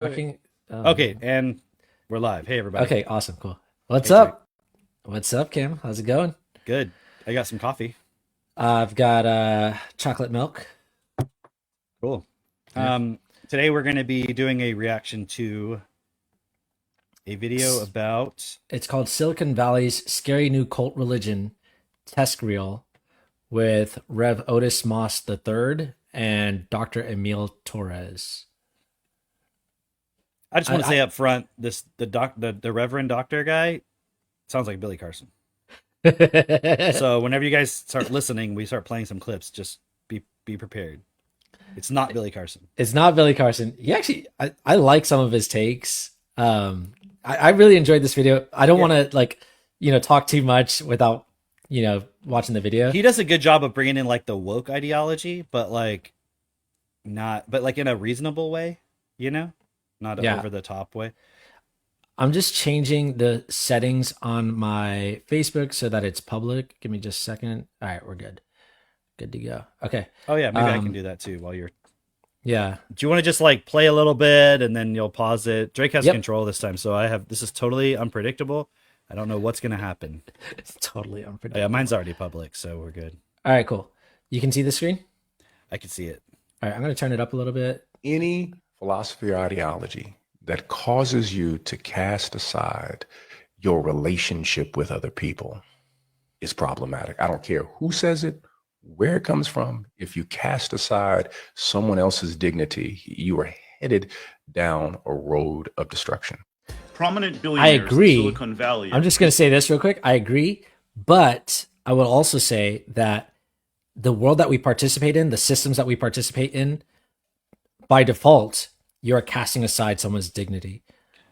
Talking. Okay, and we're live. Hey, everybody. Okay, awesome, cool. What's Hey, Drake. up? What's up, Kim? How's it going? Good. I got some coffee. I've got chocolate milk. Cool. Yeah. Um, Today we're going to be doing a reaction to a video It's, about. it's called Silicon Valley's Scary New Cult Religion Test Reel with Rev Otis Moss III and Dr. Emil Torres. I just want to I, say up front, the Reverend Doctor guy sounds like Billy Carson. I So whenever you guys start listening, we start playing some clips. Just be prepared. It's not Billy Carson. It's not Billy Carson. He actually, I like some of his takes. I really enjoyed this video. I don't Yeah, want to talk too much without watching the video. he does a good job of bringing in like the woke ideology, but like not, but like in a reasonable way. You know, not an Yeah, over the top way. I'm just changing the settings on my Facebook so that it's public. Give me just a second. All right, we're good. Good to go. Okay. Oh yeah, maybe I can Um, do that too while you're. yeah. Do you want to just like play a little bit and then you'll pause it? Drake has Yep. control this time, so I have. This is totally unpredictable. I don't know what's gonna happen. It's totally Oh, yeah, mine's unpredictable. already public, so we're good. All right, cool. You can see the screen? I can see it. All right, I'm going to turn it up a little bit. Any philosophy or ideology that causes you to cast aside your relationship with other people is problematic. I don't care who says it, where it comes from. If you cast aside someone else's dignity, you are headed down a road of destruction. Prominent I billionaires in agree. Silicon Valley I'm are just going to say this real quick. I agree, but I will also say that the world that we participate in, the systems that we participate in, by default, you're casting aside someone's dignity.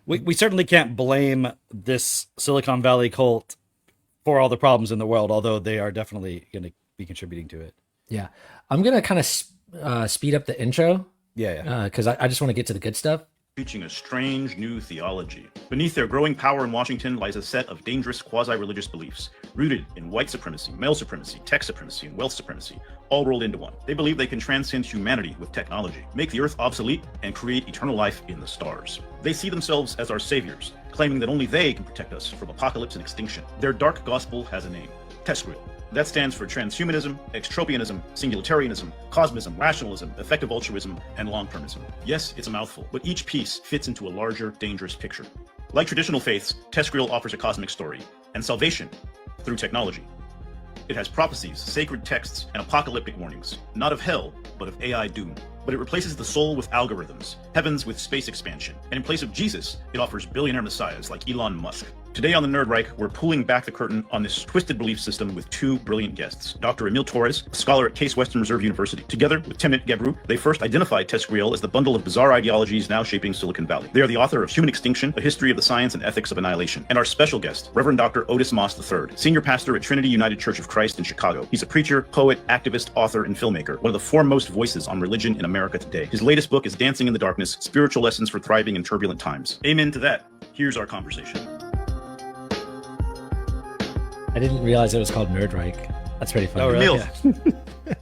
We certainly can't blame this Silicon Valley cult for all the problems in the world, although they are definitely going to be contributing to it. Yeah. I'm going to kind of speed up the intro Yeah, yeah. because I just want to get to the good stuff. preaching a strange new theology. Beneath their growing power in Washington lies a set of dangerous quasi-religious beliefs, rooted in white supremacy, male supremacy, tech supremacy, and wealth supremacy, all rolled into one. They believe they can transcend humanity with technology, make the earth obsolete, and create eternal life in the stars. They see themselves as our saviors, claiming that only they can protect us from apocalypse and extinction. Their dark gospel has a name: Tescriel. That stands for transhumanism, extropianism, singularitarianism, cosmism, rationalism, effective altruism, and long-termism. Yes, it's a mouthful, but each piece fits into a larger, dangerous picture. Like traditional faiths, Tescriel offers a cosmic story and salvation through technology. It has prophecies, sacred texts, and apocalyptic warnings, not of hell, but of AI doom. But it replaces the soul with algorithms, heavens with space expansion, and in place of Jesus, it offers billionaire messiahs like Elon Musk. Today on the Nerd Reich, we're pulling back the curtain on this twisted belief system with two brilliant guests. Dr. Emil Torres, a scholar at Case Western Reserve University. Together with Timnit Gebru, they first identified Tescriel as the bundle of bizarre ideologies now shaping Silicon Valley. They are the author of Human Extinction, A History of the Science and Ethics of Annihilation. And our special guest, Reverend Dr. Otis Moss III, senior pastor at Trinity United Church of Christ in Chicago. He's a preacher, poet, activist, author, and filmmaker, one of the foremost voices on religion in America today. His latest book is Dancing in the Darkness, Spiritual Lessons for Thriving in Turbulent Times. Amen to that. Here's our conversation. I didn't realize it was called Nerd Reich. That's pretty funny. Oh, really? Emil, Yeah.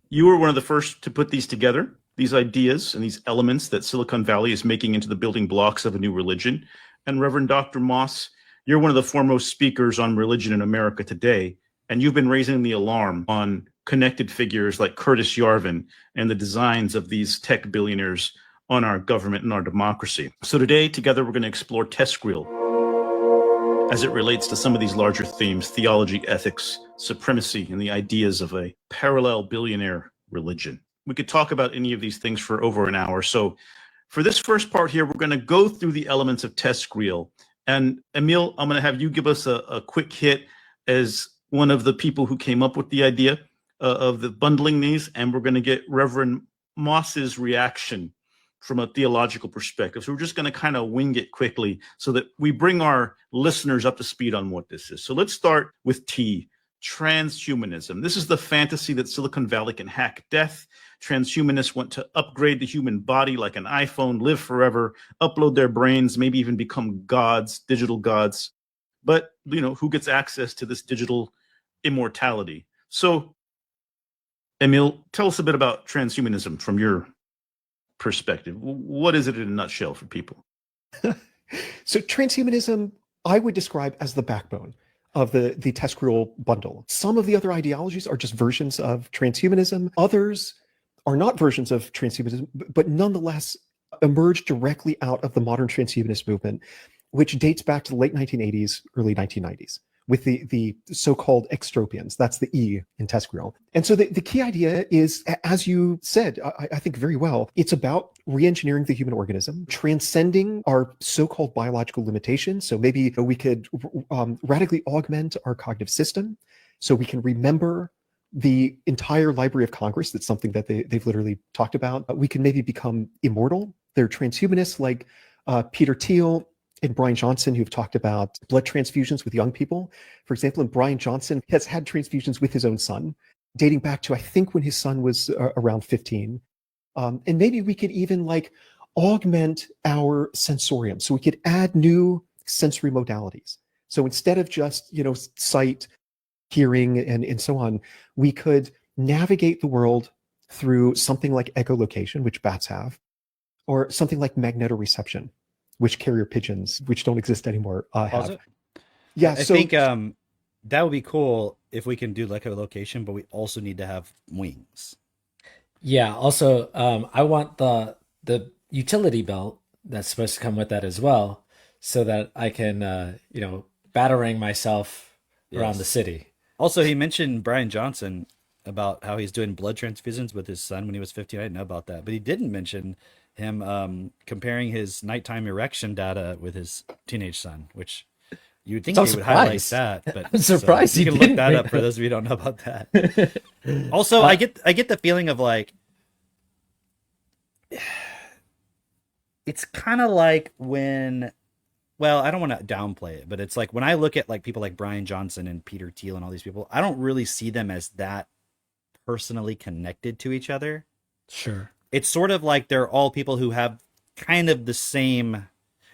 you were one of the first to put these together, these ideas and these elements that Silicon Valley is making into the building blocks of a new religion. And Reverend Dr. Moss, you're one of the foremost speakers on religion in America today. And you've been raising the alarm on connected figures like Curtis Yarvin and the designs of these tech billionaires on our government and our democracy. So today, together, we're going to explore Tescriel as it relates to some of these larger themes: theology, ethics, supremacy, and the ideas of a parallel billionaire religion. We could talk about any of these things for over an hour. So for this first part here, we're going to go through the elements of Tescriel. And Emil, I'm going to have you give us a quick hit as one of the people who came up with the idea of the bundling these. And we're going to get Reverend Moss's reaction from a theological perspective. So we're just going to kind of wing it quickly so that we bring our listeners up to speed on what this is. So let's start with T, transhumanism. This is the fantasy that Silicon Valley can hack death. Transhumanists want to upgrade the human body like an iPhone, live forever, upload their brains, maybe even become gods, digital gods. But, you know, who gets access to this digital immortality? So, Emil, tell us a bit about transhumanism from your perspective, what is it in a nutshell for people? So transhumanism, I would describe as the backbone of the TESCREAL bundle. Some of the other ideologies are just versions of transhumanism. Others are not versions of transhumanism, but nonetheless emerged directly out of the modern transhumanist movement, which dates back to the late 1980s, early 1990s, with the so-called extropians. That's the E in TESCREAL. And so the key idea is, as you said, I think very well, it's about re-engineering the human organism, transcending our so-called biological limitations. So maybe we could radically augment our cognitive system so we can remember the entire Library of Congress. That's something that they've literally talked about. We can maybe become immortal. There are transhumanists like Peter Thiel and Brian Johnson who've talked about blood transfusions with young people. For example, and Brian Johnson has had transfusions with his own son, dating back to, I think, when his son was around 15. And maybe we could even like augment our sensorium. So we could add new sensory modalities. So instead of just, sight, hearing, and so on, we could navigate the world through something like echolocation, which bats have, or something like magnetoreception, which carrier pigeons, which don't exist anymore, have. Yeah, I think that would be cool if we can do echolocation, but we also need to have wings. Yeah. Also, I want the utility belt that's supposed to come with that as well, so that I can, batarang myself around the city. Also, he mentioned Brian Johnson about how he's doing blood transfusions with his son when he was 15. I didn't know about that, but he didn't mention him comparing his nighttime erection data with his teenage son, which you would think he would highlight that. But I'm surprised so you can look that up for those of you who don't know about that. Also, I get the feeling of like, it's kind of like when, well, I don't want to downplay it, but it's like when I look at like people like Brian Johnson and Peter Thiel and all these people, I don't really see them as that personally connected to each other. Sure. It's sort of like they're all people who have kind of the same.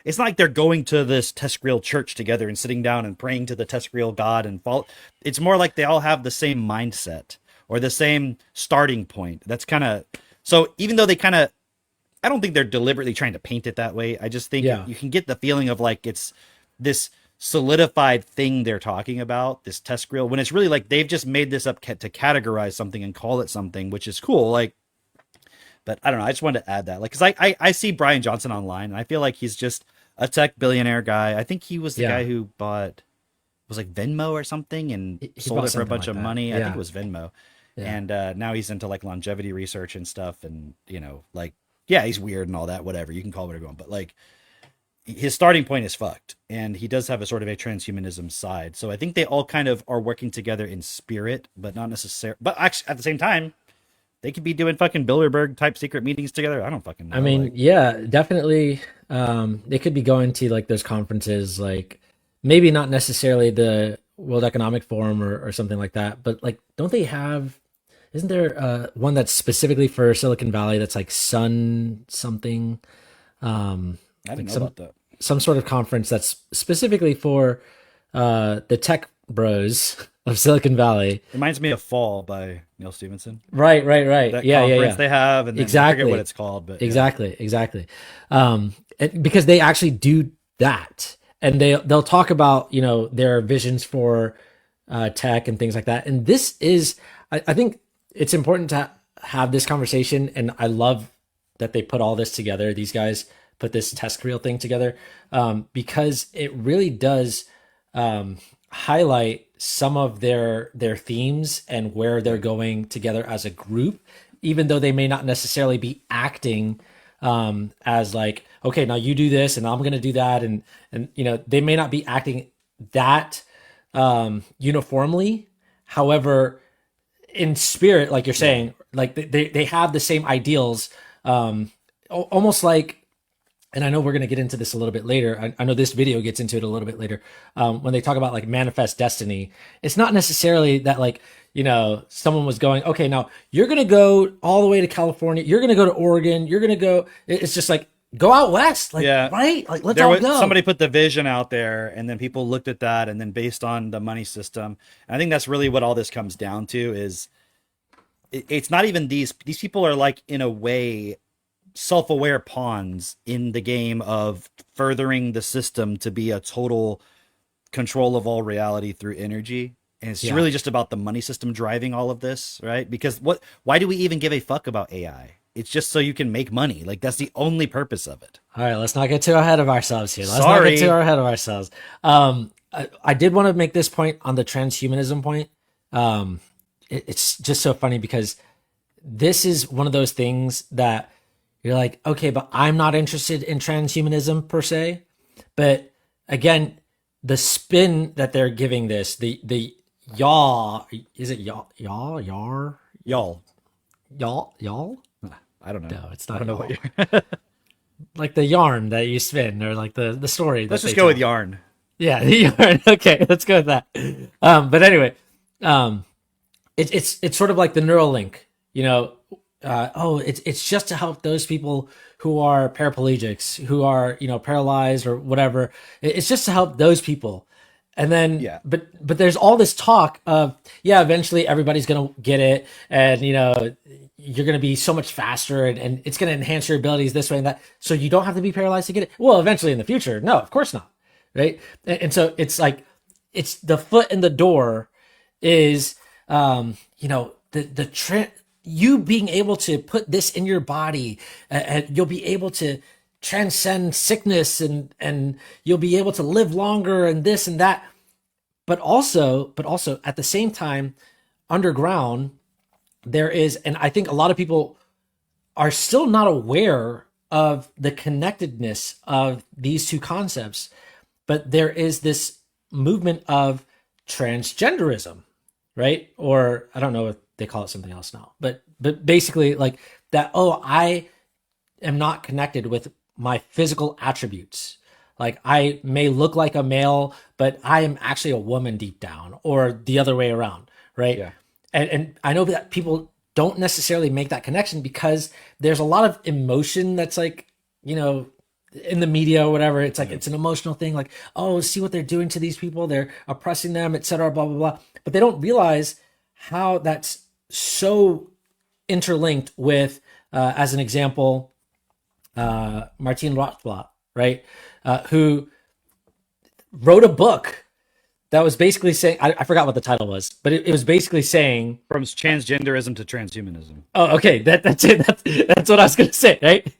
It's not like they're going to this TESCREAL church together and sitting down and praying to the TESCREAL God and fall. It's more like they all have the same mindset or the same starting point. That's kind of, so even though they kind of, I don't think they're deliberately trying to paint it that way. I just think you can get the feeling of like it's this solidified thing they're talking about, this TESCREAL, when it's really like they've just made this up to categorize something and call it something, which is cool. Like, but I don't know. I just wanted to add that, like, because I see Brian Johnson online, and I feel like he's just a tech billionaire guy. I think he was the guy who bought, was like Venmo or something, and he sold it for a bunch of money. Yeah. I think it was Venmo, and now he's into like longevity research and stuff, and like, yeah, he's weird and all that. Whatever, you can call it whatever you want, but like, his starting point is fucked, and he does have a sort of a transhumanism side. So I think they all kind of are working together in spirit, but not necessarily. But actually, at the same time, they could be doing fucking Bilderberg type secret meetings together. I don't fucking know. I mean, yeah, definitely. They could be going to like those conferences, like maybe not necessarily the World Economic Forum or something like that, but like, don't they have? Isn't there one that's specifically for Silicon Valley that's like Sun something? I didn't know about that. Some sort of conference that's specifically for the tech bros of Silicon Valley. Reminds me of Fall by Neil Stephenson. Right. That conference they have, and then I forget what it's called, but exactly. Because they actually do that, and they'll talk about their visions for tech and things like that. And this is, I think it's important to have this conversation, and I love that they put all this together. These guys put this TESCREAL thing together because it really does highlight some of their themes and where they're going together as a group, even though they may not necessarily be acting as like, okay, now you do this and I'm going to do that. And they may not be acting that uniformly. However, in spirit, like you're saying, like they have the same ideals, almost like, and I know we're going to get into this a little bit later. I know this video gets into it a little bit later. When they talk about like manifest destiny, it's not necessarily that like, someone was going, okay, now you're going to go all the way to California. You're going to go to Oregon. You're going to go. It's just like, go out west. Like, right? Like, let's all go. Somebody put the vision out there, and then people looked at that, and then based on the money system. And I think that's really what all this comes down to is it's not even these people are like, in a way, self-aware pawns in the game of furthering the system to be a total control of all reality through energy. And it's Yeah. really just about the money system driving all of this, right? Because why do we even give a fuck about AI? It's just so you can make money. Like, that's the only purpose of it. All right, let's not get too ahead of ourselves here. Let's not Sorry. get too ahead of ourselves. I did want to make this point on the transhumanism point. It's just so funny because this is one of those things that you're like, okay, but I'm not interested in transhumanism per se. But again, the spin that they're giving this, the yaw, is it yaw, Y'all. y'all? I don't know. No, it's I not. don't know what Y'all. you're... Like the yarn that you spin, or like the story. Let's that just they go with tell. yarn. Yeah, the yarn. Okay, let's go with that. But anyway, it's sort of like the Neuralink. You know, it's just to help those people who are paraplegics, who are paralyzed or whatever. It's just to help those people. And then, Yeah. but there's all this talk of, yeah, eventually everybody's gonna get it, and you're gonna be so much faster, and it's gonna enhance your abilities this way and that, so you don't have to be paralyzed to get it. Well, eventually in the future, no, of course not, right? And so it's like, it's the foot in the door is, you being able to put this in your body, and you'll be able to transcend sickness, and you'll be able to live longer and this and that. But also at the same time, underground, there is, and I think a lot of people are still not aware of the connectedness of these two concepts, but there is this movement of transgenderism, right? Or I don't know if they call it something else now, but basically like that. Oh, I am not connected with my physical attributes. Like, I may look like a male, but I am actually a woman deep down, or the other way around, right? Yeah. And I know that people don't necessarily make that connection because there's a lot of emotion that's like, in the media or whatever. It's like, it's an emotional thing, like, oh, see what they're doing to these people, they're oppressing them, etc., blah blah blah. But they don't realize how that's so interlinked with, as an example, Martin Rothblatt, right? Who wrote a book that was basically saying, I forgot what the title was, but it was basically saying, From transgenderism to transhumanism. oh, okay, that's it. That's what I was going to say, right?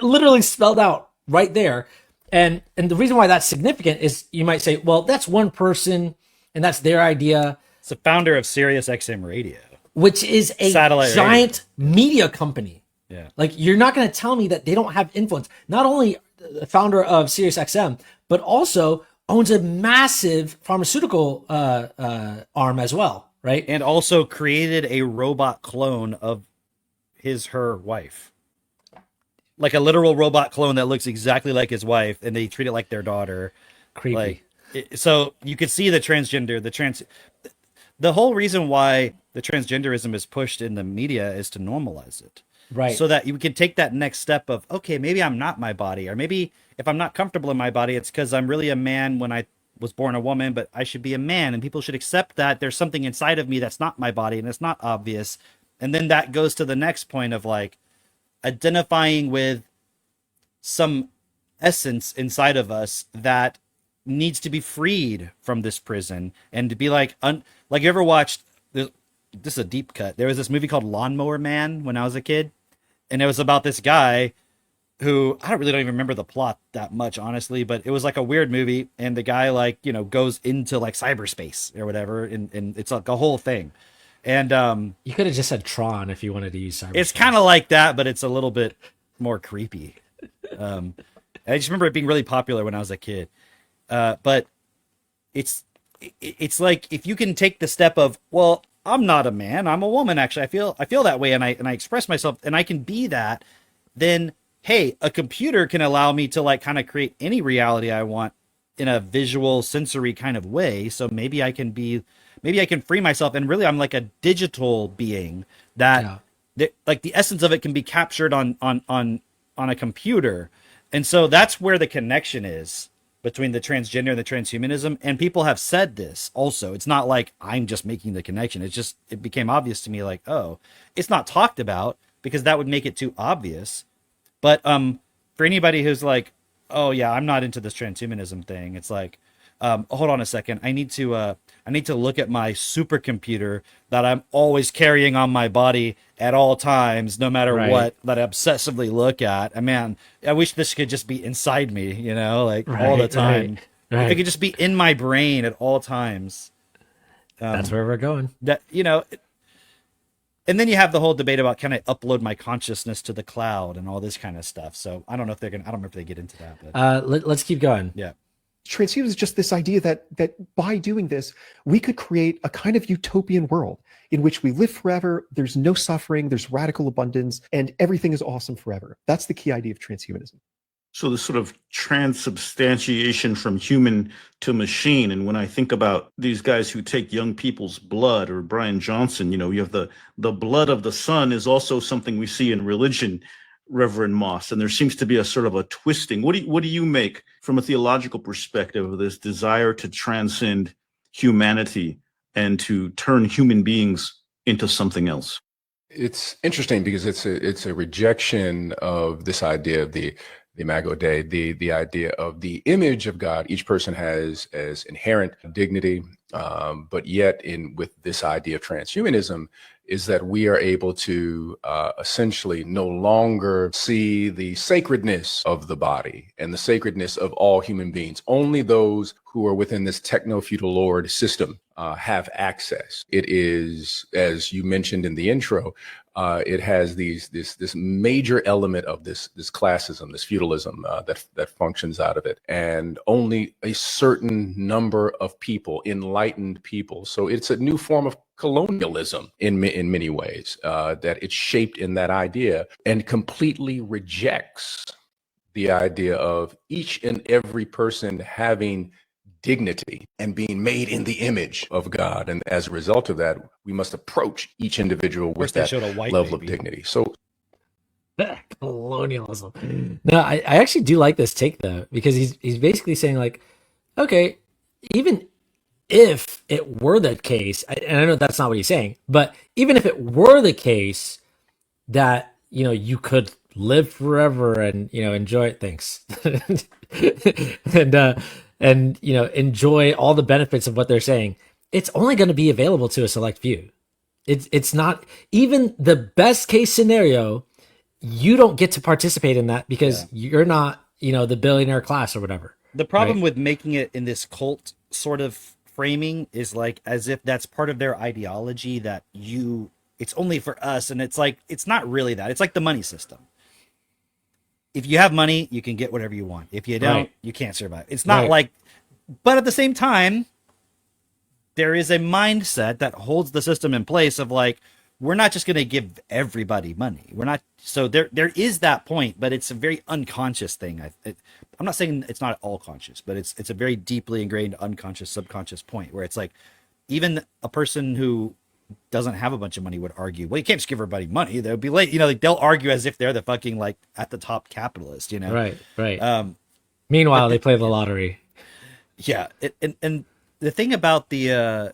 Literally spelled out right there. And the reason why that's significant is, you might say, well, that's one person and that's their idea, It's the founder of Sirius XM Radio. which is a Satellite giant media company. Yeah. Like, you're not going to tell me that they don't have influence. Not only the founder of SiriusXM, but also owns a massive pharmaceutical arm as well, right? And also created a robot clone of her wife. Like a literal robot clone that looks exactly like his wife, and they treat it like their daughter. Creepy. So you could see the whole reason why the transgenderism is pushed in the media is to normalize it. Right. So that you can take that next step of, okay, maybe I'm not my body, or maybe if I'm not comfortable in my body, it's because I'm really a man when I was born a woman, but I should be a man, and people should accept that there's something inside of me that's not my body and it's not obvious. And then that goes to the next point of like identifying with some essence inside of us that needs to be freed from this prison, and to be like, like, you ever watched this is a deep cut. There was this movie called Lawnmower Man when I was a kid, and it was about this guy who I don't even remember the plot that much, honestly, but it was like a weird movie, and the guy goes into like cyberspace or whatever, and it's like a whole thing. And You could have just said Tron if you wanted to use cyberspace. it's kind of like that, but it's a little bit more creepy. I just remember it being really popular when I was a kid. But it's like, if you can take the step of, well, I'm not a man, I'm a woman, actually. I feel that way, and I express myself, and I can be that, then hey, a computer can allow me to like kind of create any reality I want in a visual, sensory kind of way. So maybe I can free myself, and really I'm like a digital being that like the essence of it can be captured on a computer. And so that's where the connection is between the transgender and the transhumanism. And people have said this also. It's not like I'm just making the connection. It became obvious to me, like, oh, it's not talked about because that would make it too obvious. But for anybody who's like, oh yeah, I'm not into this transhumanism thing, it's like, hold on a second, I need to look at my supercomputer that I'm always carrying on my body at all times, no matter Right. what, that I obsessively look at. And man, I wish this could just be inside me, like all the time. If it Right. could just be in my brain at all times. That's where we're going. That and then you have the whole debate about, can I upload my consciousness to the cloud and all this kind of stuff. So I don't know if I don't remember if they get into that, but Let's keep going. yeah. Transhumanism is just this idea that by doing this, we could create a kind of utopian world in which we live forever. There's no suffering, there's radical abundance, and everything is awesome forever. That's the key idea of transhumanism. So this sort of transubstantiation from human to machine. And when I think about these guys who take young people's blood, or Brian Johnson, you have the blood of the son is also something we see in religion, Reverend Moss. And there seems to be a sort of a twisting. What do you make from a theological perspective of this desire to transcend humanity and to turn human beings into something else? It's interesting because it's a rejection of this idea of the Imago Dei, the idea of the image of God each person has as inherent dignity, but yet with this idea of transhumanism is that we are able to essentially no longer see the sacredness of the body and the sacredness of all human beings. Only those who are within this techno-feudal lord system have access. It is, as you mentioned in the intro, it has this major element of this classism, this feudalism that functions out of it, and only a certain number of people, enlightened people. So it's a new form of colonialism in many ways, that it's shaped in that idea and completely rejects the idea of each and every person having dignity and being made in the image of God. And as a result of that, we must approach each individual with that level of dignity. So colonialism. No, I actually do like this take though, because he's basically saying like, okay, even if it were the case, and I know that's not what he's saying, but even if it were the case that you could live forever and enjoy it, thanks, and enjoy all the benefits of what they're saying, it's only going to be available to a select few. It's not even the best case scenario. You don't get to participate in that because you're not the billionaire class or whatever. The problem with making it in this cult sort of framing is like as if that's part of their ideology, that it's only for us, and it's like it's not really that. It's like the money system. If you have money, you can get whatever you want. If you don't, you can't survive. It's not like, but at the same time, there is a mindset that holds the system in place of like, we're not just going to give everybody money. We're not. So there is that point, but it's a very unconscious thing. I'm not saying it's not all conscious, but it's a very deeply ingrained unconscious, subconscious point where it's like, even a person who doesn't have a bunch of money would argue, well, you can't just give everybody money. They'll be late. Like they'll argue as if they're the fucking like at the top capitalist, Right. Meanwhile, they play the lottery. Yeah. And the thing about the,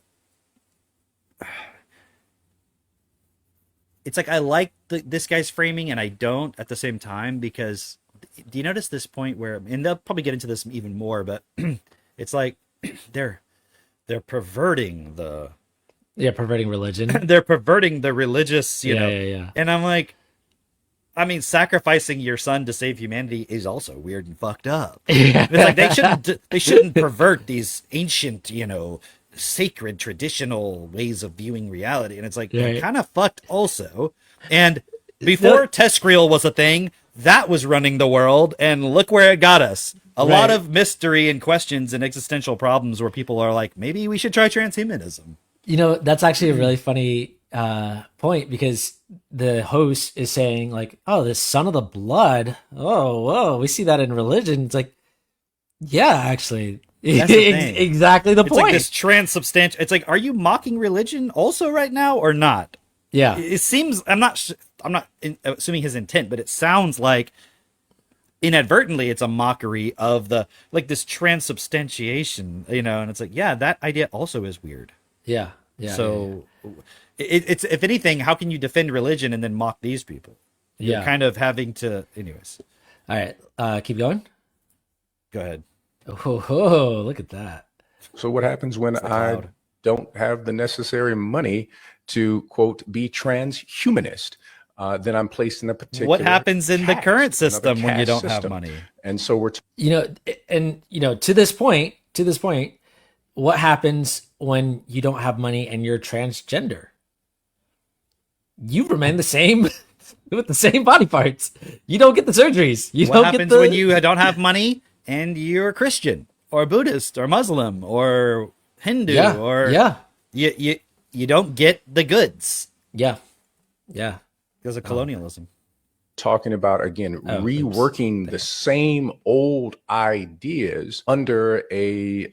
it's like I like this guy's framing and I don't at the same time, because do you notice this point where, and they'll probably get into this even more, but it's like they're perverting perverting religion. they're perverting the religious, Yeah. And I'm like, I mean, sacrificing your son to save humanity is also weird and fucked up. It's like they shouldn't pervert these ancient, sacred traditional ways of viewing reality. And it's like, they're kind of fucked also. And before TESCREAL was a thing, that was running the world, and look where it got us. A lot of mystery and questions and existential problems where people are like, maybe we should try transhumanism. That's actually a really funny point, because the host is saying like, oh, this son of the blood. Oh, whoa, we see that in religion. It's like, yeah, actually. That's the thing. Exactly the it's point. Like this transubstantial. It's like, are you mocking religion also right now or not? Yeah. It seems, I'm not assuming his intent, but it sounds like inadvertently it's a mockery of this transubstantiation, and it's like, yeah, that idea also is weird. Yeah. So it's, if anything, how can you defend religion and then mock these people? You're Yeah. kind of having to, anyways. All right. Keep going. Go ahead. Oh, look at that. So what happens when It's the I cloud. don't have the necessary money to quote be transhumanist? Then I'm placed in a particular. What happens in the caste, current another system when you caste don't have system. money? And so we're To this point, what happens when you don't have money and you're transgender? You remain the same with the same body parts. You don't get the surgeries. You What don't happens get the when you don't have money and you're Christian or Buddhist or Muslim or Hindu or yeah. you don't get the goods Yeah. Yeah. because of colonialism. talking about again reworking the same old ideas under a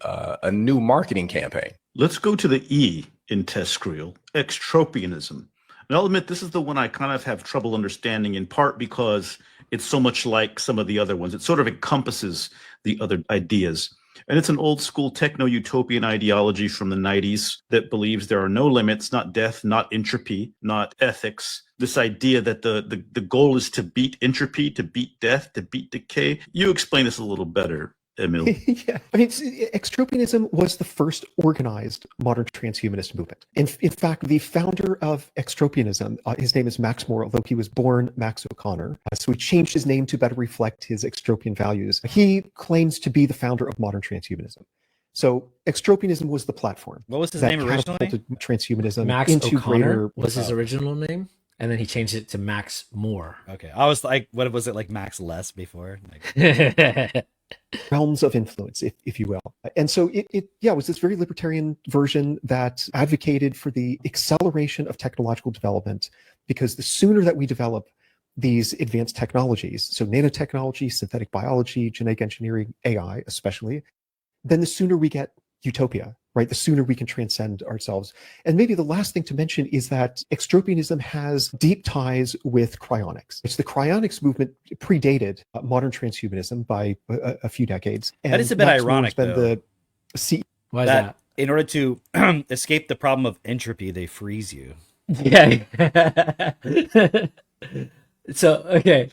new marketing campaign. Let's go to the E in TESCREAL, extropianism. And I'll admit this is the one I kind of have trouble understanding, in part because it's so much like some of the other ones. It sort of encompasses the other ideas. And it's an old school techno-utopian ideology from the 90s that believes there are no limits, not death, not entropy, not ethics. This idea that the goal is to beat entropy, to beat death, to beat decay. You explain this a little better, Emil. Yeah, I mean, extropianism was the first organized modern transhumanist movement. In fact, the founder of extropianism, his name is Max Moore, although he was born Max O'Connor, so he changed his name to better reflect his extropian values. He claims to be the founder of modern transhumanism. So extropianism was the platform. What was his that name originally? catapulted transhumanism Max into O'Connor greater was his original name, and then he changed it to Max Moore. Okay, I was like, what was it, like Max Less before? Like, realms of influence, if you will. And so it was this very libertarian version that advocated for the acceleration of technological development, because the sooner that we develop these advanced technologies, so nanotechnology, synthetic biology, genetic engineering, AI especially, then the sooner we get utopia, right? The sooner we can transcend ourselves. And maybe the last thing to mention is that extropianism has deep ties with cryonics. It's the cryonics movement predated modern transhumanism by a few decades. And that is a bit Max Moore's ironic, been though. Why is that? That in order to escape the problem of entropy, they freeze you. Yeah. So, okay.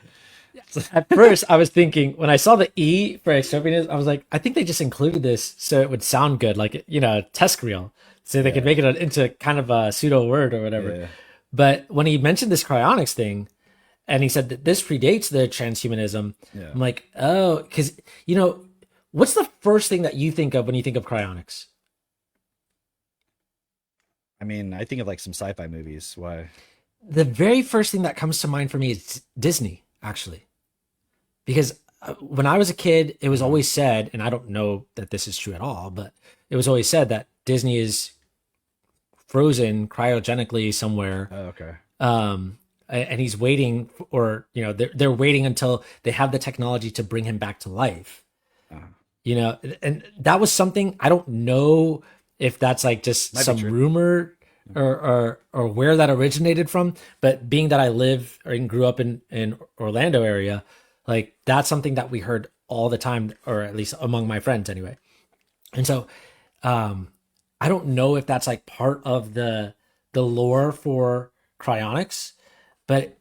At first, I was thinking, when I saw the E for extropianism, I was like, I think they just included this so it would sound good, like, TESCREAL, so they could make it into kind of a pseudo word or whatever. Yeah. But when he mentioned this cryonics thing, and he said that this predates the transhumanism, Yeah. I'm like, oh, because, what's the first thing that you think of when you think of cryonics? I mean, I think of like some sci-fi movies. Why? The very first thing that comes to mind for me is Disney, actually. Because when I was a kid, it was always said, and I don't know that this is true at all, but it was always said that Disney is frozen cryogenically somewhere. Oh, okay. And he's waiting, or they're waiting until they have the technology to bring him back to life. And that was something, I don't know if that's like just Might be some true. rumor or where that originated from, but being that I live and grew up in Orlando area, like that's something that we heard all the time, or at least among my friends anyway. And so I don't know if that's like part of the lore for cryonics, but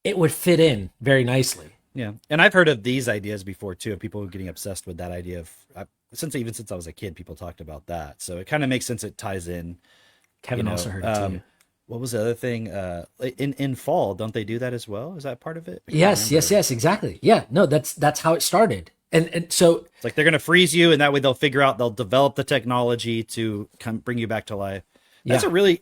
it would fit in very nicely. Yeah, and I've heard of these ideas before too, of people getting obsessed with that idea of since I was a kid, people talked about that. So it kind of makes sense. It ties in. Kevin also heard it too. What was the other thing? In fall, don't they do that as well? Is that part of it? Yes, exactly. Yeah, no, that's how it started. And so it's like they're gonna freeze you, and that way they'll develop the technology to bring you back to life. That's a really,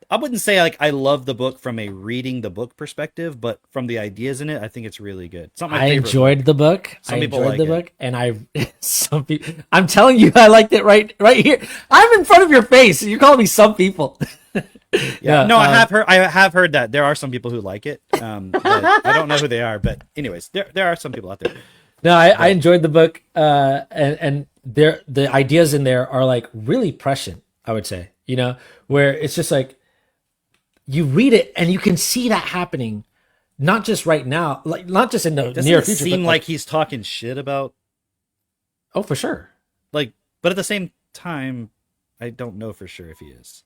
I wouldn't say like I love the book from a reading the book perspective, but from the ideas in it, I think it's really good. It's not my I favorite enjoyed the book. Some people like the it. book, and some people. I'm telling you, I liked it right here. I'm in front of your face. You're calling me some people. Yeah, no, I have heard that there are some people who like it. But I don't know who they are, but anyways, there are some people out there. No, I enjoyed the book, and the ideas in there are like really prescient, I would say. Where it's just like you read it and you can see that happening, not just right now, like not just in the Doesn't near it future. seem but like he's talking shit about oh, for sure. like, but at the same time, I don't know for sure if he is.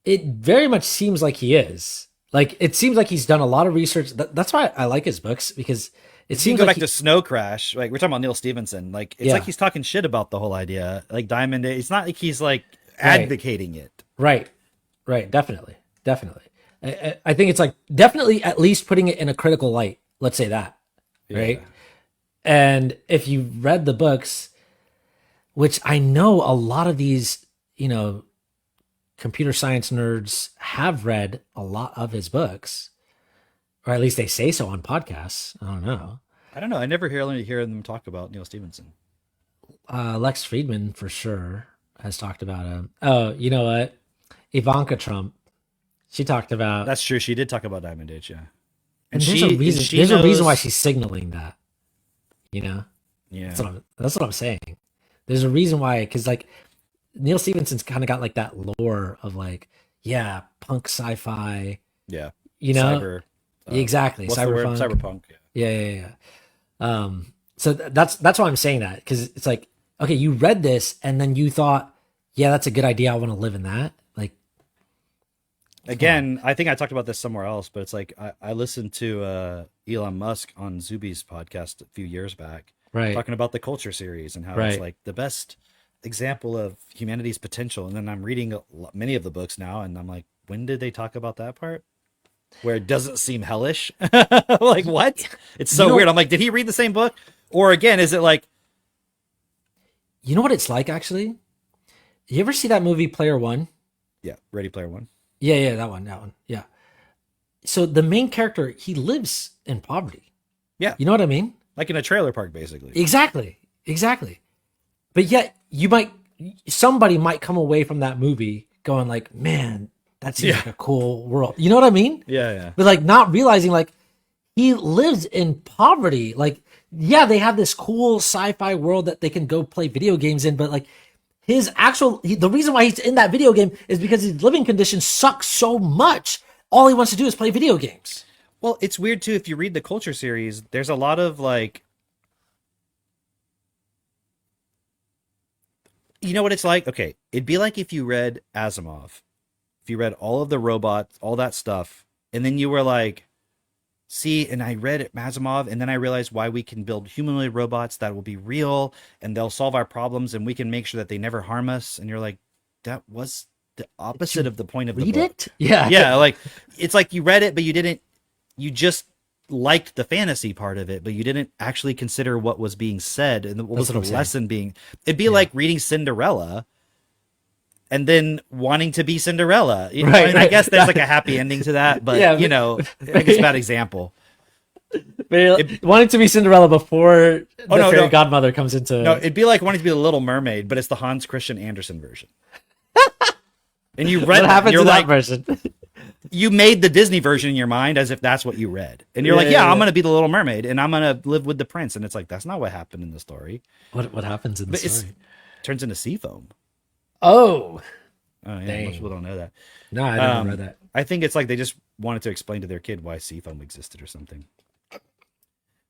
It very much seems like he is. Like it seems like he's done a lot of research. That's why I like his books, because it If you seems go like back to Snow Crash, like we're talking about Neil Stephenson, like it's Yeah. like he's talking shit about the whole idea. Like Diamond, it's not like he's like Right. advocating it. right, definitely. I think it's like definitely at least putting it in a critical light. Let's say that, right? Yeah. And if you read the books, which I know a lot of these, computer science nerds have read a lot of his books, or at least they say so on podcasts. I don't know. I don't know. I never hear them talk about Neil Stephenson. Lex Friedman for sure has talked about him. Oh, you know what? Ivanka Trump, she talked about. That's true. She did talk about Diamond Age, yeah. And there's a reason. she There's a reason why knows- she's signaling that. Yeah. Yeah. That's what I'm saying. There's a reason why, because like Neil Stephenson's kind of got like that lore of like, yeah, punk sci-fi. Yeah. Cyber, exactly. What's the word? Cyberpunk. Cyberpunk. Yeah. Yeah. So that's why I'm saying that, because it's like, okay, you read this and then you thought, yeah, that's a good idea. I want to live in that. Like, Again, I think I talked about this somewhere else, but it's like I listened to Elon Musk on Zuby's podcast a few years back, right. talking about the Culture series and how Right. it's like the best example of humanity's potential. And then I'm reading many of the books now, and I'm like, when did they talk about that part? Where it doesn't seem hellish. Like, what? It's so weird. I'm like, did he read the same book? Or again, is it like, You know what it's like, actually? You ever see that movie Player One? yeah, Ready Player One? Yeah, that one. Yeah. So the main character, he lives in poverty. Yeah. You know what I mean? Like in a trailer park, basically. Exactly. But yet somebody might come away from that movie going like, man, that seems like a cool world. You know what I mean? Yeah. But like not realizing like he lives in poverty. Like, yeah, they have this cool sci-fi world that they can go play video games in, but like the reason why he's in that video game is because his living conditions suck so much. All he wants to do is play video games. Well, it's weird too. If you read the Culture series, there's a lot of like, you know what it's like? Okay, it'd be like if you read Asimov, if you read all of the robots, all that stuff, and then you were like, see, and I read Asimov, and then I realized why we can build humanoid robots that will be real and they'll solve our problems, and we can make sure that they never harm us. And you're like, that was the opposite of the point of the Read book. it? Yeah. Yeah, like it's like you read it, but you just liked the fantasy part of it, but you didn't actually consider what was being said and what was That's what the I'm saying. lesson being. It'd be like reading Cinderella and then wanting to be Cinderella. You know? Right, And I right. guess there's like a happy ending to that, but Yeah, you know, I think it's a bad example. Wanting to be Cinderella before the no, fairy no. godmother comes into. No, it'd be like wanting to be the Little Mermaid, but it's the Hans Christian Andersen version. And you read what that, happens you're to like, that version? you made the Disney version in your mind as if that's what you read. And you're Yeah, like, yeah, I'm yeah. going to be the Little Mermaid and I'm going to live with the prince. And it's like, that's not what happened in the story. What happens in the But story? it turns into sea foam. Oh, Oh, yeah. Dang. Most people don't know that. no, I never read that. I think it's like they just wanted to explain to their kid why sea foam existed or something.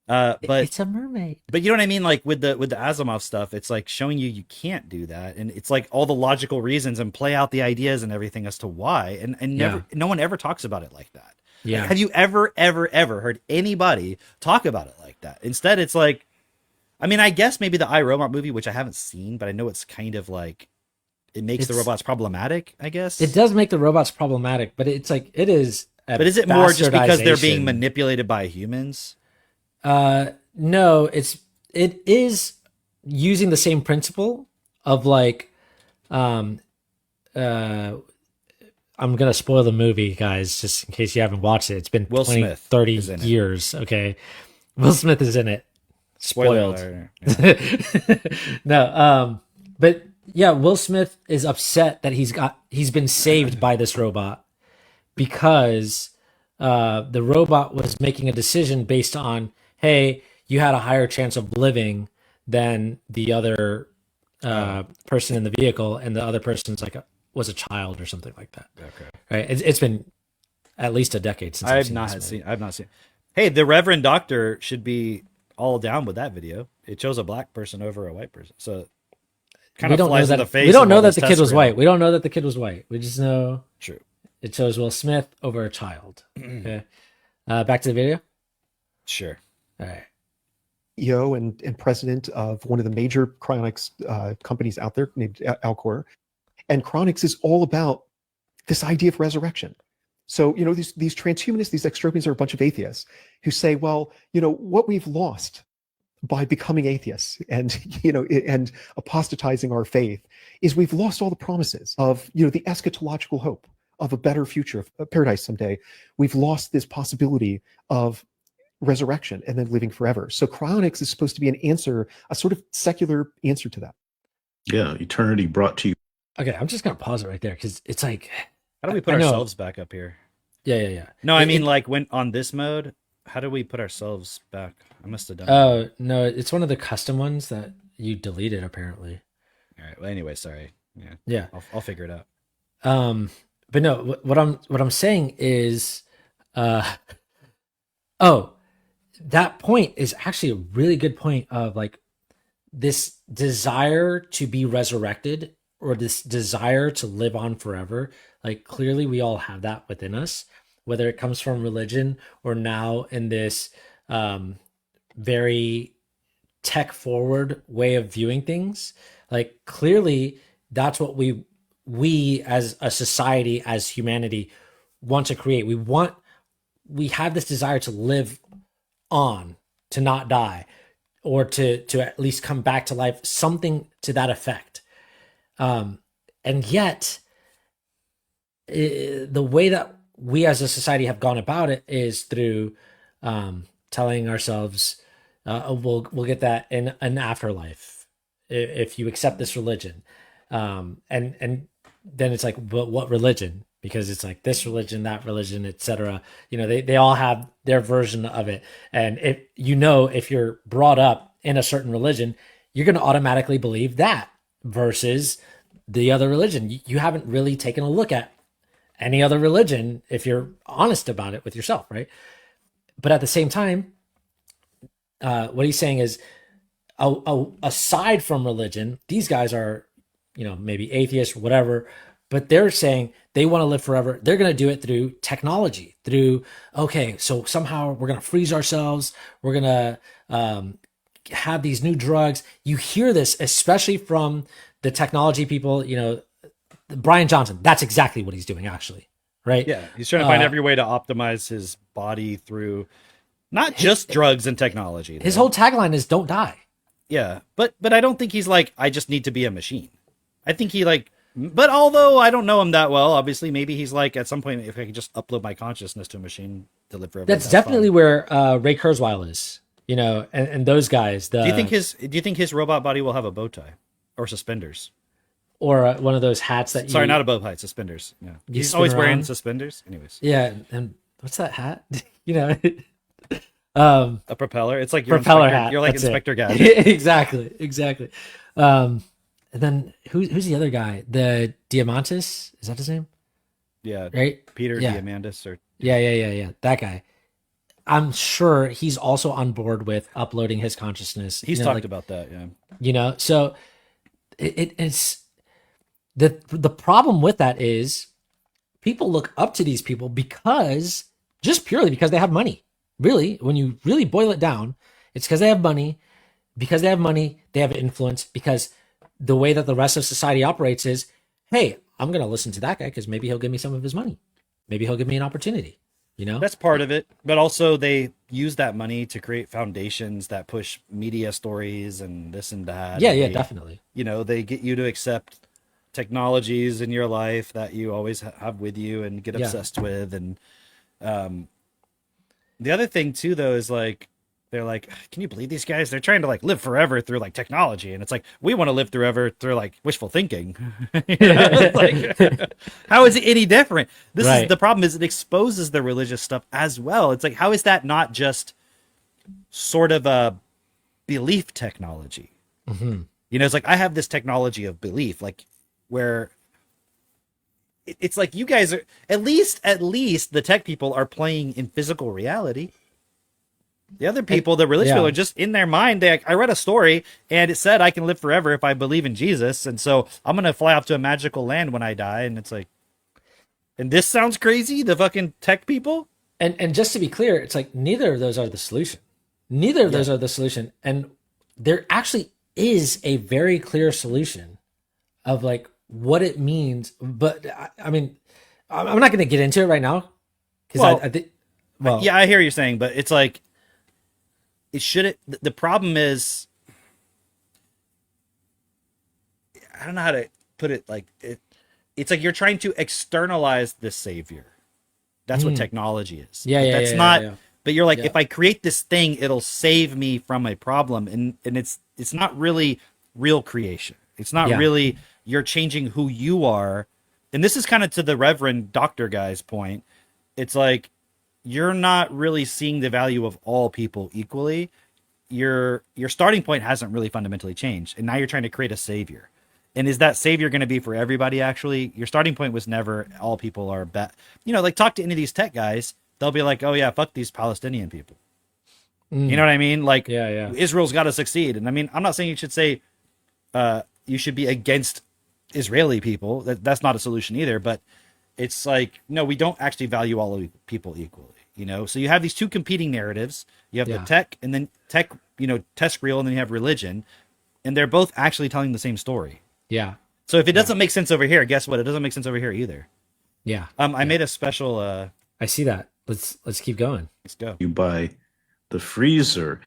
But It's a mermaid. you know what I mean? Like with the Asimov stuff, it's like showing you can't do that. And it's like all the logical reasons and play out the ideas and everything as to why. And no one ever talks about it like that. Yeah. Have you ever heard anybody talk about it like that? Instead, it's like, I mean, I guess maybe the iRobot movie, which I haven't seen, but I know it's kind of like, it makes the It's- robots problematic, I guess. It does make the robots problematic, but it's like it is. But is it more just because they're being bastardization. manipulated by humans? No, it is using the same principle of like, I'm gonna spoil the movie, guys, just in case you haven't watched it. It's been Will 20, Smith 30 is in it. years. Okay, Will Smith is in it. Spoiler Spoiled. alert. No, but yeah, Will Smith is upset that he's been saved by this robot because the robot was making a decision based on, hey, you had a higher chance of living than the other person in the vehicle, and the other person's like was a child or something like that. Okay. Right? It's been at least a decade since I've not seen. Hey, the Reverend Doctor should be all down with that video. It shows a black person over a white person, so kind We of don't know flies in that the face. we don't of know all that this the kid test was real. white. We don't know that the kid was white. We just know True. It chose Will Smith over a child. Okay. Back to the video. Sure. All right. CEO and president of one of the major cryonics companies out there named Alcor. And cryonics is all about this idea of resurrection. So, these transhumanists, these extropians are a bunch of atheists who say, well, what we've lost by becoming atheists and, and apostatizing our faith is we've lost all the promises of, the eschatological hope of a better future, of a paradise someday. We've lost this possibility of resurrection and then living forever. So cryonics is supposed to be an answer, a sort of secular answer to that. Yeah, eternity brought to you. Okay, I'm just gonna pause it right there because it's like, How do we put I know. ourselves back up here? Yeah. No, I It- mean, it- like when on this mode, how do we put ourselves back? I must have done. Oh no, it's one of the custom ones that you deleted apparently. All right. Well, anyway, sorry. Yeah. Yeah. I'll figure it out. But no, what I'm saying is, oh, that point is actually a really good point of like this desire to be resurrected or this desire to live on forever. Like clearly we all have that within us, whether it comes from religion or now in this very tech forward way of viewing things. Like clearly that's what we as a society, as humanity want to create. We have this desire to live on, to not die, or to at least come back to life, something to that effect. And yet the way that we as a society have gone about it is through telling ourselves we'll get that in an afterlife if you accept this religion, and then it's like, but what religion? Because it's like this religion, that religion, etc. They all have their version of it, and if you're brought up in a certain religion, you're going to automatically believe that versus the other religion. You haven't really taken a look at any other religion if you're honest about it with yourself, right? But at the same time, what he's saying is, aside from religion, these guys are, maybe atheists, whatever, but they're saying they want to live forever. They're going to do it through technology, okay, so somehow we're going to freeze ourselves. We're going to have these new drugs. You hear this, especially from the technology people, Brian Johnson, that's exactly what he's doing actually. Right. Yeah. He's trying to find every way to optimize his body through not just drugs and technology. His whole tagline is don't die. Yeah. But I don't think he's like, I just need to be a machine. I think he but although I don't know him that well, obviously, maybe he's like, at some point, if I could just upload my consciousness to a machine to live forever. That's definitely fine. Where Ray Kurzweil is, and those guys. Do you think his robot body will have a bow tie or suspenders? Or one of those hats that Sorry, not a bow tie, suspenders. Yeah. He's always wearing suspenders. Anyways. Yeah, and what's that hat? A propeller. It's like your propeller hat. You're like That's Inspector Gadget. Exactly. And then who's the other guy? The Diamantis? Is that his name? Yeah. Right? Peter Diamandis or Yeah. That guy. I'm sure he's also on board with uploading his consciousness. He's talked about that, yeah. So it's the problem with that is people look up to these people purely because they have money. Really, when you really boil it down, it's because they have money. Because they have money, they have influence. Because the way that the rest of society operates is, hey, I'm going to listen to that guy because maybe he'll give me some of his money. Maybe he'll give me an opportunity. That's part of it. But also they use that money to create foundations that push media stories and this and that. Yeah, definitely. They get you to accept technologies in your life that you always have with you and get obsessed with. And the other thing too, though, is like, they're like, can you believe these guys? They're trying to like live forever through like technology. And it's like, we want to live forever through like wishful thinking. Like, how is it any different? This is the problem, is it exposes the religious stuff as well. It's like, how is that not just sort of a belief technology? Mm-hmm. It's like, I have this technology of belief, like where it's like you guys are at least the tech people are playing in physical reality. The other people, the religious people, are just in their mind. I read a story and it said I can live forever if I believe in Jesus. And so I'm going to fly off to a magical land when I die. And it's like, And this sounds crazy, the fucking tech people? And just to be clear, it's like neither of those are the solution. Neither of those are the solution. And there actually is a very clear solution of like what it means. But I mean, I'm not going to get into it right now because Well, I think, well, yeah, I hear you saying, but it's like it shouldn't. The problem is, I don't know how to put it. Like it's like you're trying to externalize the savior. That's what technology is. Yeah, But yeah, that's yeah, not. yeah, yeah. But you're like, Yeah. if I create this thing, it'll save me from a problem, and it's not really real creation. It's not Yeah. really you're changing who you are, and this is kind of to the Reverend Doctor guy's point. It's like you're not really seeing the value of all people equally. Your starting point hasn't really fundamentally changed, and now you're trying to create a savior. And is that savior going to be for everybody? Actually, your starting point was never all people are bad. You know, like talk to any of these tech guys, they'll be like, "Oh yeah, fuck these Palestinian people." You know what I mean? Like, Yeah, yeah. Israel's got to succeed. And I mean, I'm not saying you should say you should be against Israeli people. That's not a solution either. But it's like, no, we don't actually value all of people equally. You know, so you have these two competing narratives. You have Yeah. the tech, and then tech, you know, test real, and then you have religion, and they're both actually telling the same story. Yeah. So if it doesn't make sense over here, guess what? It doesn't make sense over here either. Yeah. I made a special. I see that. Let's keep going. Let's go. You buy the freezer.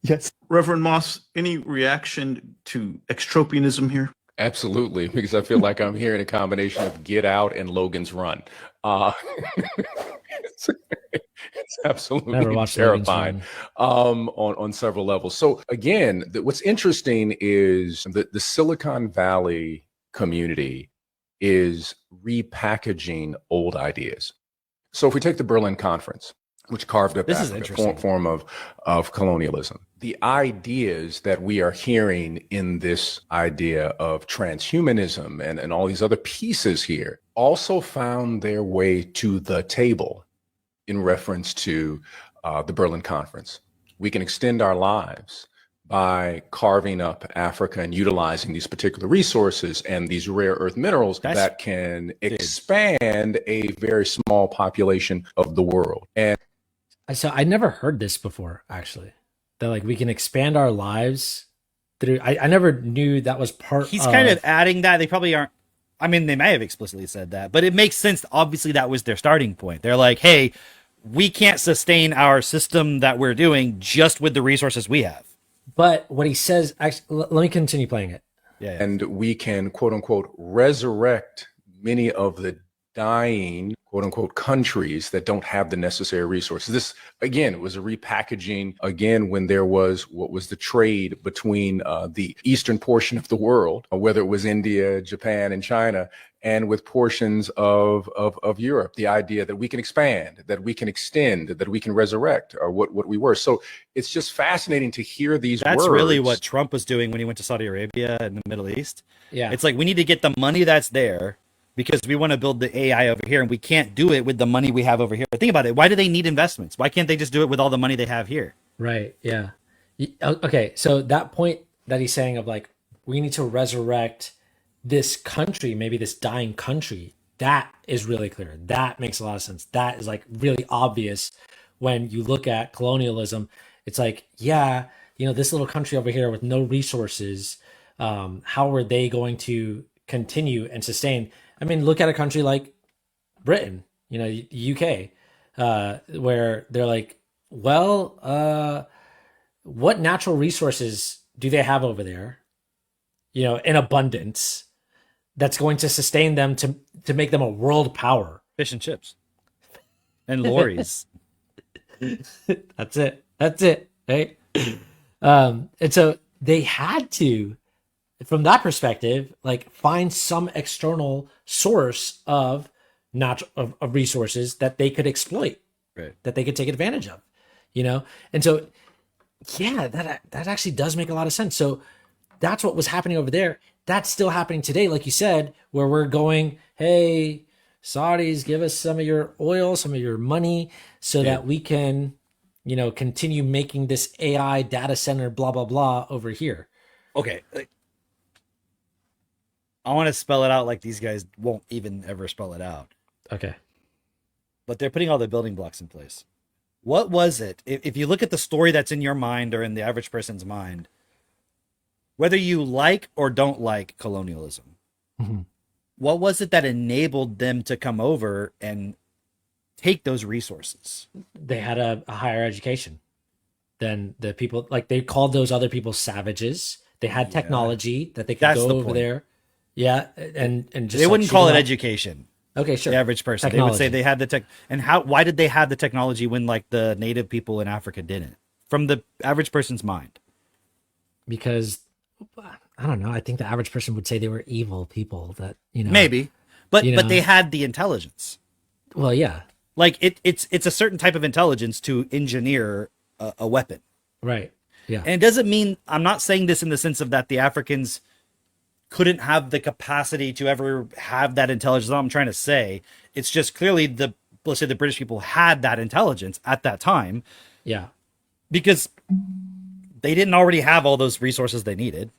Yes. Reverend Moss, any reaction to extropianism here? Absolutely, because I feel like I'm hearing a combination of Get Out and Logan's Run. It's, it's absolutely Never watched Logan's terrifying Run. on several levels. So again, what's interesting is the Silicon Valley community is repackaging old ideas. So if we take the Berlin Conference, which carved up This is Africa, interesting. form of colonialism. The ideas that we are hearing in this idea of transhumanism and all these other pieces here also found their way to the table in reference to the Berlin Conference. We can extend our lives by carving up Africa and utilizing these particular resources and these rare earth minerals that can expand a very small population of the world. And So I never heard this before, actually. That like we can expand our lives through. I never knew that was part. He's kind of adding that. They probably aren't. I mean, they may have explicitly said that, but it makes sense. Obviously, that was their starting point. They're like, hey, we can't sustain our system that we're doing just with the resources we have. But what he says, actually, let me continue playing it. Yeah. And we can, quote unquote, resurrect many of the dying, quote unquote, countries that don't have the necessary resources. This, again, was a repackaging, again, when there was what was the trade between the eastern portion of the world, whether it was India, Japan, and China, and with portions of Europe, the idea that we can expand, that we can extend, that we can resurrect what we were. So it's just fascinating to hear these words. That's really what Trump was doing when he went to Saudi Arabia and the Middle East. Yeah. It's like, we need to get the money that's there because we want to build the AI over here, and we can't do it with the money we have over here. Think about it. Why do they need investments? Why can't they just do it with all the money they have here? Right. Yeah. Okay. So that point that he's saying of like, we need to resurrect this country, maybe this dying country, that is really clear. That makes a lot of sense. That is like really obvious when you look at colonialism. It's like, yeah, this little country over here with no resources, how are they going to continue and sustain? I mean, look at a country like Britain, UK, where they're like, well, what natural resources do they have over there, in abundance that's going to sustain them to make them a world power? Fish and chips and lorries. That's it. Right. And so they had to, from that perspective, like find some external source of resources that they could exploit, Right. that they could take advantage of, And so, yeah, that actually does make a lot of sense. So that's what was happening over there. That's still happening today, like you said, where we're going, hey, Saudis, give us some of your oil, some of your money, so that we can, continue making this AI data center, blah, blah, blah, over here. Okay. I want to spell it out like these guys won't even ever spell it out. Okay. but they're putting all the building blocks in place. What was it? If you look at the story that's in your mind or in the average person's mind, whether you like or don't like colonialism, Mhm. what was it that enabled them to come over and take those resources? They had a higher education than the people. Like they called those other people savages. They had Yeah. technology that they could That's go the over point. there. Yeah, and just They like wouldn't shoot call it them up. education. Okay, sure. The average person, they would say Technology. they had the tech. And how? Why did they have the technology when like the native people in Africa didn't? From the average person's mind. Because I don't know. I think the average person would say they were evil people that, Maybe, you but they know, had the intelligence. well, yeah, Like it's a certain type of intelligence to engineer a weapon. right. Yeah. And it doesn't mean, I'm not saying this in the sense of that the Africans couldn't have the capacity to ever have that intelligence. That's all I'm trying to say. It's just clearly let's say the British people had that intelligence at that time Yeah. because they didn't already have all those resources they needed.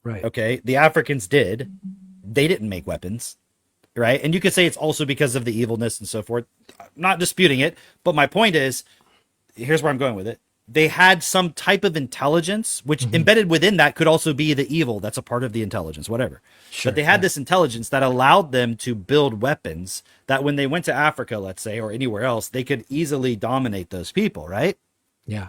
Right. Okay. The Africans did. They didn't make weapons. Right. And you could say it's also because of the evilness and so forth. I'm not disputing it. But my point is, here's where I'm going with it. They had some type of intelligence, which embedded within that could also be the evil. That's a part of the intelligence, whatever. Sure. But they had Yeah. this intelligence that allowed them to build weapons that when they went to Africa, let's say, or anywhere else, they could easily dominate those people, right? Yeah.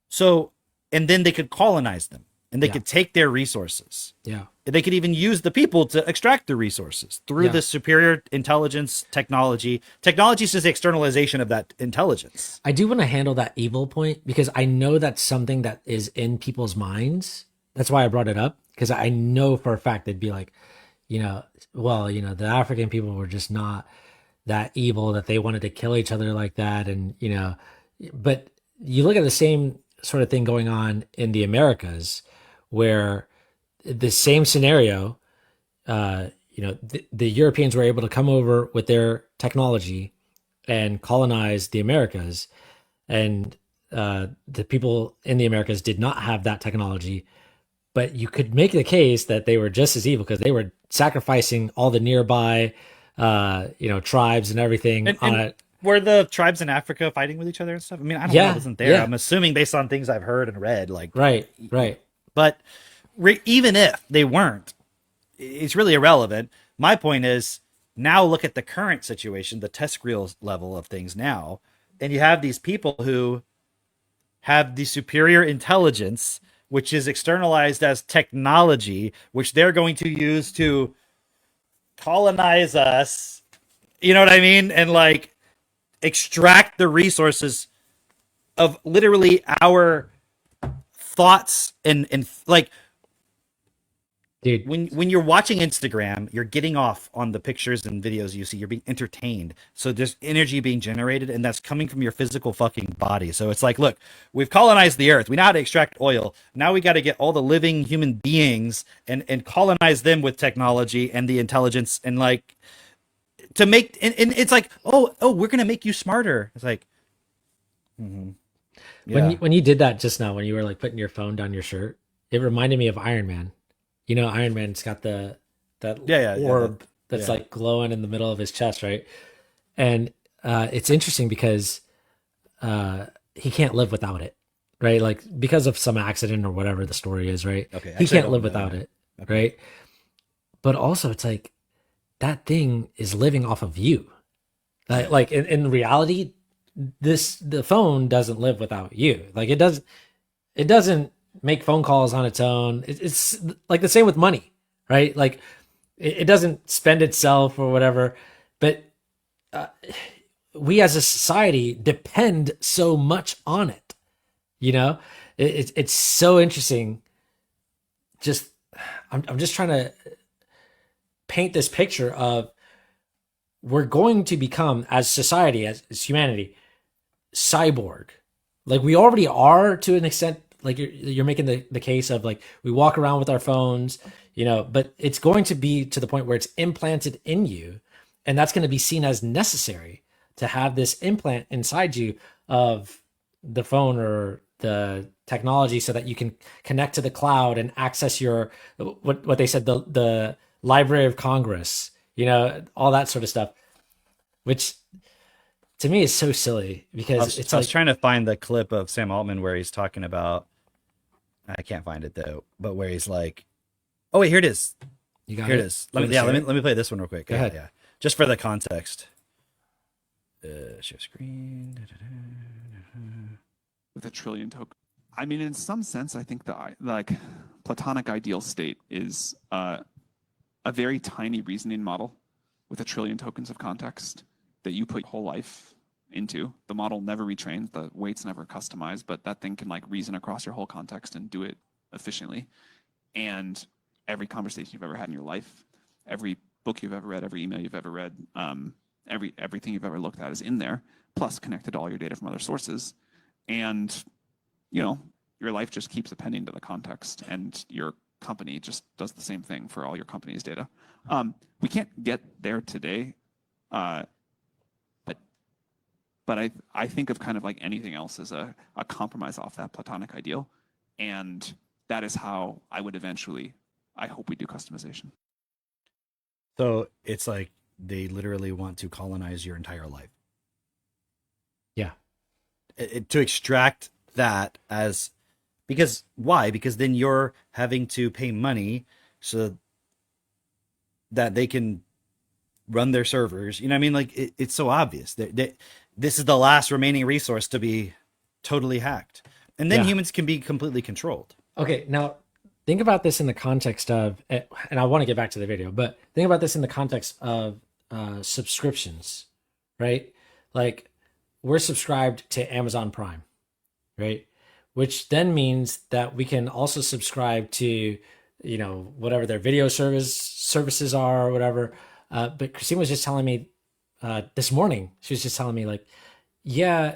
So, and then they could colonize them and they Yeah. could take their resources. Yeah. They could even use the people to extract the resources through Yeah. this superior intelligence technology. Technology is just the externalization of that intelligence. I do want to handle that evil point because I know that's something that is in people's minds. That's why I brought it up because I know for a fact they'd be like, well, the African people were just not that evil that they wanted to kill each other like that. And, but you look at the same sort of thing going on in the Americas where the same scenario, the Europeans were able to come over with their technology and colonize the Americas, and the people in the Americas did not have that technology. But you could make the case that they were just as evil because they were sacrificing all the nearby, tribes and everything on it. Were the tribes in Africa fighting with each other and stuff? I mean, I don't know. I wasn't there. Yeah. I'm assuming based on things I've heard and read. Right. But even if they weren't, it's really irrelevant. My point is now look at the current situation, the TESCREAL level of things now, and you have these people who have the superior intelligence, which is externalized as technology, which they're going to use to colonize us. You know what I mean? And extract the resources of literally our thoughts and Dude. when you're watching Instagram, you're getting off on the pictures and videos you see. You're being entertained. So there's energy being generated, and that's coming from your physical fucking body. So it's like, look, we've colonized the earth. We know how to extract oil. Now we got to get all the living human beings and colonize them with technology and the intelligence and to make and it's like, oh, we're gonna make you smarter. It's like, yeah. When you did that just now, when you were like putting your phone down your shirt, it reminded me of Iron Man. Iron Man's got that orb that's like glowing in the middle of his chest, right? And it's interesting because he can't live without it, right? Like because of some accident or whatever the story is, right? Okay, He actually, I can't don't live know without that. it, right? But also, it's like that thing is living off of you. Like in reality, the phone doesn't live without you. Like it doesn't make phone calls on its own. It's like the same with money, right? Like it doesn't spend itself or whatever. But we as a society depend so much on it. It's so interesting. Just I'm just trying to paint this picture of we're going to become as society, as humanity, cyborg. Like we already are to an extent. Like you're making the case of like we walk around with our phones, but it's going to be to the point where it's implanted in you, and that's going to be seen as necessary to have this implant inside you of the phone or the technology so that you can connect to the cloud and access your what they said, the Library of Congress, all that sort of stuff. which to me is so silly because it's I was like, trying to find the clip of Sam Altman where he's talking about. I can't find it though, but where he's like, "Oh wait, here it is. you got Here it it. is. You want to Let share me it? let me play this one real quick. Go Yeah, ahead. yeah, just for the context. Share screen. With a trillion tokens. I mean, in some sense, I think the like Platonic ideal state is a very tiny reasoning model with a trillion tokens of context that you put your whole life into. The model never retrains, the weights never customized, but that thing can like reason across your whole context and do it efficiently. And every conversation you've ever had in your life, every book you've ever read, every email you've ever read, everything you've ever looked at is in there, plus connected to all your data from other sources. And, you know, your life just keeps appending to the context, and your company just does the same thing for all your company's data. We can't get there today, but I think of kind of like anything else as a compromise off that Platonic ideal, and that is how I would eventually, I hope we do customization. So it's like they literally want to colonize your entire life. Yeah. To extract that as, because why? Because then you're having to pay money so that they can run their servers. You know what I mean? Like it's so obvious that this is the last remaining resource to be totally hacked. And then Yeah. humans can be completely controlled. Okay, now think about this in the context of, and I want to get back to the video, but think about this in the context of subscriptions, right? Like we're subscribed to Amazon Prime, right? Which then means that we can also subscribe to, you know, whatever their video services are or whatever. But Christine was just telling me this morning, she was just telling me like, yeah,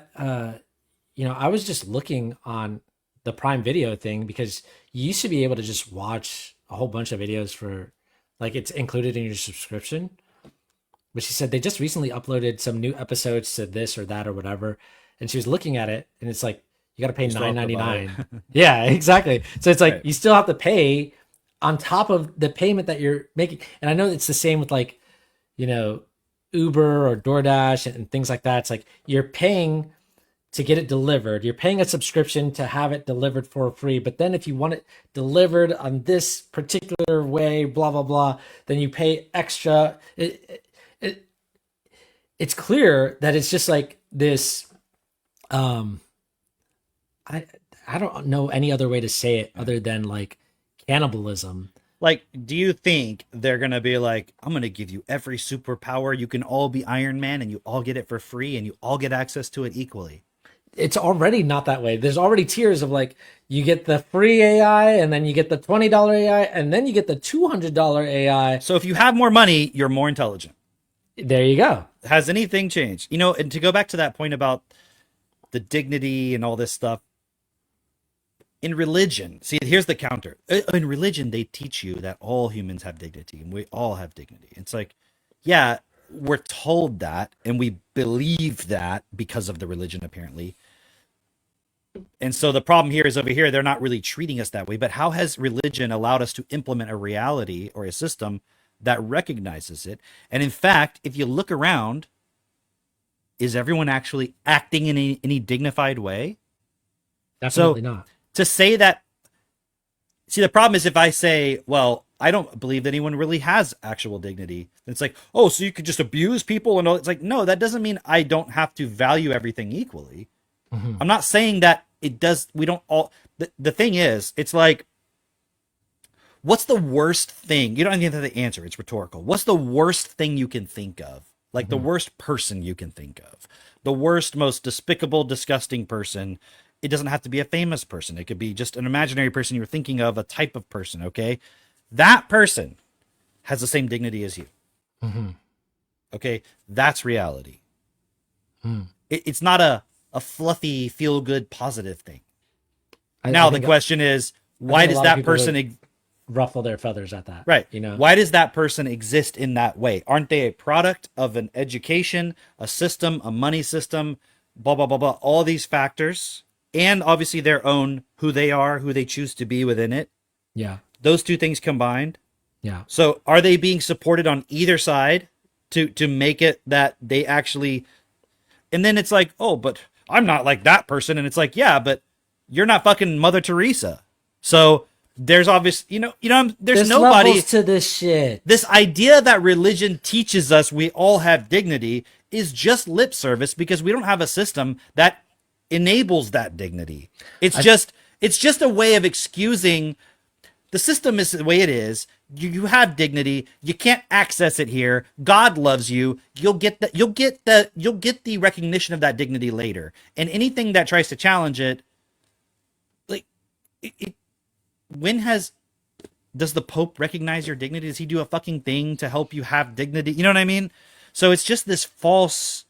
you know, I was just looking on the Prime Video thing because you used to be able to just watch a whole bunch of videos for, like, it's included in your subscription. But she said they just recently uploaded some new episodes to this or that or whatever, and she was looking at it, and it's like you got to pay still have to buy $9.99. Yeah, exactly. So it's like Right. you still have to pay on top of the payment that you're making. And I know it's the same with like, you know, Uber or DoorDash and things like that. It's like you're paying to get it delivered. You're paying a subscription to have it delivered for free. But then if you want it delivered on this particular way, blah, blah, blah, then you pay extra. It's clear that it's just like this. I don't know any other way to say it other than like cannibalism. Like, do you think they're going to be like, I'm going to give you every superpower. You can all be Iron Man and you all get it for free and you all get access to it equally. It's already not that way. There's already tiers of like, you get the free AI and then you get the $20 AI and then you get the $200 AI. So if you have more money, you're more intelligent. There you go. Has anything changed? You know, and to go back to that point about the dignity and all this stuff, in religion, see, here's the counter. In religion, they teach you that all humans have dignity and we all have dignity. It's like, yeah, we're told that and we believe that because of the religion, apparently. And so the problem here is over here, they're not really treating us that way. But how has religion allowed us to implement a reality or a system that recognizes it? And in fact, if you look around, is everyone actually acting in any dignified way? Definitely not. To say that, see, the problem is if I say, well, I don't believe that anyone really has actual dignity, it's like, oh, so you could just abuse people and all. It's like, no, that doesn't mean I don't have to value everything equally. Mm-hmm. I'm not saying that it does. We don't all. The thing is, it's like, what's the worst thing? You don't even have to answer. It's rhetorical. What's the worst thing you can think of? Like the worst person you can think of, the worst, most despicable, disgusting person. It doesn't have to be a famous person. It could be just an imaginary person you're thinking of, a type of person, okay? That person has the same dignity as you. Mm-hmm. Okay? That's reality. Mm. It's not a fluffy, feel-good, positive thing. I Now, the think question is, why think a does lot of that people person... would ruffle their feathers at that. Right. You know? Why does that person exist in that way? Aren't they a product of an education, a system, a money system, blah, blah, blah, blah, all these factors, and obviously their own, who they are, who they choose to be within it. Yeah. Those two things combined. Yeah. So are they being supported on either side to make it that they actually, and then it's like, oh, but I'm not like that person, and it's like, yeah, but you're not fucking Mother Teresa. So there's obvious, there's nobody levels to this shit. This idea that religion teaches us we all have dignity is just lip service because we don't have a system that enables that dignity. It's just a way of excusing the system is the way it is. You have dignity. You can't access it here. God loves you. You'll get the recognition of that dignity later. And anything that tries to challenge it, like does the Pope recognize your dignity? Does he do a fucking thing to help you have dignity? You know what I mean? So it's just this false,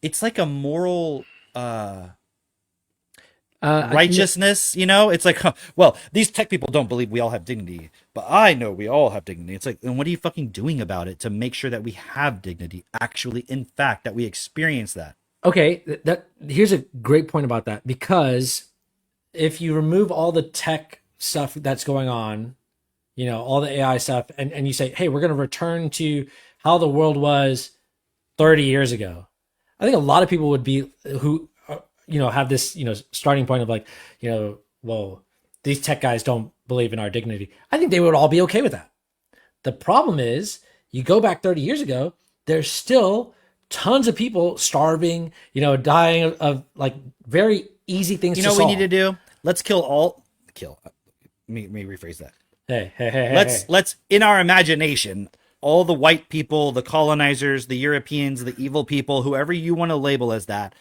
it's like a moral righteousness, It's like, well, these tech people don't believe we all have dignity, but I know we all have dignity. It's like, and what are you fucking doing about it to make sure that we have dignity, actually, in fact, that we experience that? Okay, here's a great point about that, because if you remove all the tech stuff that's going on, all the AI stuff, and you say, hey, we're going to return to how the world was 30 years ago, I think a lot of people would be who have this starting point of like, well, these tech guys don't believe in our dignity. I think they would all be okay with that. The problem is, you go back 30 years ago, there's still tons of people starving, dying of like very easy things to solve. What we need to do? Let's kill. Let me rephrase that. Hey. Let's in our imagination, all the white people, the colonizers, the Europeans, the evil people, whoever you want to label as that,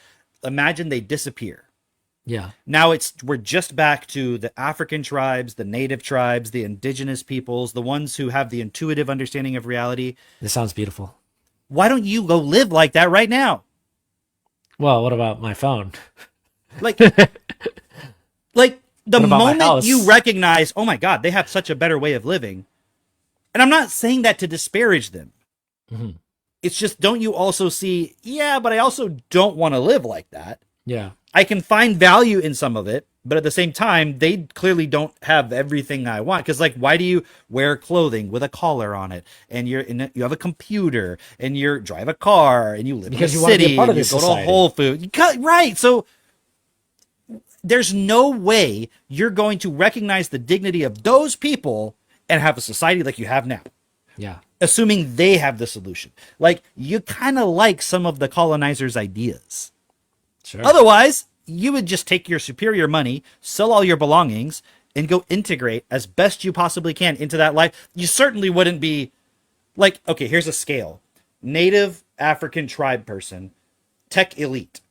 imagine they disappear. Yeah. Now we're just back to the African tribes, the native tribes, the indigenous peoples, the ones who have the intuitive understanding of reality. This sounds beautiful. Why don't you go live like that right now? Well, what about my phone? Like the moment you recognize, oh my God, they have such a better way of living. And I'm not saying that to disparage them. Mm-hmm. It's just, don't you also see, yeah, but I also don't want to live like that. Yeah. I can find value in some of it, but at the same time, they clearly don't have everything I want. Because, like, why do you wear clothing with a collar on it, and you have a computer, and you drive a car, and you live in a city, and you go to a Whole Foods? Right. So there's no way you're going to recognize the dignity of those people and have a society like you have now. Yeah. Assuming they have the solution. Like, you kind of like some of the colonizers' ideas. Sure. Otherwise, you would just take your superior money, sell all your belongings, and go integrate as best you possibly can into that life. You certainly wouldn't be like, okay, here's a scale. Native African tribe person, tech elite.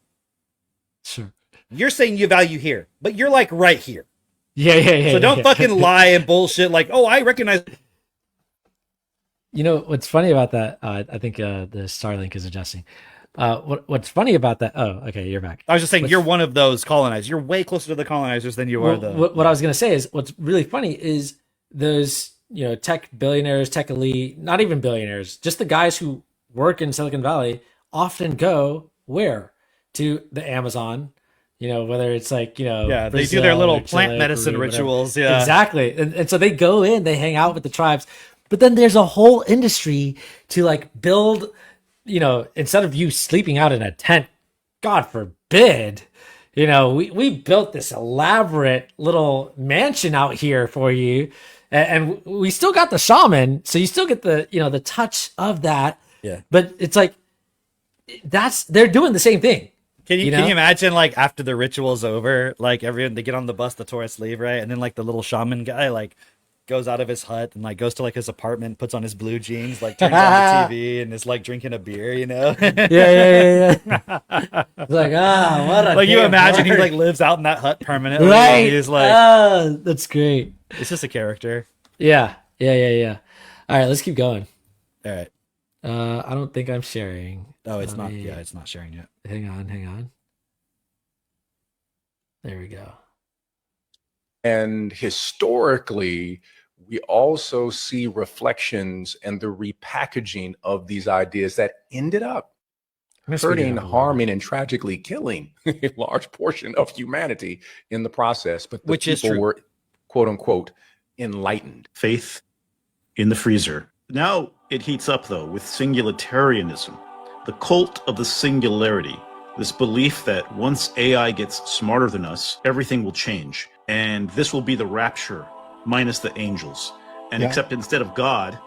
Sure. You're saying you value here, but you're like right here. Yeah. So don't fucking lie and bullshit like, oh, I recognize. What's funny about that? I think the Starlink is adjusting. What's funny about that? Oh, okay, you're back. I was just saying, you're one of those colonizers. You're way closer to the colonizers than you are the. What I was going to say is, what's really funny is those, tech billionaires, tech elite, not even billionaires, just the guys who work in Silicon Valley often go where? To the Amazon, whether it's like, yeah, Brazil, they do their little plant Chile, medicine Peru, rituals. Yeah, exactly. And so they go in, they hang out with the tribes, but then there's a whole industry to like build, instead of you sleeping out in a tent, God forbid, we built this elaborate little mansion out here for you. And we still got the shaman. So you still get the, the touch of that. Yeah. But it's like, they're doing the same thing. Can you imagine, like, after the ritual's over, like, everyone, they get on the bus, the tourists leave, right? And then, like, the little shaman guy, like, goes out of his hut and, like, goes to, like, his apartment, puts on his blue jeans, like, turns on the TV and is, like, drinking a beer, Yeah. It's like, what a like, you imagine word. he, like, lives out in that hut permanently. Right. He's like, that's great. it's just a character. Yeah. All right, let's keep going. All right. I don't think I'm sharing. Oh, it's not. Yeah, it's not sharing yet. Hang on. There we go. And historically, we also see reflections and the repackaging of these ideas that ended up hurting, harming, and tragically killing a large portion of humanity in the process. But the Which is people true. were, quote unquote, enlightened. Faith in the freezer Now it heats up, though, with singularitarianism, the cult of the singularity. This belief that once AI gets smarter than us, everything will change. And this will be the rapture, minus the angels. And Yeah. except instead of God,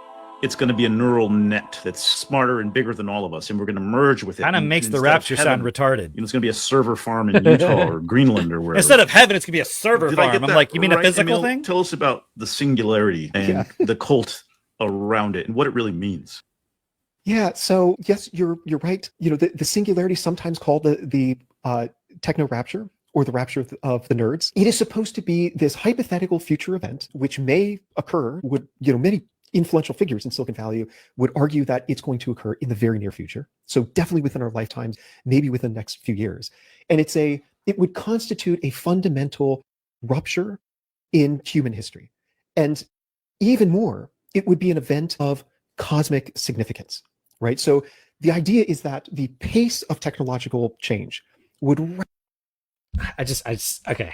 it's going to be a neural net that's smarter and bigger than all of us. And we're going to merge with it. Kind of And makes the instead of rapture sound heaven, retarded. You know, it's going to be a server farm in Utah or Greenland or wherever. Instead of heaven, it's gonna be a server Did I farm. get I'm that like, you mean a right, physical Emil? thing? Tell us about the singularity and Yeah. the cult around it and what it really means. Yeah, so yes, you're right. You know, the singularity, sometimes called the techno rapture or the rapture of the nerds. It is supposed to be this hypothetical future event which may occur. Would, you know, many influential figures in Silicon Valley would argue that it's going to occur in the very near future. So definitely within our lifetimes, maybe within the next few years. And it would constitute a fundamental rupture in human history. And even more, it would be an event of cosmic significance, right? So the idea is that the pace of technological change would. Okay.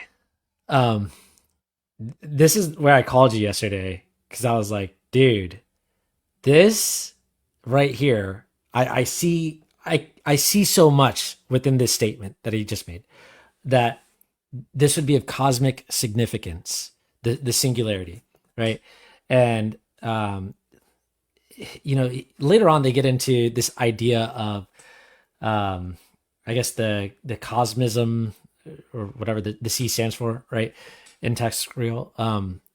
Um, this is where I called you yesterday because I was like, dude, this right here, I see, I see so much within this statement that he just made that this would be of cosmic significance, the singularity, right? And you know, later on they get into this idea of I guess the cosmism or whatever the C stands for, right? In text real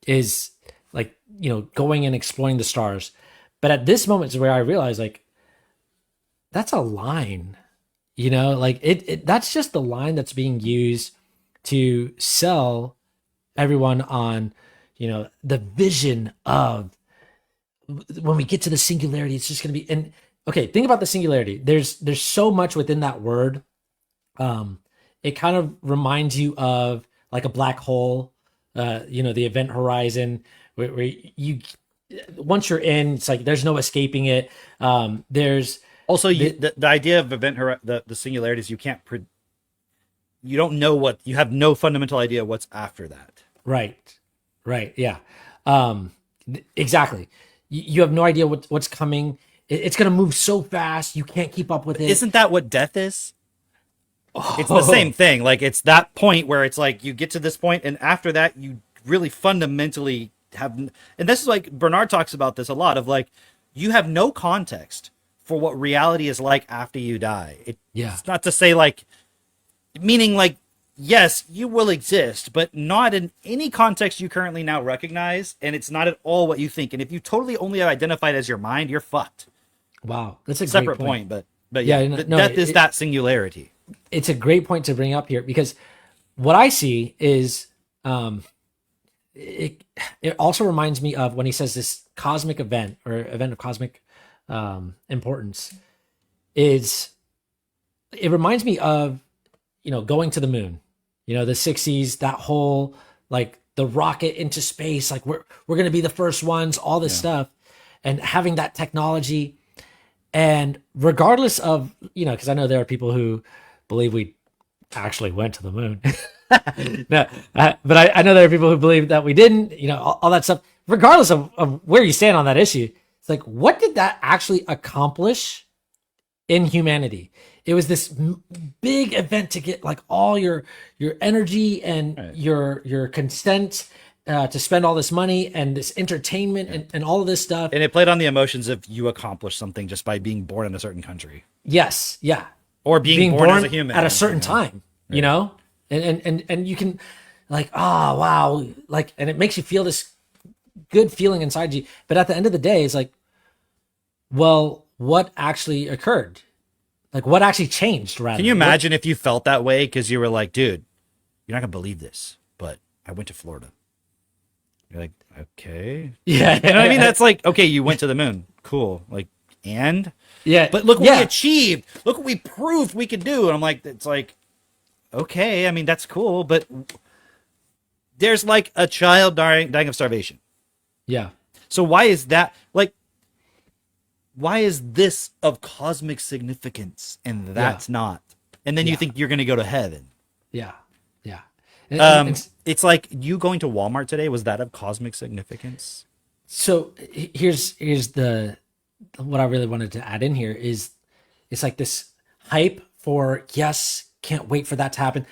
is like, you know, going and exploring the stars. But at this moment is where I realize like that's a line, you know, like it that's just the line that's being used to sell everyone on, you know, the vision of when we get to the singularity, it's just going to be. And okay, think about the singularity. There's so much within that word. It kind of reminds you of like a black hole, you know, the event horizon where you once you're in, it's like there's no escaping it. There's Also, the idea of the singularity is you can't you don't know what, you have no fundamental idea what's after that. right, yeah, exactly. You have no idea what's coming. It's going to move so fast you can't keep up with it. Isn't that what death is? It's the same thing. Like, it's that point where it's like you get to this point, and after that, you really fundamentally have. And this is like Bernard talks about this a lot of like, you have no context for what reality is like after you die. It's not to say like, meaning like, yes, you will exist, but not in any context you currently now recognize, and it's not at all what you think. And if you totally only have identified as your mind, you're fucked. Wow, that's a Separate great point. But yeah, death is that singularity. It's a great point to bring up here because what I see is it also reminds me of when he says this cosmic event or event of cosmic importance is it reminds me of, you know, going to the moon, you know, the 60s, that whole like the rocket into space, like we're going to be the first ones, all this stuff, and having that technology. And regardless of, you know, because I know there are people who believe we actually went to the moon. No, but I know there are people who believe that we didn't, you know, all that stuff. Regardless of where you stand on that issue, it's like, what did that actually accomplish in humanity? It was this big event to get like all your energy and your consent to spend all this money and this entertainment and all of this stuff. And it played on the emotions of you accomplished something just by being born in a certain country. Yes, yeah. Or being born as a human. At a certain time, you know? And you can like, oh, wow. Like, and it makes you feel this good feeling inside you. But at the end of the day, it's like, well, what actually occurred? Like, what actually changed, rather? Can you imagine if you felt that way because you were like, dude, you're not going to believe this, but I went to Florida. You're like, okay. Yeah. You know what I mean? That's like, okay, you went to the moon. Cool. Like, and? Yeah. But look what we achieved. Look what we proved we could do. And I'm like, it's like, okay, I mean, that's cool, but there's like a child dying of starvation. Yeah. So why is that, like, why is this of cosmic significance and that's not? And then you think you're going to go to heaven. Yeah. Yeah. It's like you going to Walmart today. Was that of cosmic significance? So here's the what I really wanted to add in here is it's like this hype for yes, can't wait for that to happen.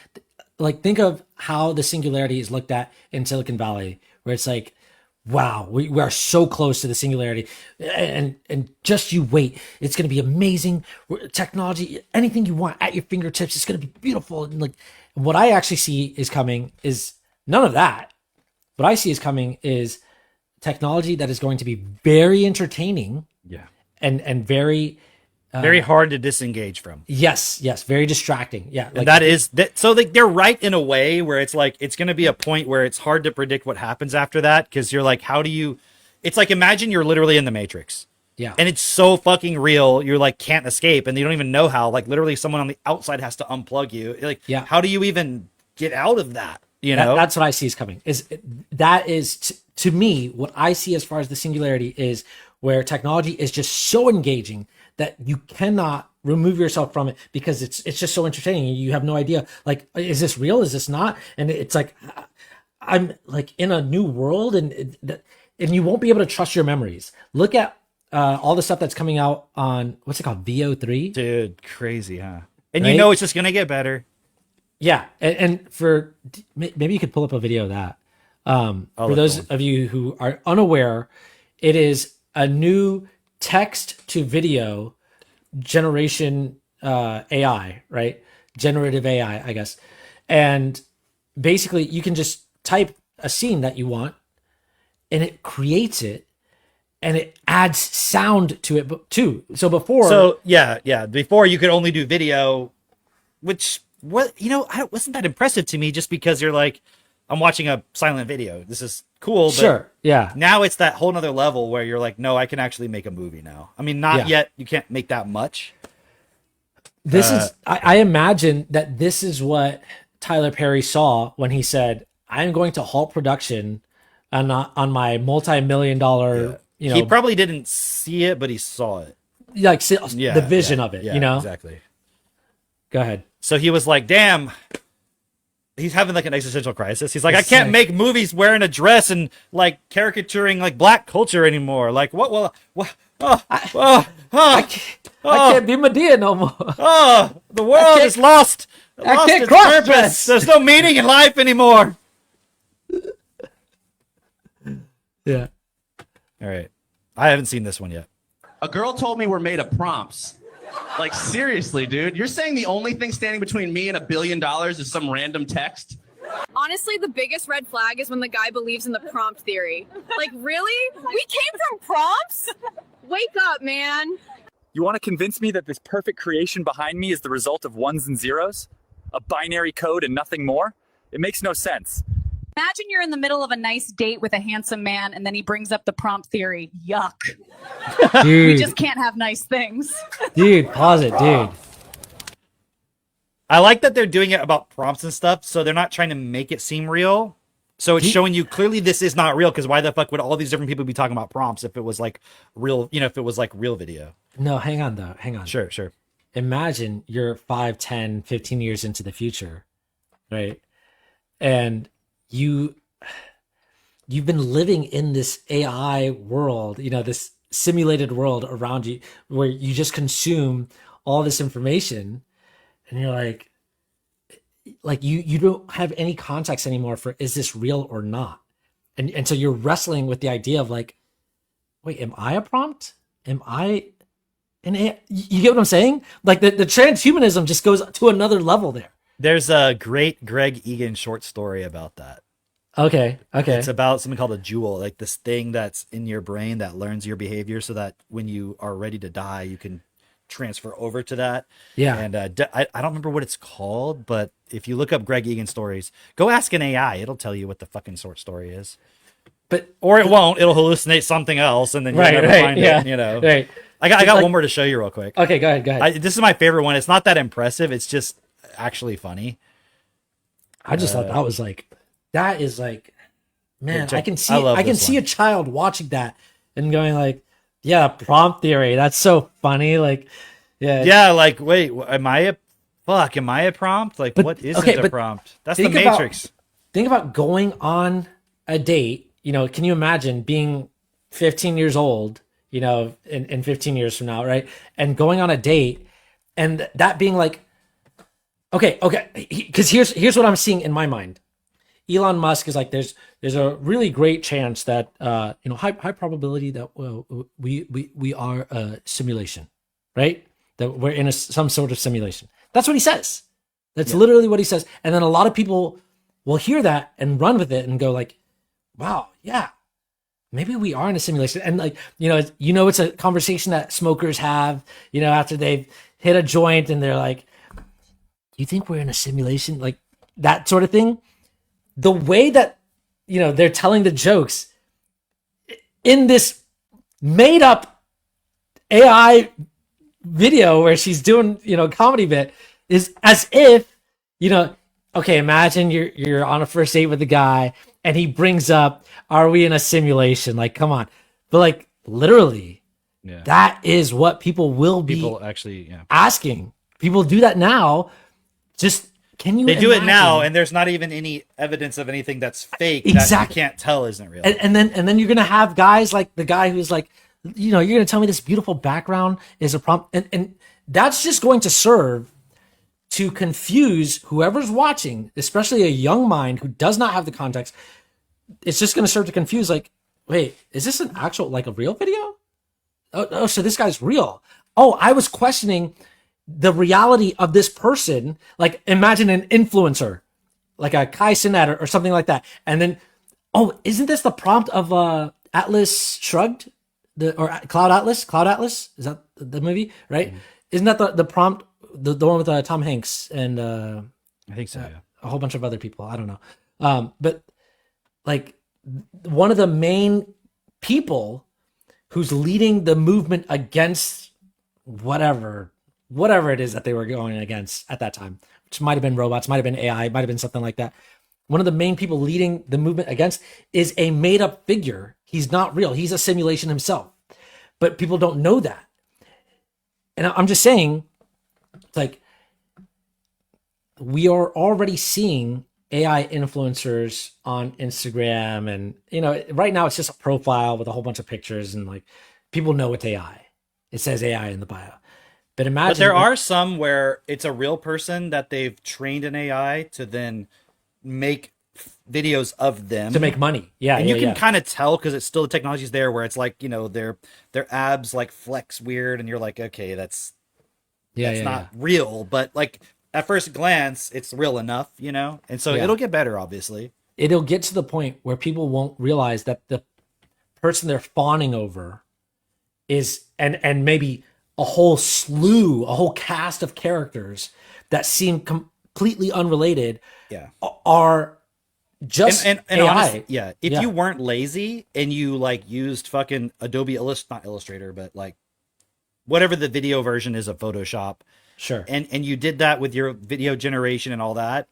Like think of how the singularity is looked at in Silicon Valley, where it's like, wow, we are so close to the singularity, and just you wait, it's going to be amazing. Technology, anything you want at your fingertips, it's going to be beautiful. And like what I actually see is coming is none of that. What I see is coming is technology that is going to be very entertaining Yeah. and very Very hard to disengage from. yes, very distracting. Yeah, And that is that. So like they're right in a way where it's like it's going to be a point where it's hard to predict what happens after that because you're like, how do you? It's like imagine you're literally in the Matrix, yeah, and it's so fucking real. You're like can't escape, and you don't even know how. Like literally, someone on the outside has to unplug you. Like, Yeah. how do you even get out of that? You know, that's what I see is coming. That is to me what I see as far as the singularity is where technology is just so engaging that you cannot remove yourself from it because it's just so entertaining. You have no idea, like, is this real? Is this not? And it's like I'm like in a new world, and you won't be able to trust your memories. Look at all the stuff that's coming out on what's it called, VO3, dude, crazy, huh? And Right? you know it's just gonna get better. Yeah, and for maybe you could pull up a video of that. For look those for one. of you who are unaware, it is a new text to video generation AI, right? Generative AI, I guess. And basically, you can just type a scene that you want, and it creates it, and it adds sound to it too. So before, So yeah. Before you could only do video, which wasn't that impressive to me. Just because you're like, I'm watching a silent video. This is cool. But sure, yeah, now it's that whole nother level where you're like, no, I can actually make a movie now. I mean, not Yeah. yet. You can't make that much. this is. I imagine that this is what Tyler Perry saw when he said, "I'm going to halt production on my multi-million dollar." You know, He probably didn't see it, but he saw it. like Yeah, the vision yeah, of it. yeah, You know, exactly. Go ahead. So he was like, damn. He's having like an existential crisis. He's like, I It's can't like- make movies wearing a dress and like caricaturing like black culture anymore. Like what? Well, what? I can't be Medea no more. The world can't- is lost. I Lost can't its cross-dress. purpose. There's no meaning in life anymore. Yeah. All right. I haven't seen this one yet. A girl told me we're made of prompts. Like, seriously, dude. You're saying the only thing standing between me and $1 billion is some random text? Honestly, the biggest red flag is when the guy believes in the prompt theory. Like, really? We came from prompts? Wake up, man. You want to convince me that this perfect creation behind me is the result of ones and zeros? A binary code and nothing more? It makes no sense. Imagine you're in the middle of a nice date with a handsome man and then he brings up the prompt theory. Yuck. Dude, We just can't have nice things. dude, pause it, dude. I like that they're doing it about prompts and stuff, so they're not trying to make it seem real. So it's showing you clearly this is not real, because why the fuck would all these different people be talking about prompts if it was like real, if it was like real video? No, hang on though. Hang on. Sure. Imagine you're 5, 10, 15 years into the future, right? And you've been living in this AI world, this simulated world around you where you just consume all this information, and you're like you don't have any context anymore for, is this real or not? And so you're wrestling with the idea of like, wait, am I a prompt? Am I an AI? You get what I'm saying? Like the transhumanism just goes to another level there. There's a great Greg Egan short story about that. Okay. It's about something called a jewel, like this thing that's in your brain that learns your behavior so that when you are ready to die, you can transfer over to that. Yeah. And I don't remember what it's called, but if you look up Greg Egan stories, go ask an AI. It'll tell you what the fucking short story is. Or it won't. It'll hallucinate something else, and then you'll never find it. Right. I got one more to show you real quick. Okay, go ahead. This is my favorite one. It's not that impressive. It's just actually funny. I just thought that was like, that is like, man, check- I can see, I love I can this see one. a child watching that and going like, yeah, prompt theory. That's so funny. Like, yeah. Yeah, like, wait, am I a prompt? Like, But- what isn't okay, a but prompt? That's the think about- Matrix. Think about going on a date. Can you imagine being 15 years old, in 15 years from now, right? And going on a date and that being like, okay, because here's what I'm seeing in my mind. Elon Musk is like, there's a really great chance that high probability that we are a simulation, right? That we're in some sort of simulation. That's what he says. That's literally what he says. And then a lot of people will hear that and run with it and go like, wow, yeah, maybe we are in a simulation. And like, it's a conversation that smokers have, after they've hit a joint and they're like, do you think we're in a simulation? Like that sort of thing. The way that, they're telling the jokes in this made up AI video where she's doing, comedy bit is as if, okay, imagine you're on a first date with a guy and he brings up, are we in a simulation? Like, come on. But like literally, that is what people will be asking. People do that now. Just can you? They do it now, and there's not even any evidence of anything that's fake that you can't tell isn't real. And then you're gonna have guys like the guy who's like, you're gonna tell me this beautiful background is a prompt, and that's just going to serve to confuse whoever's watching, especially a young mind who does not have the context. It's just going to serve to confuse, like, wait, is this an actual, like a real video? Oh, so this guy's real. Oh, I was questioning the reality of this person. Like, imagine an influencer, like a Kai Cenat or something like that. And then, oh, isn't this the prompt of Atlas Shrugged? Or Cloud Atlas? Cloud Atlas? Is that the movie, right? Mm-hmm. Isn't that the prompt, the one with Tom Hanks and I think so, yeah. A whole bunch of other people. I don't know. But like one of the main people who's leading the movement against whatever it is that they were going against at that time, which might have been robots, might have been AI, might have been something like that. One of the main people leading the movement against is a made up figure. He's not real. He's a simulation himself, but people don't know that. And I'm just saying, like, we are already seeing AI influencers on Instagram, and right now it's just a profile with a whole bunch of pictures, and like people know it's AI. It says AI in the bio. But imagine, but there are some where it's a real person that they've trained an AI to then make videos of them to make money. Yeah, and you can kind of tell because it's still the technology's there where it's like their abs like flex weird, and you're like, okay, that's not real, but like at first glance it's real enough, and so it'll get better. Obviously, it'll get to the point where people won't realize that the person they're fawning over is and maybe a whole cast of characters that seem completely unrelated are just and AI. Honestly, if you weren't lazy and you like used fucking Adobe not Illustrator, but like whatever the video version is of Photoshop, sure, and you did that with your video generation and all that,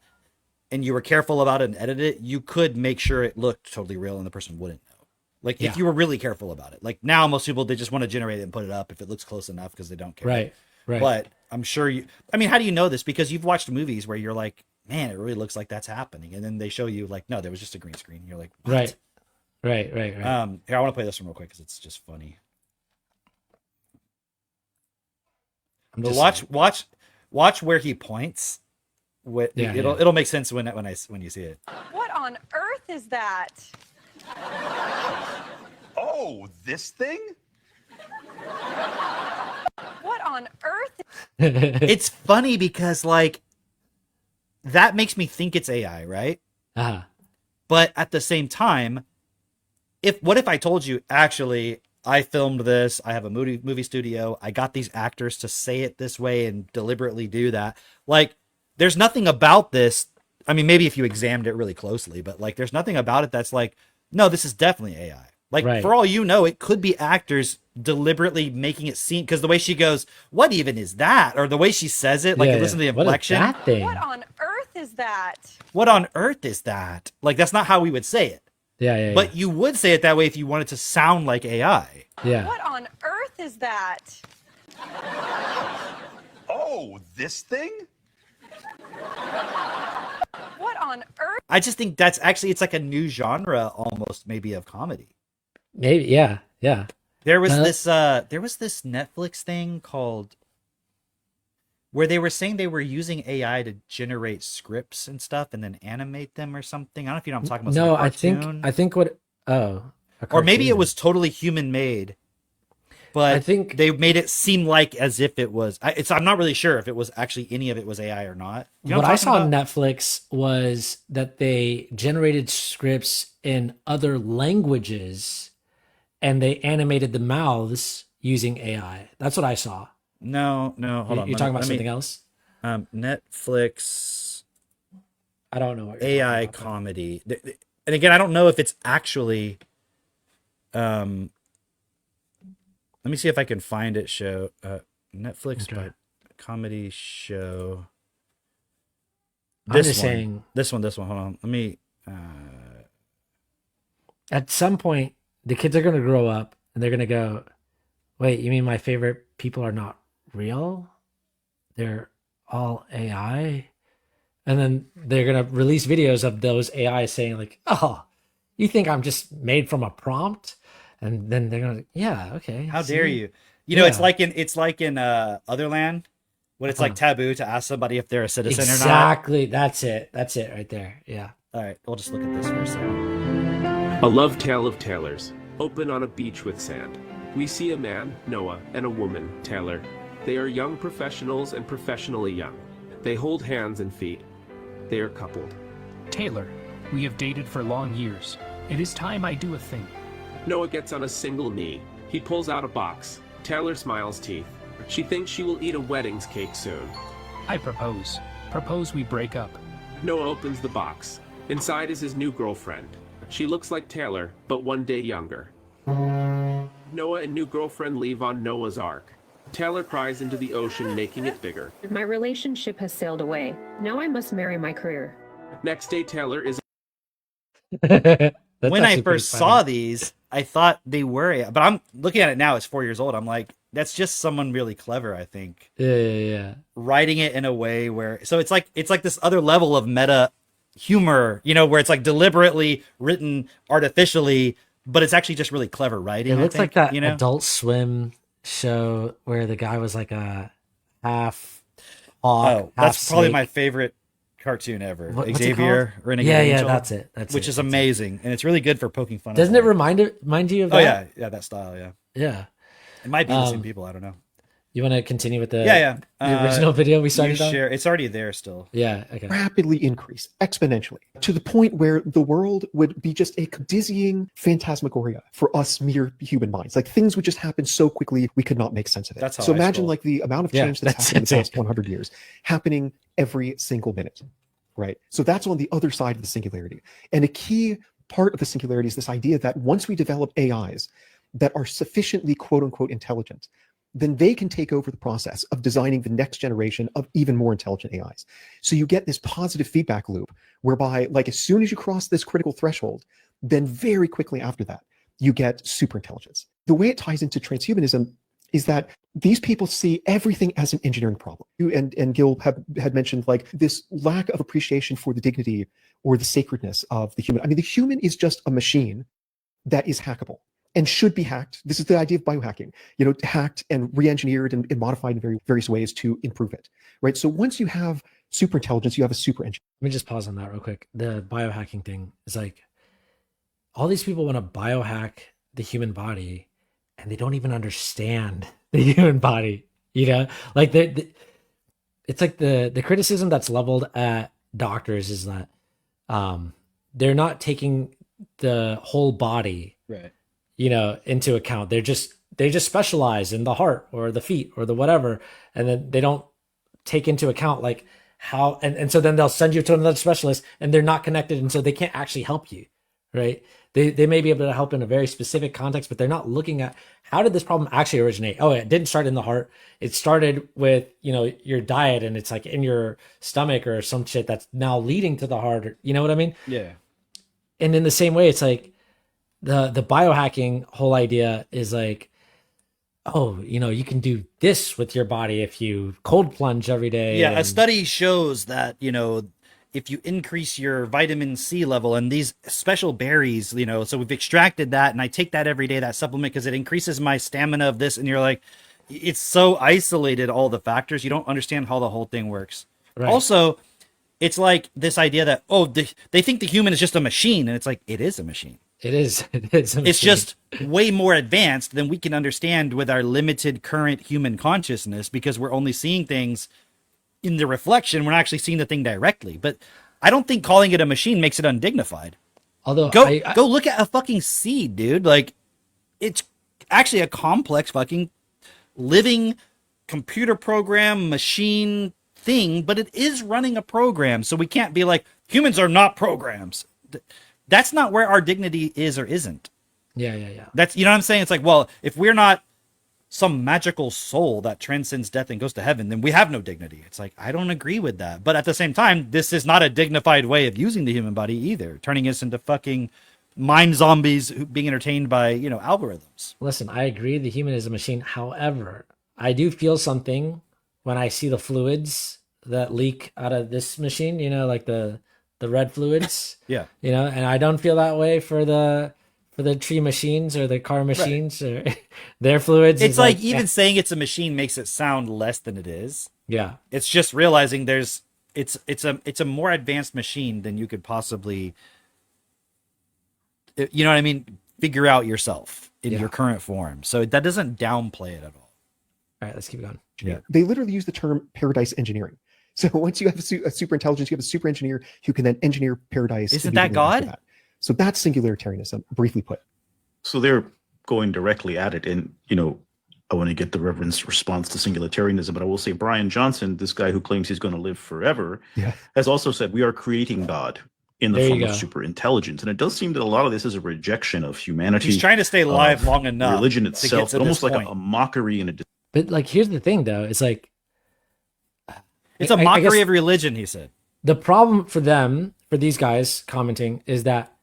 and you were careful about it and edited it, you could make sure it looked totally real and the person wouldn't know. Like if you were really careful about it. Like now most people, they just want to generate it and put it up if it looks close enough because they don't care. Right. But I'm sure how do you know this? Because you've watched movies where you're like, man, it really looks like that's happening. And then they show you like, no, there was just a green screen. You're like, what? Right. Here, I want to play this one real quick because it's just funny. Watch where he points. It'll make sense when you see it. What on earth is that? Oh, this thing? What on earth? It's funny because like that makes me think it's AI, right? Uh-huh. But at the same time, what if I told you, actually, I filmed this, I have a movie studio, I got these actors to say it this way and deliberately do that. Like, there's nothing about this. I mean, maybe if you examined it really closely, but like, there's nothing about it that's like, no, this is definitely AI. Like, for all you know, it could be actors deliberately making it seem, because the way she goes, what even is that? Or the way she says it, like, listen to the inflection. What is that thing? What on earth is that? What on earth is that? Like, that's not how we would say it. But you would say it that way if you wanted to sound like AI. Yeah. What on earth is that? Oh, this thing? What on earth? I just think that's actually, it's like a new genre almost, maybe, of comedy. Maybe, yeah. Yeah. There was Uh, this Netflix thing called where they were saying they were using AI to generate scripts and stuff and then animate them or something. I don't know if you know what I'm talking about. It's like no, a cartoon. I think what oh, a Or maybe it cartoon. was totally human made, I but think they made it seem like as if it was. I'm not really sure if it was actually any of it was AI or not. You know what what I I'm saw on talking about? Netflix was that they generated scripts in other languages and they animated the mouths using AI. That's what I saw. No, no, hold on. You're talking about Let me something else? Netflix I don't know what you're talking AI about. But comedy. And again, I don't know if it's actually let me see if I can find it show Netflix okay. by comedy show. I'm This just one. saying This one. Hold on. Let me at some point the kids are going to grow up and they're going to go, "Wait, you mean my favorite people are not real? They're all AI?" And then they're going to release videos of those AI saying like, "Oh, you think I'm just made from a prompt?" And then they're going to, "Yeah, okay. how dare See? you? You know, Yeah. it's like in Otherland when it's like Uh-huh. taboo to ask somebody if they're a citizen or not. Exactly. That's it. That's it right there. Yeah. All right, we'll just look at this for a second. A love tale of Taylors, open on a beach with sand. We see a man, Noah, and a woman, Taylor. They are young professionals and professionally young. They hold hands and feet. They are coupled. Taylor, we have dated for long years. It is time I do a thing. Noah gets on a single knee. He pulls out a box. Taylor smiles teeth. She thinks she will eat a wedding's cake soon. I propose. Propose we break up. Noah opens the box. Inside is his new girlfriend. She looks like Taylor, but one day younger. Noah and new girlfriend leave on Noah's Ark. Taylor cries into the ocean, making it bigger. My relationship has sailed away. Now I must marry my career. Next day, Taylor is When I first saw these, I thought they were, but I'm looking at it now. It's 4 years old. I'm like, that's just someone really clever. I think Yeah. writing it in a way where so it's like this other level of meta humor, you know, where it's like deliberately written artificially, but it's actually just really clever writing. It looks I think, like that you know? Adult Swim show where the guy was like a half hawk, Oh, half that's probably snake. my favorite cartoon ever. What's it Xavier, called? Renegade Yeah, Angel. that's it. Which is amazing, and it's really good for poking fun. Doesn't it remind you of that? Oh yeah, that style. Yeah, yeah. It might be the same people. I don't know. You want to continue with the the original video we started you on? share. It's already there still. Yeah. Okay. Rapidly increase exponentially to the point where the world would be just a dizzying phantasmagoria for us mere human minds. Like things would just happen so quickly we could not make sense of it. That's how so I imagine scroll. like the amount of Yeah, change that's happened in the past 100 years happening every single minute, right? So that's on the other side of the singularity. And a key part of the singularity is this idea that once we develop AIs that are sufficiently quote unquote intelligent, then they can take over the process of designing the next generation of even more intelligent AIs. So you get this positive feedback loop whereby, like, as soon as you cross this critical threshold, then very quickly after that, you get super intelligence. The way it ties into transhumanism is that these people see everything as an engineering problem. You and Gil had mentioned like this lack of appreciation for the dignity or the sacredness of the human. I mean, the human is just a machine that is hackable and should be hacked. This is the idea of biohacking, you know, hacked and re-engineered and modified in various ways to improve it, right? So once you have super intelligence, you have a super engine. Let me just pause on that real quick. The biohacking thing is like all these people want to biohack the human body and they don't even understand the human body, you know? Like it's like the criticism that's leveled at doctors is that they're not taking the whole body, Right, you know, into account. They just specialize in the heart or the feet or the whatever, and then they don't take into account like how and so then they'll send you to another specialist and they're not connected, and so they can't actually help you, right? They may be able to help in a very specific context, but they're not looking at how did this problem actually originate. Oh, it didn't start in the heart. It started with, you know, your diet, and it's like in your stomach or some shit that's now leading to the heart. You know what I mean? yeah. And in the same way, it's like the biohacking whole idea is like, oh, you know, you can do this with your body if you cold plunge every day. Yeah, a and- study shows that, you know, if you increase your vitamin C level and these special berries, you know, so we've extracted that and I take that every day, that supplement, because it increases my stamina of this. And you're like, it's so isolated, all the factors. You don't understand how the whole thing works. Right. Also, it's like this idea that, oh, they think the human is just a machine. And it's like, it is a machine. It is. It is. It's just way more advanced than we can understand with our limited current human consciousness, because we're only seeing things in the reflection. We're not actually seeing the thing directly. But I don't think calling it a machine makes it undignified. Although go look at a fucking seed, dude. Like, it's actually a complex fucking living computer program machine thing, but it is running a program. So we can't be like, humans are not programs. That's not where our dignity is or isn't. Yeah. That's, you know what I'm saying? It's like, well, if we're not some magical soul that transcends death and goes to heaven, then we have no dignity. It's like, I don't agree with that. But at the same time, this is not a dignified way of using the human body either, turning us into fucking mind zombies being entertained by, you know, algorithms. Listen, I agree the human is a machine. However, I do feel something when I see the fluids that leak out of this machine, you know, like the red fluids. Yeah. You know, and I don't feel that way for the tree machines or the car machines or their fluids. It's like even saying it's a machine makes it sound less than it is. Yeah. It's just realizing it's a more advanced machine than you could possibly, you know what I mean, figure out yourself in your current form. So that doesn't downplay it at all. All right, let's keep going. Yeah. They literally use the term paradise engineering. So once you have a super intelligence, you have a super engineer who can then engineer paradise. Isn't that God? So that's singularitarianism, briefly put. So they're going directly at it. And, you know, I want to get the Reverend's response to singularitarianism, but I will say Brian Johnson, this guy who claims he's going to live forever, has also said we are creating God in the form of super intelligence. And it does seem that a lot of this is a rejection of humanity. He's trying to stay alive long enough. Religion itself, but almost like a mockery and a. But like, here's the thing, though. It's like, it's a mockery of religion, he said. The problem for them, for these guys commenting, is that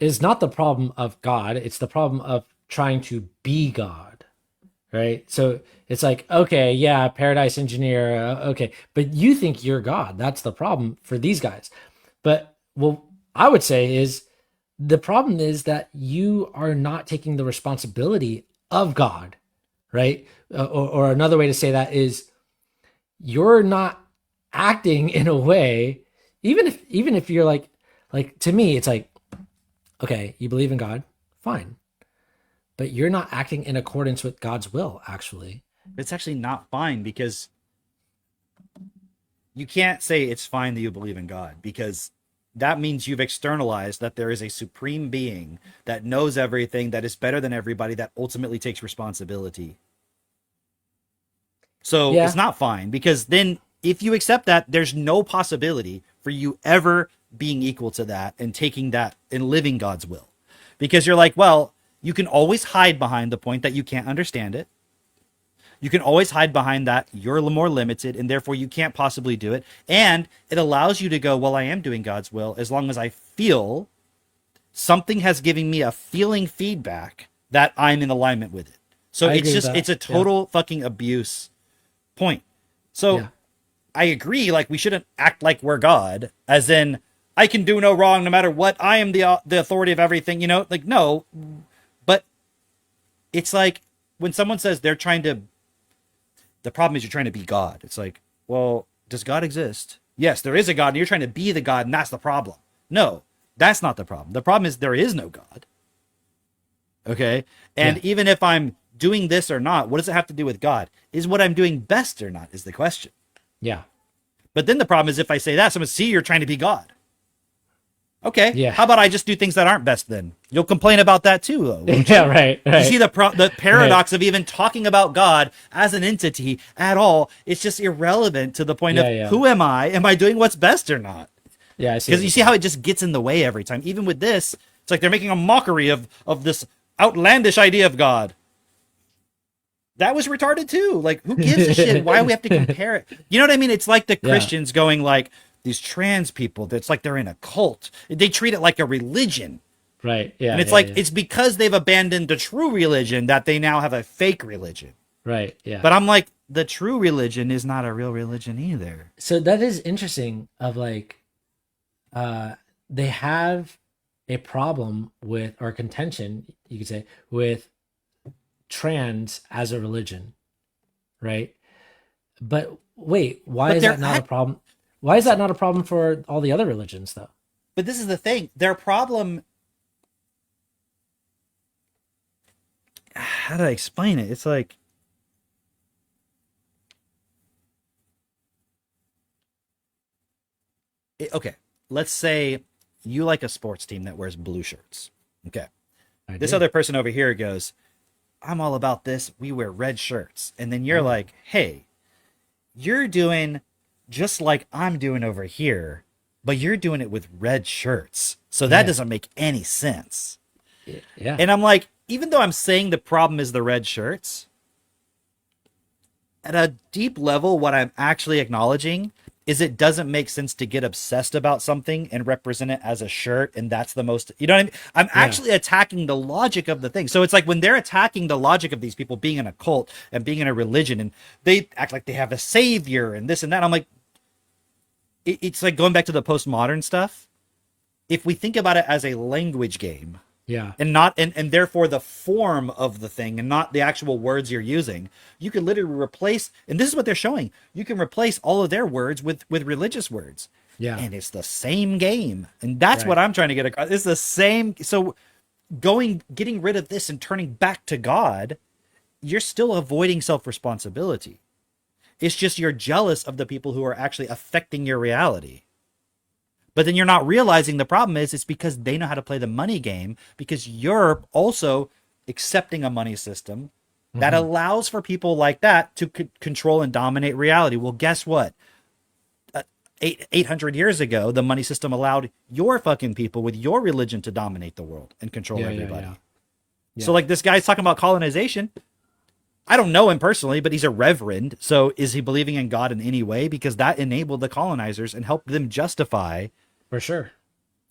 is not the problem of God. It's the problem of trying to be God, right? So it's like, okay, yeah, paradise engineer, okay, but you think you're God. That's the problem for these guys. But what I would say is the problem is that you are not taking the responsibility of God, right? Or another way to say that is you're not acting in a way, even if you're like to me, it's like, okay, you believe in God, fine. But you're not acting in accordance with God's will, actually. It's actually not fine, because you can't say it's fine that you believe in God, because that means you've externalized that there is a supreme being that knows everything, that is better than everybody, that ultimately takes responsibility. So it's not fine, because then if you accept that, there's no possibility for you ever being equal to that and taking that and living God's will. Because you're like, well, you can always hide behind the point that you can't understand it. You can always hide behind that you're more limited and therefore you can't possibly do it. And it allows you to go, well, I am doing God's will as long as I feel something has given me a feeling feedback that I'm in alignment with it. So it's a total fucking abuse point. So I agree, like, we shouldn't act like we're God, as in, I can do no wrong no matter what. I am the authority of everything, you know? Like, no. But it's like when someone says they're trying to, the problem is you're trying to be God. It's like, well, does God exist? Yes, there is a God, and you're trying to be the God, and that's the problem. No, that's not the problem. The problem is there is no God. Okay? And even if I'm doing this or not, what does it have to do with God? Is what I'm doing best or not is the question. Yeah. But then the problem is if I say that, someone see you're trying to be God. Okay. Yeah. How about I just do things that aren't best then? You'll complain about that too, though. Yeah, right. You see the paradox of even talking about God as an entity at all. It's just irrelevant to the point of who am I? Am I doing what's best or not? Yeah, I see. Because you see how it just gets in the way every time. Even with this, it's like they're making a mockery of this outlandish idea of God. That was retarded too. Like, who gives a shit? Why do we have to compare it? You know what I mean? It's like the Christians going like, these trans people, that's like they're in a cult. They treat it like a religion. Right. Yeah. And it's it's because they've abandoned the true religion that they now have a fake religion. Right. Yeah. But I'm like, the true religion is not a real religion either. So that is interesting. Of like, they have a problem with, or contention, you could say, with trans as a religion, right? But wait, why But is they're that not a problem? Why is that not a problem for all the other religions, though? But this is the thing. Their problem. How do I explain it? It's like. Okay, let's say you like a sports team that wears blue shirts. Okay. This other person over here goes, I'm all about this. We wear red shirts. And then you're like, hey, you're doing just like I'm doing over here, but you're doing it with red shirts. So that doesn't make any sense. Yeah. And I'm like, even though I'm saying the problem is the red shirts, at a deep level, what I'm actually acknowledging is it doesn't make sense to get obsessed about something and represent it as a shirt. And that's the most, you know what I mean? I'm actually attacking the logic of the thing. So it's like when they're attacking the logic of these people being in a cult and being in a religion, and they act like they have a savior and this and that. I'm like, it's like going back to the postmodern stuff. If we think about it as a language game, and not and therefore the form of the thing and not the actual words you're using, you can literally replace, and this is what they're showing, you can replace all of their words with religious words. And it's the same game. And that's what I'm trying to get across. It's the same. So getting rid of this and turning back to God, you're still avoiding self-responsibility. It's just you're jealous of the people who are actually affecting your reality. But then you're not realizing the problem is it's because they know how to play the money game, because you're also accepting a money system that allows for people like that to control and dominate reality. Well, guess what? 800 years ago, the money system allowed your fucking people with your religion to dominate the world and control everybody. So like this guy's talking about colonization. I don't know him personally, but he's a reverend. So is he believing in God in any way? Because that enabled the colonizers and helped them justify. For sure.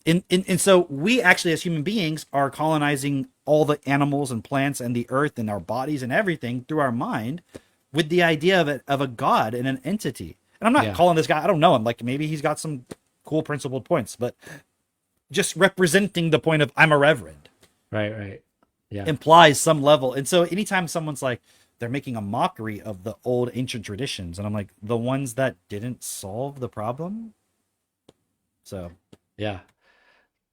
And so we actually, as human beings, are colonizing all the animals and plants and the earth and our bodies and everything through our mind with the idea of a God and an entity. And I'm not calling this guy, I don't know him. Like maybe he's got some cool principled points, but just representing the point of I'm a reverend. Right. Yeah. Implies some level. And so anytime someone's like, they're making a mockery of the old ancient traditions, and I'm like, the ones that didn't solve the problem. So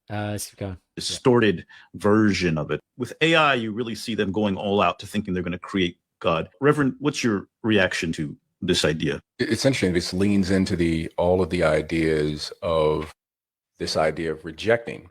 let's keep going. Distorted version of it. With AI, you really see them going all out to thinking they're going to create God. Reverend, what's your reaction to this idea? It's interesting. This leans into all of the ideas of this idea of rejecting,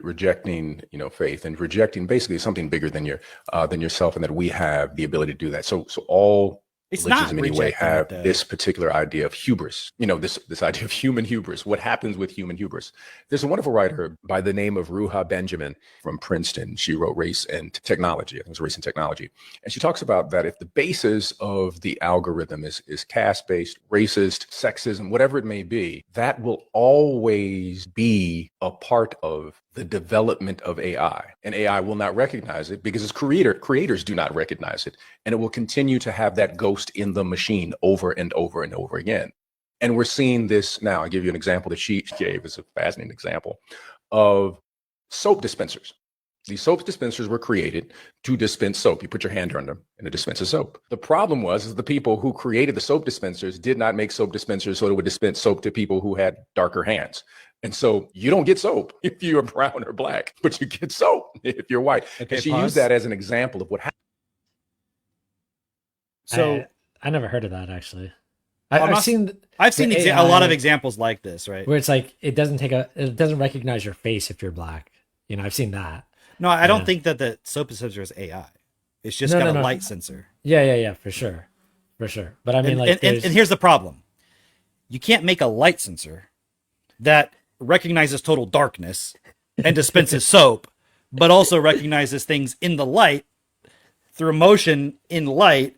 faith, and rejecting basically something bigger than yourself, and that we have the ability to do that. So all religions in many way have this particular idea of hubris, this idea of human hubris. What happens with human hubris? There's a wonderful writer by the name of Ruha Benjamin from Princeton. She wrote Race and Technology. I think it was Race and Technology. And she talks about that if the basis of the algorithm is caste-based, racist, sexism, whatever it may be, that will always be a part of the development of AI. And AI will not recognize it because its creators do not recognize it. And it will continue to have that ghost in the machine over and over and over again. And we're seeing this now. I'll give you an example that she gave. It's a fascinating example of soap dispensers. These soap dispensers were created to dispense soap. You put your hand under them and it dispenses soap. The problem was the people who created the soap dispensers did not make soap dispensers so it would dispense soap to people who had darker hands. And so you don't get soap if you're brown or black, but you get soap if you're white. Okay, and she used that as an example of what happened. So I never heard of that actually. I've seen a lot of examples like this, right? Where it's like it doesn't recognize your face if you're black. I've seen that. No, I don't think that the soap sensor is AI. It's just got a light sensor. Yeah, for sure. But I mean, and here's the problem: you can't make a light sensor that recognizes total darkness and dispenses soap, but also recognizes things in the light through motion in light.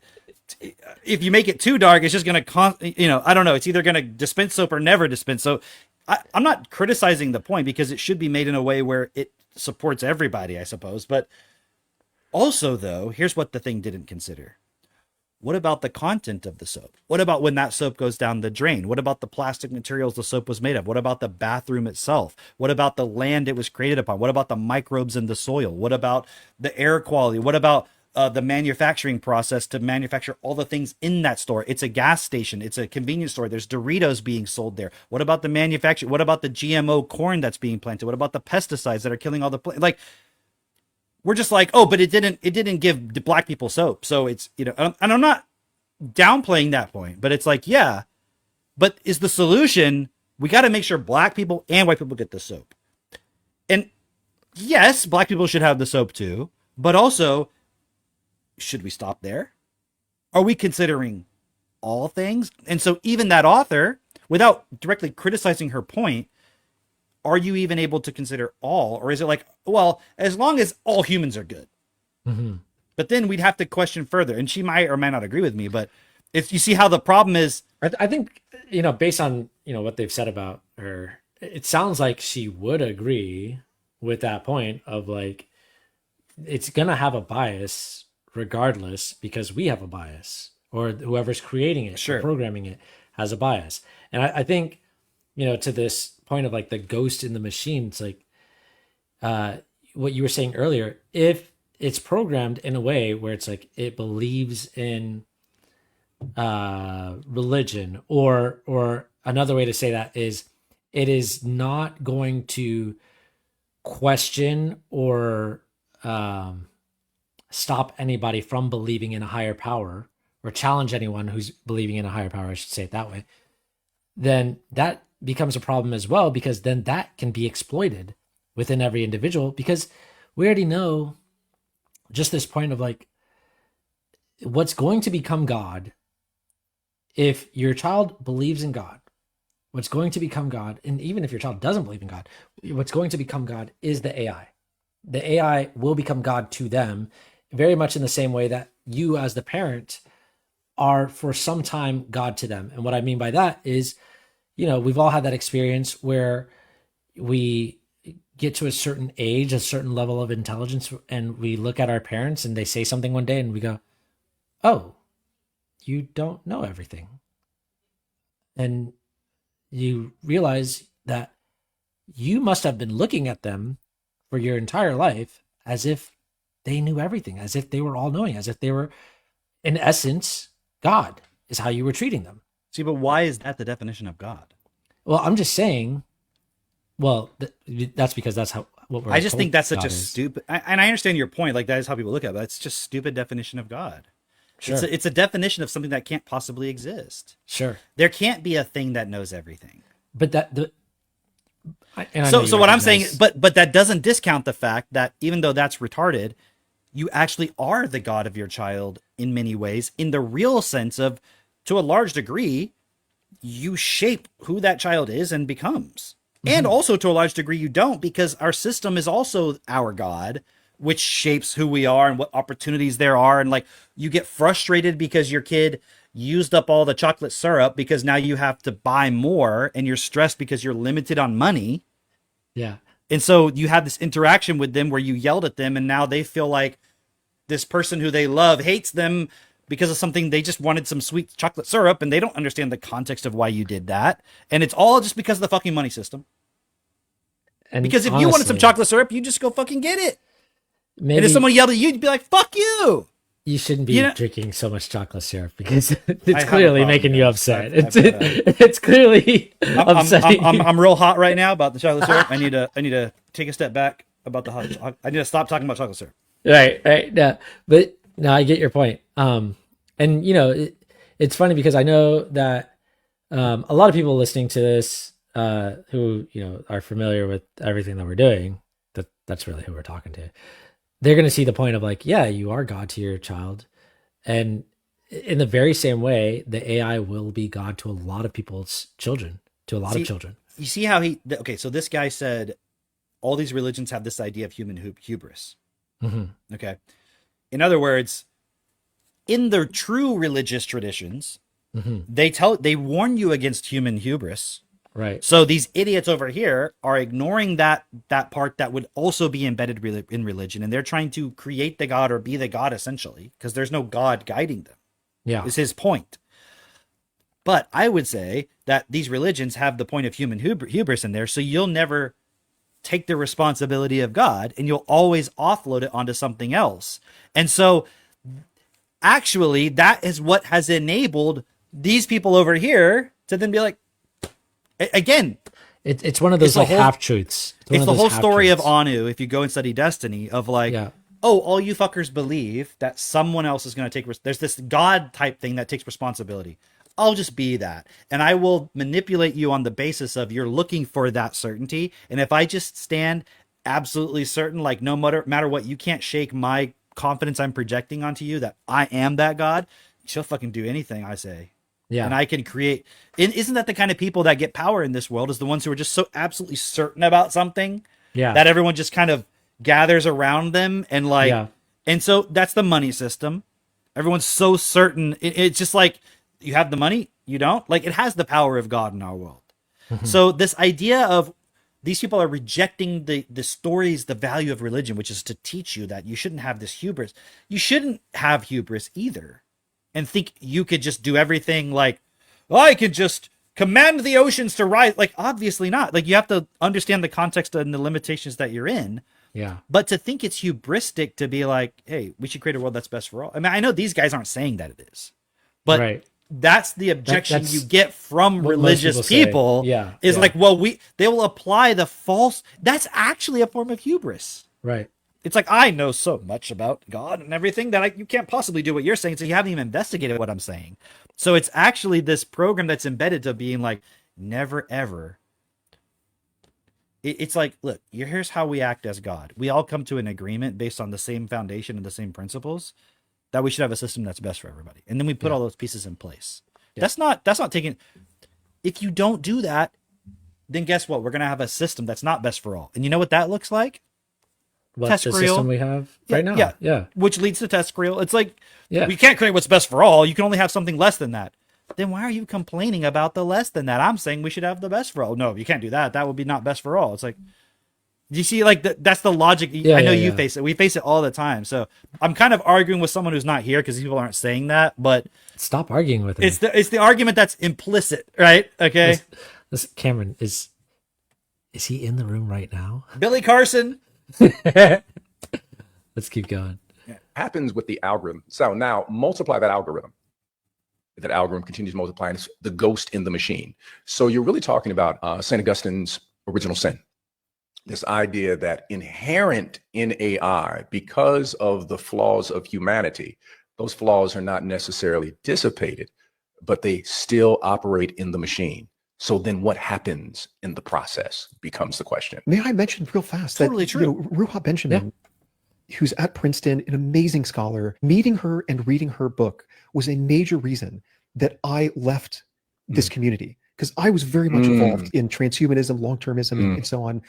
If you make it too dark, it's just going to, I don't know. It's either going to dispense soap or never dispense. So I'm not criticizing the point because it should be made in a way where it supports everybody, I suppose. But also, though, here's what the thing didn't consider. What about the content of the soap? What about when that soap goes down the drain? What about the plastic materials the soap was made of? What about the bathroom itself? What about the land it was created upon? What about the microbes in the soil? What about the air quality? What about the manufacturing process to manufacture all the things in that store? It's a gas station. It's a convenience store. There's Doritos being sold there. What about the manufacturing? What about the GMO corn that's being planted? What about the pesticides that are killing all the like? We're just like, oh, but it didn't give black people soap. So it's, you know, and I'm not downplaying that point, but it's like, yeah, but is the solution, we got to make sure black people and white people get the soap. And yes, black people should have the soap too, but also, should we stop there? Are we considering all things? And so even that author, without directly criticizing her point, are you even able to consider all, or is it like, well, as long as all humans are good? Mm-hmm. But then we'd have to question further, and she might or might not agree with me. But if you see how the problem is, I think, you know, based on, you know, what they've said about her, it sounds like she would agree with that point of like, it's gonna have a bias regardless because we have a bias, or whoever's creating it, sure, or programming it has a bias. And I think, you know, to this point of like the ghost in the machine, it's like what you were saying earlier, if it's programmed in a way where it's like it believes in religion, or another way to say that is it is not going to question or stop anybody from believing in a higher power, or challenge anyone who's believing in a higher power, I should say it that way, then that becomes a problem as well, because then that can be exploited within every individual, because we already know just this point of like what's going to become God. If your child believes in God, what's going to become God, and even if your child doesn't believe in God, what's going to become God is the AI. The AI will become God to them, very much in the same way that you as the parent are for some time God to them. And what I mean by that is, you know, we've all had that experience where we get to a certain age, a certain level of intelligence, and we look at our parents and they say something one day and we go, oh, you don't know everything. And you realize that you must have been looking at them for your entire life as if they knew everything, as if they were all knowing, as if they were, in essence, God is how you were treating them. See, but why is that the definition of God? Well, I'm just saying, well, that's because that's how, what we're I just told think that's such God a is. stupid, and I understand your point. Like, that is how people look at it, but it's just stupid definition of God. Sure. It's a definition of something that can't possibly exist. Sure. There can't be a thing that knows everything. But So what I'm saying, but that doesn't discount the fact that even though that's retarded, you actually are the God of your child in many ways, in the real sense of, to a large degree, you shape who that child is and becomes. Mm-hmm. And also to a large degree, you don't, because our system is also our God, which shapes who we are and what opportunities there are. And like, you get frustrated because your kid used up all the chocolate syrup because now you have to buy more, and you're stressed because you're limited on money. Yeah. And so you have this interaction with them where you yelled at them, and now they feel like this person who they love hates them because of something. They just wanted some sweet chocolate syrup, and they don't understand the context of why you did that. And it's all just because of the fucking money system. And because if you wanted some chocolate syrup, you just go fucking get it. Maybe, and if someone yelled at you, you'd be like, fuck you. You shouldn't be drinking so much chocolate syrup because it's clearly making you upset. It's clearly upsetting. I'm real hot right now about the chocolate syrup. I need to take a step back about the hot. I need to stop talking about chocolate syrup. Right. No, but no, I get your point. And you know, it's funny because I know that a lot of people listening to this who, you know, are familiar with everything that we're doing, that's really who we're talking to. They're going to see the point of like, yeah, you are God to your child. And in the very same way, the AI will be God to a lot of people's children, to a lot of children. You see how okay, so this guy said all these religions have this idea of human hubris. Mm-hmm. Okay. In other words, in the true religious traditions, mm-hmm. they warn you against human hubris. Right. So these idiots over here are ignoring that part that would also be embedded in religion, and they're trying to create the God or be the God essentially, because there's no God guiding them. Yeah. Is his point. But I would say that these religions have the point of human hubris in there, so you'll never take the responsibility of God, and you'll always offload it onto something else. And so actually that is what has enabled these people over here to then be like, again, it's one of those like half truths. It's the whole story of Anu, if you go and study Destiny, of like, oh, all you fuckers believe that someone else is going to take, there's this God type thing that takes responsibility. I'll just be that. And I will manipulate you on the basis of you're looking for that certainty. And if I just stand absolutely certain, like no matter what, you can't shake my confidence I'm projecting onto you that I am that God, she'll fucking do anything I say. Yeah. And I can create. Isn't that the kind of people that get power in this world, is the ones who are just so absolutely certain about something that everyone just kind of gathers around them and like, and so that's the money system. Everyone's so certain. It's just like, you have the money, you don't, like, it has the power of God in our world. So this idea of these people are rejecting the stories, the value of religion, which is to teach you that you shouldn't have this hubris. You shouldn't have hubris either and think you could just do everything like, oh, I could just command the oceans to rise. Like, obviously not. Like, you have to understand the context and the limitations that you're in. Yeah. But to think it's hubristic to be like, hey, we should create a world that's best for all. I mean, I know these guys aren't saying that it is, but that's the objection you get from religious people. Is like, well, they will apply the false. That's actually a form of hubris. Right. It's like, I know so much about God and everything that you can't possibly do what you're saying. So you haven't even investigated what I'm saying. So it's actually this program that's embedded to being like, never, ever. It's like, look, here's how we act as God. We all come to an agreement based on the same foundation and the same principles, that we should have a system that's best for everybody. And then we put all those pieces in place. That's not taking, if you don't do that, then guess what? We're going to have a system that's not best for all. And you know what that looks like? What the system we have right now. Yeah. Which leads to TestScreel. It's like, we can't create what's best for all. You can only have something less than that. Then why are you complaining about the less than that? I'm saying we should have the best for all. No, you can't do that. That would be not best for all. It's like, you see, like, that's the logic. I know you face it. We face it all the time. So I'm kind of arguing with someone who's not here because people aren't saying that. But stop arguing with him. It's the argument that's implicit, right? Okay. This Cameron, is he in the room right now? Billy Carson. Let's keep going. Happens with the algorithm. So now multiply that algorithm. That algorithm continues multiplying. It's the ghost in the machine. So you're really talking about St. Augustine's original sin. This idea that inherent in AI, because of the flaws of humanity, those flaws are not necessarily dissipated, but they still operate in the machine. So then what happens in the process becomes the question. May I mention real fast that Ruha Benjamin, who's at Princeton, an amazing scholar, meeting her and reading her book was a major reason that I left this community, because I was very much involved in transhumanism, long-termism, and so on.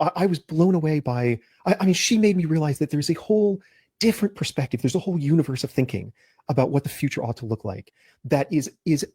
I was blown away by, I mean, she made me realize that there's a whole different perspective. There's a whole universe of thinking about what the future ought to look like that is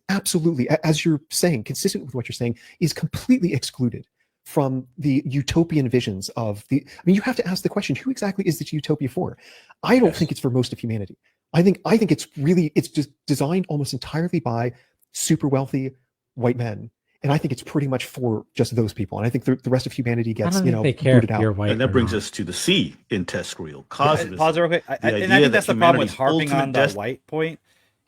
absolutely, as you're saying, consistent with what you're saying, is completely excluded from the utopian visions of the, I mean, you have to ask the question, who exactly is this utopia for? I don't think it's for most of humanity. I think it's just designed almost entirely by super wealthy white men. And I think it's pretty much for just those people. And I think the rest of humanity gets, booted out. And that brings us to the C in TestScreel. Pause real quick. And I think that's the problem with harping on the white point.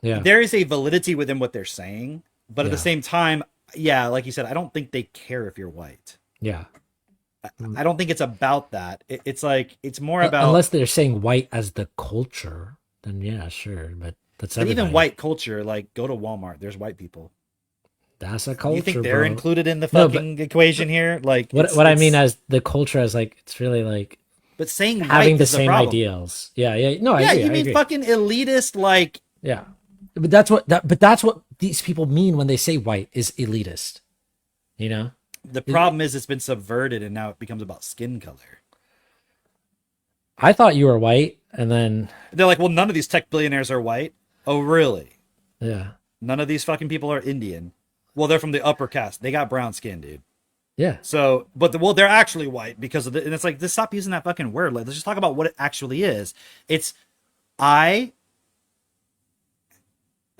Yeah. There is a validity within what they're saying. But at the same time, like you said, I don't think they care if you're white. Yeah. I don't think it's about that. It's like, it's more about... Unless they're saying white as the culture, then yeah, sure. But that's everybody. Even white culture, like, go to Walmart. There's white people. That's a culture. You think they're included in the fucking equation here? Like, what I mean as the culture as like, it's really like, but saying having the same ideals. Yeah. No, I agree. You mean fucking elitist, like, yeah. But that's what these people mean when they say white is elitist. You know, the problem is it's been subverted and now it becomes about skin color. I thought you were white, and then they're like, well, none of these tech billionaires are white. Oh, really? Yeah. None of these fucking people are Indian. Well, they're from the upper caste. They got brown skin, dude. Yeah. So, but they're actually white because of and it's like, just stop using that fucking word. Let's just talk about what it actually is. It's, I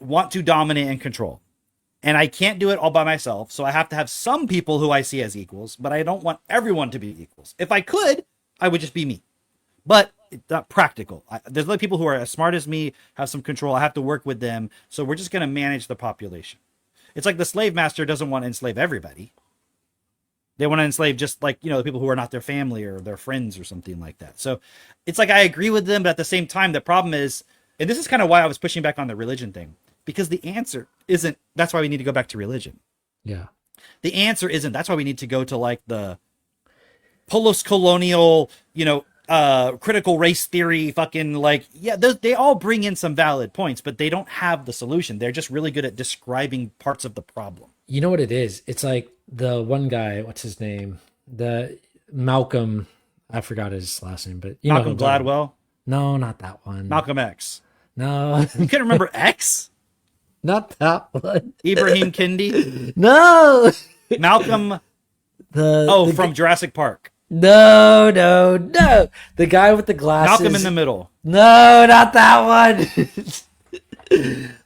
want to dominate and control. And I can't do it all by myself. So I have to have some people who I see as equals, but I don't want everyone to be equals. If I could, I would just be me. But it's not practical. There's other people who are as smart as me, have some control. I have to work with them. So we're just going to manage the population. It's like the slave master doesn't want to enslave everybody. They want to enslave just like, the people who are not their family or their friends or something like that. So it's like I agree with them, but at the same time, the problem is, and this is kind of why I was pushing back on the religion thing, because the answer isn't, that's why we need to go back to religion. Yeah. The answer isn't, that's why we need to go to like the post-colonial, critical race theory, fucking like, yeah, they all bring in some valid points, but they don't have the solution. They're just really good at describing parts of the problem. You know what it is? It's like the one guy, what's his name? The Malcolm, I forgot his last name, but Malcolm Gladwell? No, not that one. Malcolm X. No. You couldn't remember X? Not that one. Ibrahim Kendi? No. Malcolm. From Jurassic Park. No. The guy with the glasses. Malcolm in the Middle. No, not that one.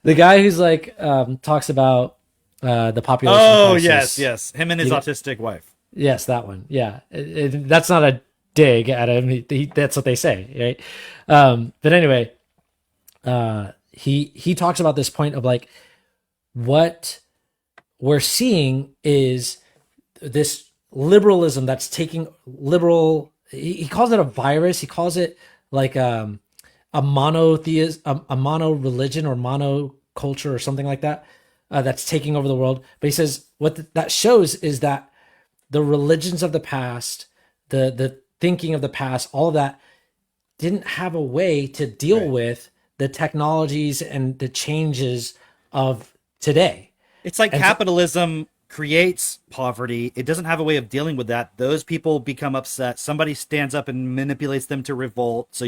The guy who's like talks about the population. Oh, crisis. yes. Him and his autistic wife. Yes, that one. Yeah. That's not a dig at him. That's what they say, right? But anyway, he talks about this point of like what we're seeing is this liberalism that's taking he calls it a virus. He calls it like a monotheism, a mono religion or mono culture or something like that, that's taking over the world. But he says what that shows is that the religions of the past, the thinking of the past, all of that didn't have a way to deal with the technologies and the changes of today. It's like capitalism creates poverty. It doesn't have a way of dealing with that. Those people become upset. Somebody stands up and manipulates them to revolt. So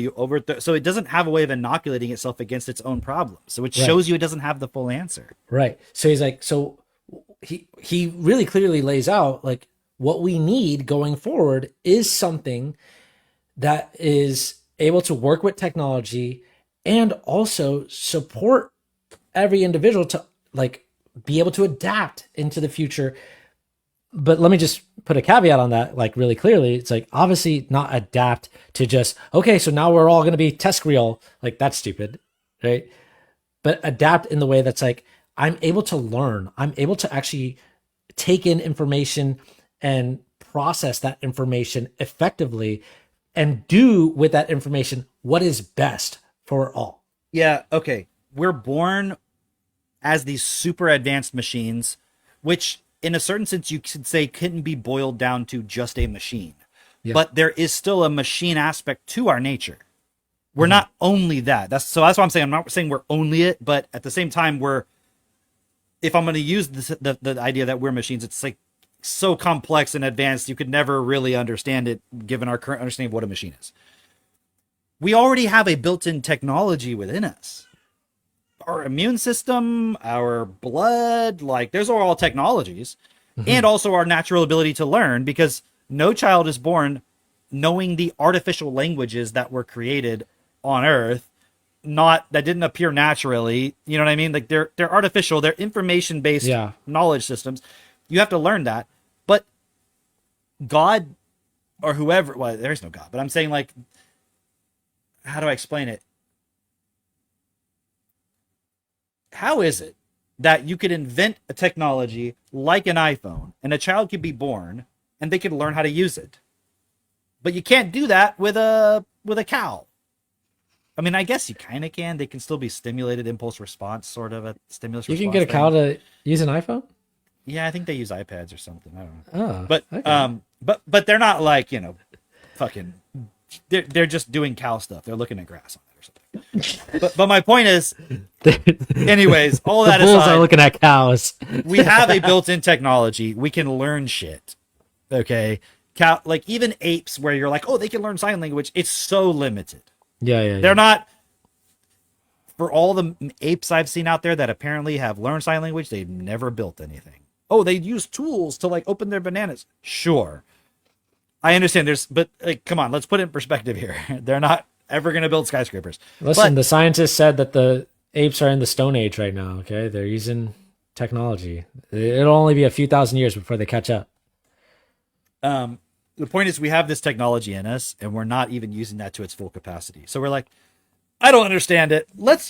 so it doesn't have a way of inoculating itself against its own problems. So it shows you it doesn't have the full answer. Right. So he's like, so he really clearly lays out like what we need going forward is something that is able to work with technology and also support every individual to like be able to adapt into the future. But let me just put a caveat on that, like really clearly. It's like obviously not adapt to just, okay, so now we're all going to be TESCREAL. Like that's stupid, right? But adapt in the way that's like, I'm able to learn. I'm able to actually take in information and process that information effectively and do with that information what is best for all. Yeah, okay. We're born as these super advanced machines, which in a certain sense you could say couldn't be boiled down to just a machine. Yeah. But there is still a machine aspect to our nature. We're not only that. That's why I'm saying, I'm not saying we're only it, but at the same time, if I'm going to use the idea that we're machines, it's like so complex and advanced, you could never really understand it given our current understanding of what a machine is. We already have a built-in technology within us. Our immune system, our blood, like those are all technologies, and also our natural ability to learn, because no child is born knowing the artificial languages that were created on Earth, that didn't appear naturally. You know what I mean? Like they're artificial, they're information-based knowledge systems. You have to learn that. But God or whoever, well, there is no God, but I'm saying like, how do I explain it? How is it that you could invent a technology like an iPhone and a child could be born and they could learn how to use it? But you can't do that with a cow. I mean, I guess you kind of can. They can still be stimulated impulse response, sort of a stimulus response. You can get a cow to use an iPhone? Yeah, I think they use iPads or something. I don't know. Oh, but okay. But they're not like, fucking. They're just doing cow stuff. They're looking at grass on it or something. but my point is, anyways, all that bulls aside, are looking at cows. We have a built-in technology. We can learn shit. Okay, cow, like even apes, where you're like, oh, they can learn sign language. It's so limited. Yeah. They're not. For all the apes I've seen out there that apparently have learned sign language, they've never built anything. Oh, they use tools to like open their bananas. Sure. I understand but like, come on, let's put it in perspective here. They're not ever going to build skyscrapers. Listen, the scientists said that the apes are in the Stone Age right now. Okay, they're using technology. It'll only be a few thousand years before they catch up. The point is we have this technology in us and we're not even using that to its full capacity. So we're like, I don't understand it. Let's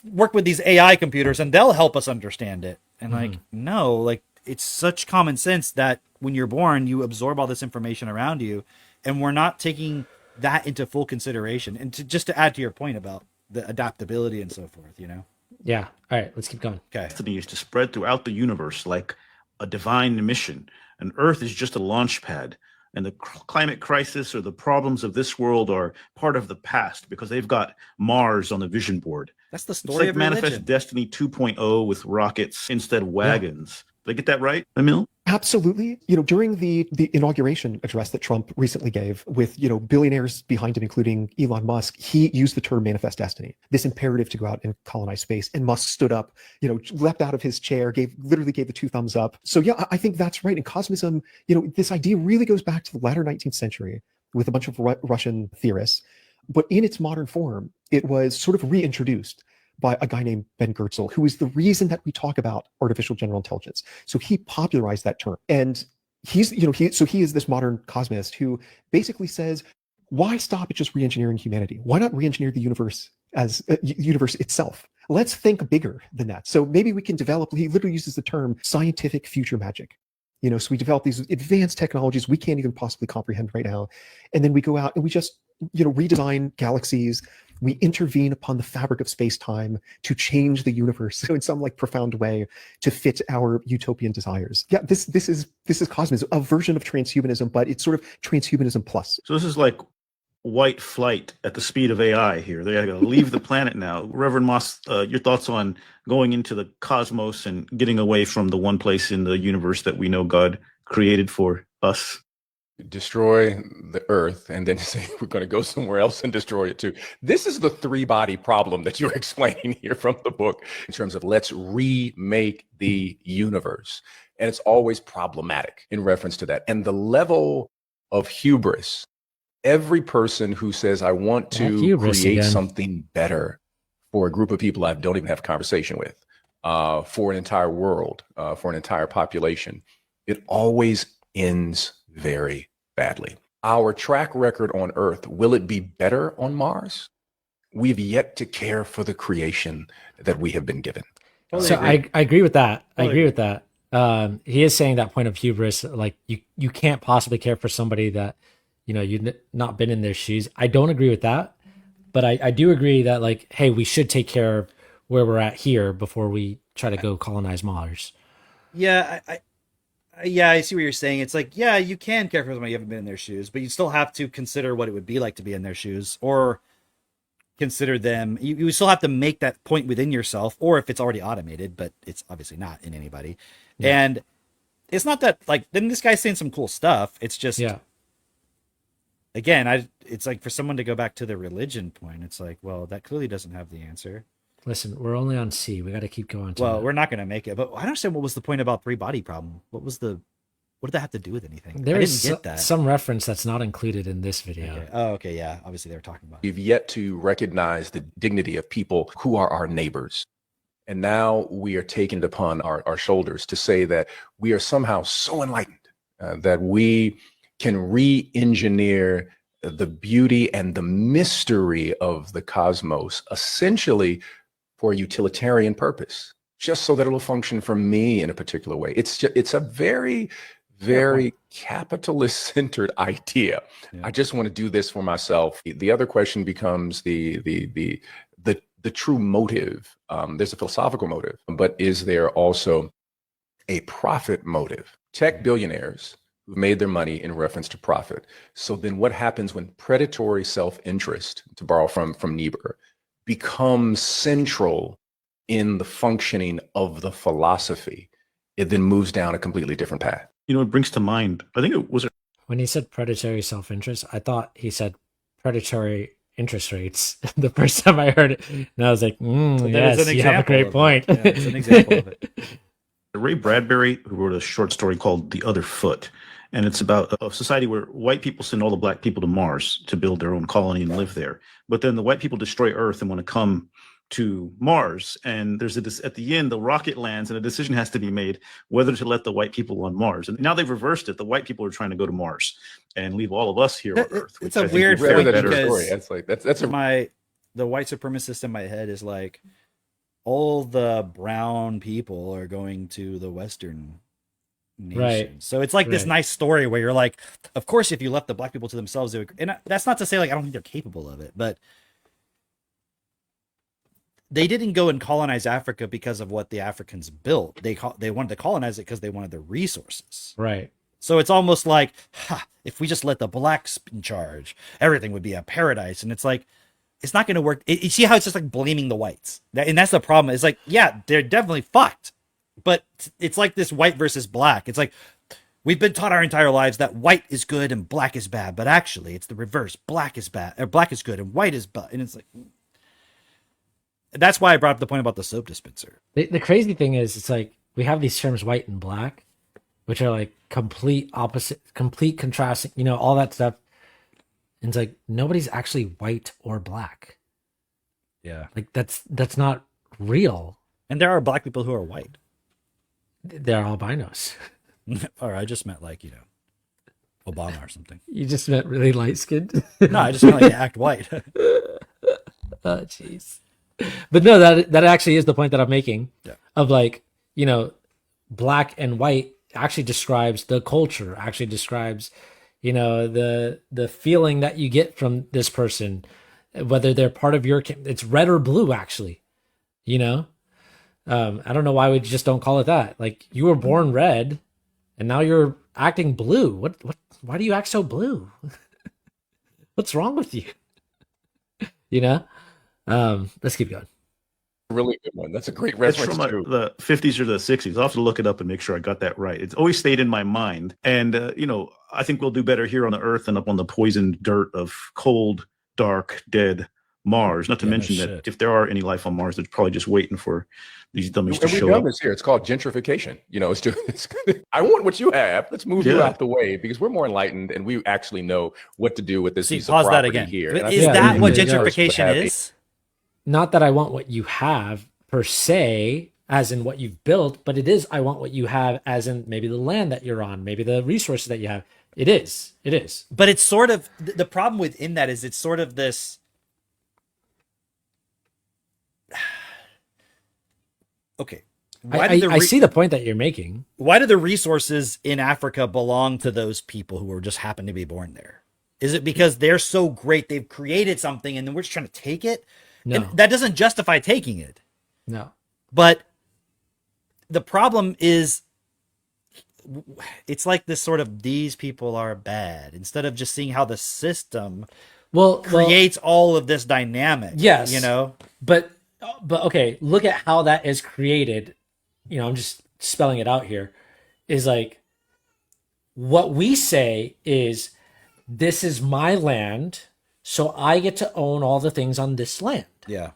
work with these AI computers and they'll help us understand it. And like, no, like it's such common sense that when you're born, you absorb all this information around you, and we're not taking that into full consideration. And just to add to your point about the adaptability and so forth, you know? Yeah. All right, let's keep going. Okay. Destiny is to spread throughout the universe like a divine mission, and Earth is just a launch pad. And the climate crisis or the problems of this world are part of the past because they've got Mars on the vision board. That's the It's story like of Manifest religion. Destiny 2.0 with rockets instead of wagons. Did I get that right, Emil? Absolutely. During the inauguration address that Trump recently gave with, billionaires behind him, including Elon Musk, he used the term manifest destiny, this imperative to go out and colonize space. And Musk stood up, leapt out of his chair, literally gave the two thumbs up. So yeah, I think that's right. And cosmism, this idea really goes back to the latter 19th century with a bunch of Russian theorists. But in its modern form, it was sort of reintroduced by a guy named Ben Goertzel, who is the reason that we talk about artificial general intelligence. So he popularized that term. And he is this modern cosmist who basically says, why stop at just re-engineering humanity? Why not re-engineer the universe as universe itself? Let's think bigger than that. So maybe we can develop, he literally uses the term scientific future magic. So we develop these advanced technologies we can't even possibly comprehend right now. And then we go out and we just, redesign galaxies. We intervene upon the fabric of space-time to change the universe in some profound way to fit our utopian desires. Yeah, this is cosmism, a version of transhumanism, but it's sort of transhumanism plus. So this is like white flight at the speed of AI here. They gotta leave the planet now. Reverend Moss, your thoughts on going into the cosmos and getting away from the one place in the universe that we know God created for us? Destroy the earth and then say we're going to go somewhere else and destroy it too. This is the three-body problem that you're explaining here from the book in terms of let's remake the universe. And it's always problematic in reference to that. And the level of hubris, every person who says, I want to create something better for a group of people I don't even have a conversation with, for an entire world, for an entire population, it always ends very badly. Our track record on Earth, will it be better on Mars? We've yet to care for the creation that we have been given. So I agree with that. I agree with that. He is saying that point of hubris, like you can't possibly care for somebody that, you've not been in their shoes. I don't agree with that, but I do agree that hey, we should take care of where we're at here before we try to go colonize Mars. Yeah, I see what you're saying. It's yeah, you can care for somebody you haven't been in their shoes, but you still have to consider what it would be like to be in their shoes, or consider them. You still have to make that point within yourself, or if it's already automated, but it's obviously not in anybody. Yeah. And it's not that then this guy's saying some cool stuff. It's just, again, it's for someone to go back to the religion point. It's well, that clearly doesn't have the answer. Listen, we're only on C. We got to keep going. We're not going to make it. But I don't understand what was the point about three-body problem. What did that have to do with anything? There I is didn't get that. Some reference that's not included in this video. Okay. Oh, okay, yeah. Obviously, they were talking about it. We've yet to recognize the dignity of people who are our neighbors. And now we are taking it upon our shoulders to say that we are somehow so enlightened that we can re-engineer the beauty and the mystery of the cosmos, essentially for a utilitarian purpose, just so that it'll function for me in a particular way. It's a very, very capitalist-centered idea. Yeah. I just want to do this for myself. The other question becomes the true motive. There's a philosophical motive, but is there also a profit motive? Tech billionaires who've made their money in reference to profit. So then what happens when predatory self-interest, to borrow from Niebuhr, becomes central in the functioning of the philosophy? It then moves down a completely different path. It brings to mind, I think it was... When he said predatory self-interest, I thought he said predatory interest rates the first time I heard it. And I was like, yes, you have a great point. Yeah, it's an example of it. Ray Bradbury, who wrote a short story called The Other Foot, and it's about a society where white people send all the black people to Mars to build their own colony and live there. But then the white people destroy Earth and want to come to Mars, and there's at the end the rocket lands and a decision has to be made whether to let the white people on Mars. And now they've reversed it. The white people are trying to go to Mars and leave all of us here on Earth. It's a weird thing thing because that's the white supremacist in my head is like all the brown people are going to the Western nation. Right. So it's like this nice story where you're like, of course, if you left the black people to themselves, they would, and that's not to say like I don't think they're capable of it, but they didn't go and colonize Africa because of what the Africans built. They wanted to colonize it because they wanted the resources. Right. So it's almost like, if we just let the blacks in charge, everything would be a paradise. And it's like, it's not going to work. You see how it's just like blaming the whites. And that's the problem. It's like, yeah, they're definitely fucked. But it's like this white versus black. It's like, we've been taught our entire lives that white is good and black is bad. But actually, it's the reverse. Black is bad, or black is good and white is bad. And it's like, that's why I brought up the point about the soap dispenser. The crazy thing is, it's like we have these terms white and black, which are like complete opposite, complete contrasting, you know, all that stuff. And it's like nobody's actually white or black. Yeah. Like that's not real. And there are black people who are white. They're albinos. Or I just meant like, you know, Obama or something. You just meant really light skinned? No, I just meant like act white. Oh, jeez. But no, that actually is the point that I'm making. Yeah. Of like, you know, black and white actually describes the culture, actually describes, you know, the feeling that you get from this person, whether they're part of your, it's red or blue, actually, you know. I don't know why we just don't call it that. Like, you were born red and now you're acting blue. Why do you act so blue? What's wrong with you? You know. Let's keep going. Really good one. That's a great It's reference from too. the 50s or the 60s. I'll have to look it up and make sure I got that right. It's always stayed in my mind. And, you know, I think we'll do better here on the Earth than up on the poisoned dirt of cold, dark, dead Mars. Not to mention that if there are any life on Mars, they're probably just waiting for these dummies to And we've show done up. this here. It's called gentrification. You know, I want what you have. Let's move you out the way because we're more enlightened and we actually know what to do with this piece of pause that property again. here. Is that what gentrification is? Not that I want what you have per se, as in what you've built, but it is I want what you have as in maybe the land that you're on, maybe the resources that you have. It is. But it's sort of, the problem within that is it's sort of this, okay. I see the point that you're making. Why do the resources in Africa belong to those people who were just happen to be born there? Is it because they're so great, they've created something and then we're just trying to take it? No. And that doesn't justify taking it. No. But the problem is, it's like this sort of, these people are bad, instead of just seeing how the system creates all of this dynamic. Yes. You know? But okay, look at how that is created. You know, I'm just spelling it out here. Is like, what we say is, this is my land, so I get to own all the things on this land. Yeah.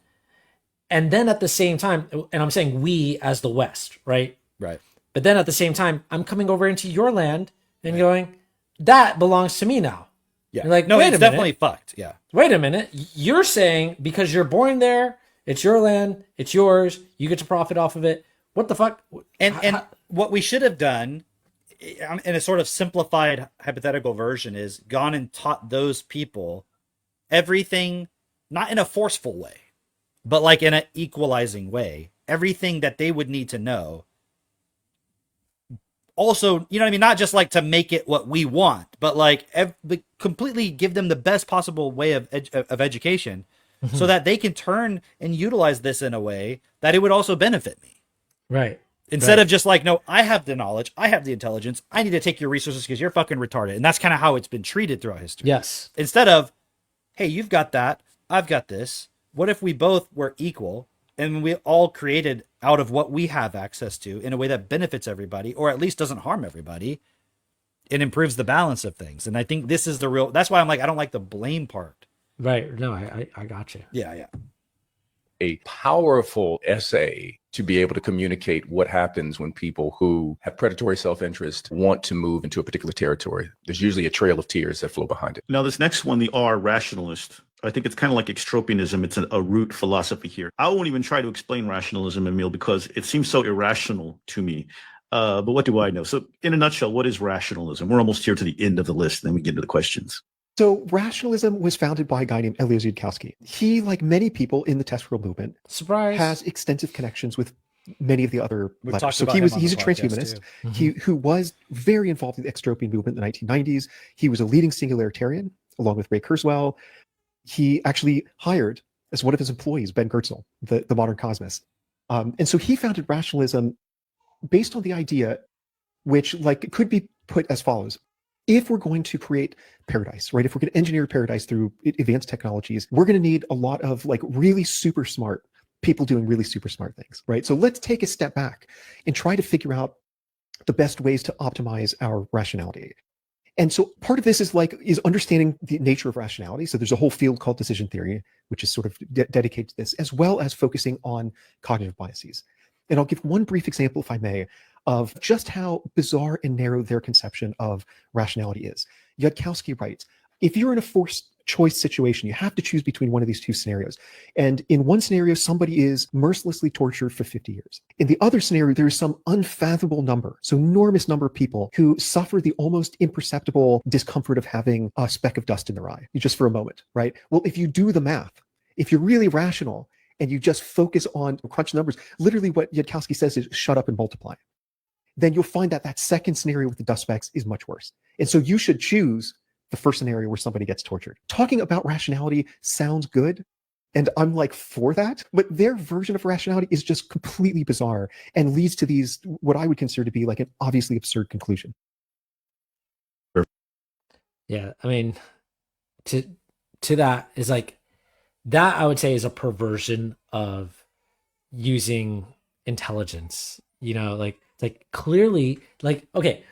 And then at the same time, and I'm saying we as the West, right? Right. But then at the same time, I'm coming over into your land and going, that belongs to me now. Yeah. You're like, no, wait it's a minute. definitely fucked. Yeah. Wait a minute. You're saying because you're born there, it's your land, it's yours, you get to profit off of it. What the fuck? And what we should have done, in a sort of simplified hypothetical version, is gone and taught those people everything, not in a forceful way, but like in an equalizing way, everything that they would need to know. Also, you know what I mean? Not just like to make it what we want, but like completely give them the best possible way of education so that they can turn and utilize this in a way that it would also benefit me. Right. Instead of just like, no, I have the knowledge, I have the intelligence, I need to take your resources because you're fucking retarded. And that's kind of how it's been treated throughout history. Yes. Instead of, hey, you've got that, I've got this. What if we both were equal and we all created out of what we have access to in a way that benefits everybody, or at least doesn't harm everybody? It improves the balance of things. And I think this is the real, that's why I'm like, I don't like the blame part. Right. No, I got you. Yeah. A powerful essay to be able to communicate what happens when people who have predatory self-interest want to move into a particular territory. There's usually a trail of tears that flow behind it. Now, this next one, the R rationalist, I think it's kind of like extropianism. It's a root philosophy here. I won't even try to explain rationalism, Emil, because it seems so irrational to me. But what do I know? So, in a nutshell, what is rationalism? We're almost here to the end of the list, and then we get into the questions. So rationalism was founded by a guy named Eliezer Yudkowsky. He, like many people in the TESCREAL movement, has extensive connections with many of the other letters. So he's a transhumanist. Who was very involved in the extropian movement in the 1990s. He was a leading singularitarian, along with Ray Kurzweil. He actually hired as one of his employees Ben Goertzel, the modern cosmist. And so he founded rationalism based on the idea, which like could be put as follows. If we're going to create paradise, right? If we're going to engineer paradise through advanced technologies, we're going to need a lot of like really super smart people doing really super smart things, right? So let's take a step back and try to figure out the best ways to optimize our rationality. And so part of this is understanding the nature of rationality. So there's a whole field called decision theory, which is sort of dedicated to this, as well as focusing on cognitive biases. And I'll give one brief example, if I may, of just how bizarre and narrow their conception of rationality is. Yudkowsky writes, if you're in a forced choice situation, you have to choose between one of these two scenarios. And in one scenario, somebody is mercilessly tortured for 50 years. In the other scenario, there is some unfathomable number, so enormous number of people who suffer the almost imperceptible discomfort of having a speck of dust in their eye, just for a moment, right? Well, if you do the math, if you're really rational and you just focus on crunch numbers, literally what Yudkowsky says is shut up and multiply, then you'll find that that second scenario with the dust specks is much worse. And so you should choose the first scenario where somebody gets tortured. Talking about rationality sounds good, and I'm like for that, but their version of rationality is just completely bizarre and leads to these, what I would consider to be like an obviously absurd conclusion. Yeah, I mean, to that is like, that I would say is a perversion of using intelligence, like clearly, like, okay,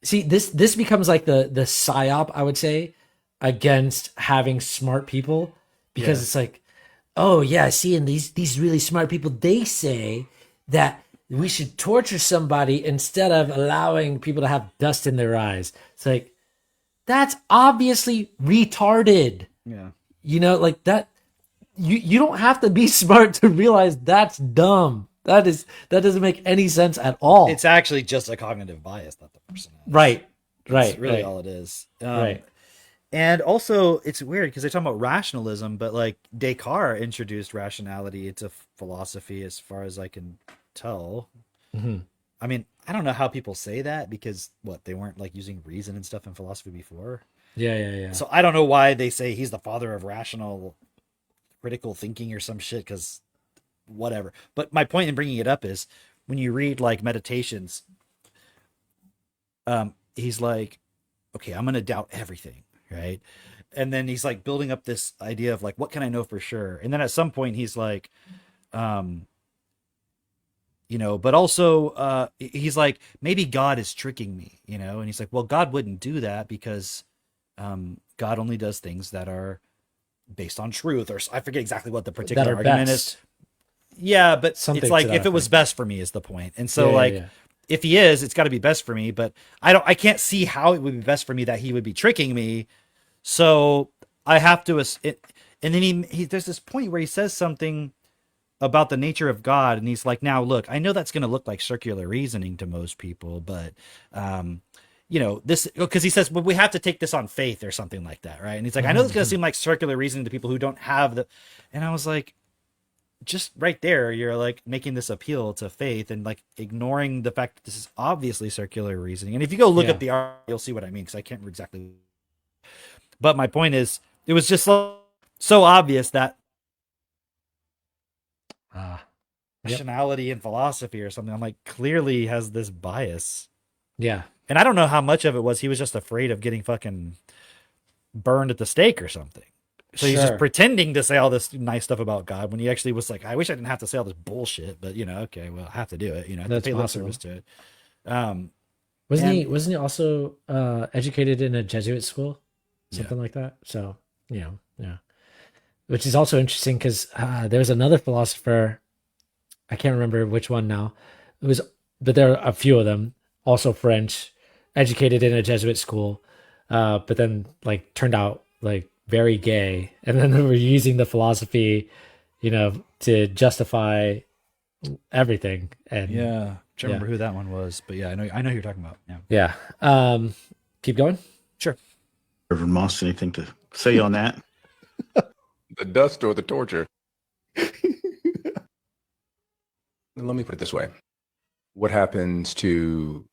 see, this becomes like the psyop, I would say, against having smart people, because it's like, oh yeah, see, and these really smart people, they say that we should torture somebody instead of allowing people to have dust in their eyes. It's like, that's obviously retarded. Yeah. Like that, you don't have to be smart to realize that's dumb. That doesn't make any sense at all. It's actually just a cognitive bias, not the person. Right. That's really all it is. Right. And also, it's weird because they're talking about rationalism, but like Descartes introduced rationality into philosophy, as far as I can tell. Mm-hmm. I mean, I don't know how people say that, because they weren't like using reason and stuff in philosophy before. Yeah. So I don't know why they say he's the father of rational critical thinking or some shit, because whatever. But my point in bringing it up is, when you read like Meditations, he's like, okay, I'm going to doubt everything, right? And then he's like building up this idea of like, what can I know for sure? And then at some point he's like, but also he's like, maybe God is tricking me, and he's like, well, God wouldn't do that, because God only does things that are based on truth, or I forget exactly what the particular argument is. Yeah, but something, it's like, if it was best for me is the point. And so if he is, it's got to be best for me, but I can't see how it would be best for me that he would be tricking me. So I have to, and then he there's this point where he says something about the nature of God, and he's like, now look, I know that's going to look like circular reasoning to most people, but this, because he says, well, we have to take this on faith or something like that, right? And he's like, I know it's going to seem like circular reasoning to people who don't have the, and I was like, just right there, you're like making this appeal to faith and like ignoring the fact that this is obviously circular reasoning. And if you go look at the art, you'll see what I mean, because I can't remember exactly. But my point is, it was just so obvious that rationality and philosophy or something, I'm like, clearly has this bias. Yeah. And I don't know how much of it was he was just afraid of getting fucking burned at the stake or something. So he's just pretending to say all this nice stuff about God, when he actually was like, I wish I didn't have to say all this bullshit, but okay, well, I have to do it. I have to pay lip service to it. Wasn't he also educated in a Jesuit school, something like that? So yeah, which is also interesting, because there's another philosopher, I can't remember which one now. But there are a few of them, also French, educated in a Jesuit school, but then like turned out like very gay, and then we're using the philosophy, to justify everything. And Yeah, I don't remember who that one was, but yeah, I know who you're talking about. Yeah. yeah. Keep going. Sure. Reverend Moss, anything to say on that? The dust or the torture? Let me put it this way. What happens to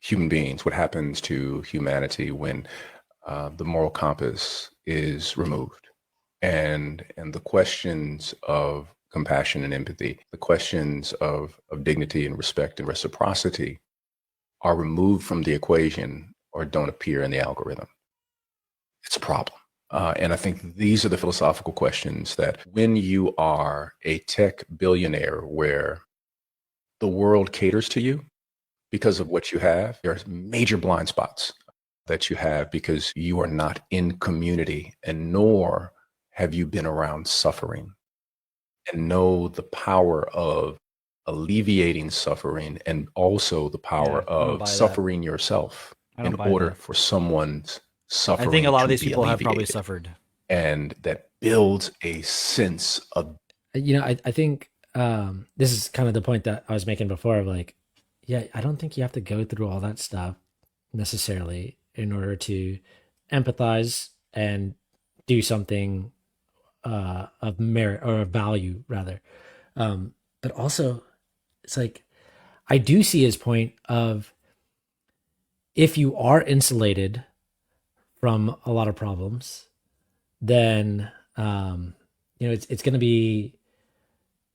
human beings? What happens to humanity when the moral compass is removed? And the questions of compassion and empathy, the questions of dignity and respect and reciprocity are removed from the equation or don't appear in the algorithm. It's a problem. And I think these are the philosophical questions that when you are a tech billionaire where the world caters to you because of what you have, there are major blind spots that you have because you are not in community, and nor have you been around suffering and know the power of alleviating suffering and also the power of suffering yourself in order for someone's suffering. I think a lot of to these be people have probably alleviated. suffered. And that builds a sense of, I think this is kind of the point that I was making before of like, yeah, I don't think you have to go through all that stuff necessarily in order to empathize and do something of merit or of value rather. But also it's like, I do see his point of if you are insulated from a lot of problems, then it's going to be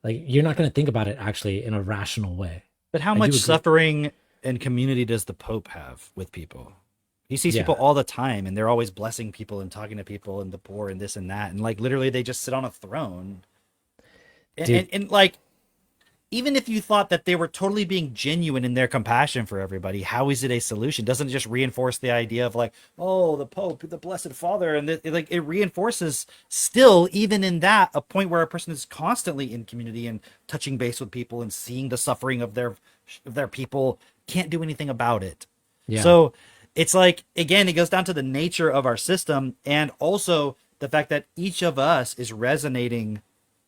like you're not going to think about it actually in a rational way. But how I do much agree. suffering and community does the Pope have with people? He sees Yeah. people all the time, and they're always blessing people and talking to people and the poor and this and that, and like literally they just sit on a throne. And like, even if you thought that they were totally being genuine in their compassion for everybody, how is it a solution? Doesn't it just reinforce the idea of like, oh, the Pope, the Blessed Father, and it reinforces still, even in that, a point where a person is constantly in community and touching base with people and seeing the suffering of their people, can't do anything about it. Yeah. So it's like, again, it goes down to the nature of our system, and also the fact that each of us is resonating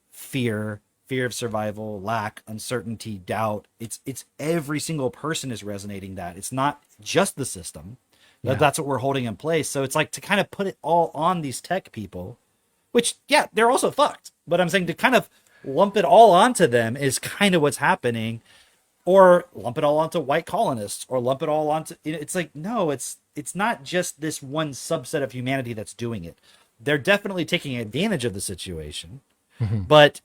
fear of survival, lack, uncertainty, doubt. It's every single person is resonating that. It's not just the system. Yeah. That's what we're holding in place. So it's like to kind of put it all on these tech people, which, yeah, they're also fucked. But I'm saying to kind of lump it all onto them is kind of what's happening, or lump it all onto white colonists, or lump it all onto, it's like, no, it's not just this one subset of humanity that's doing it. They're definitely taking advantage of the situation, but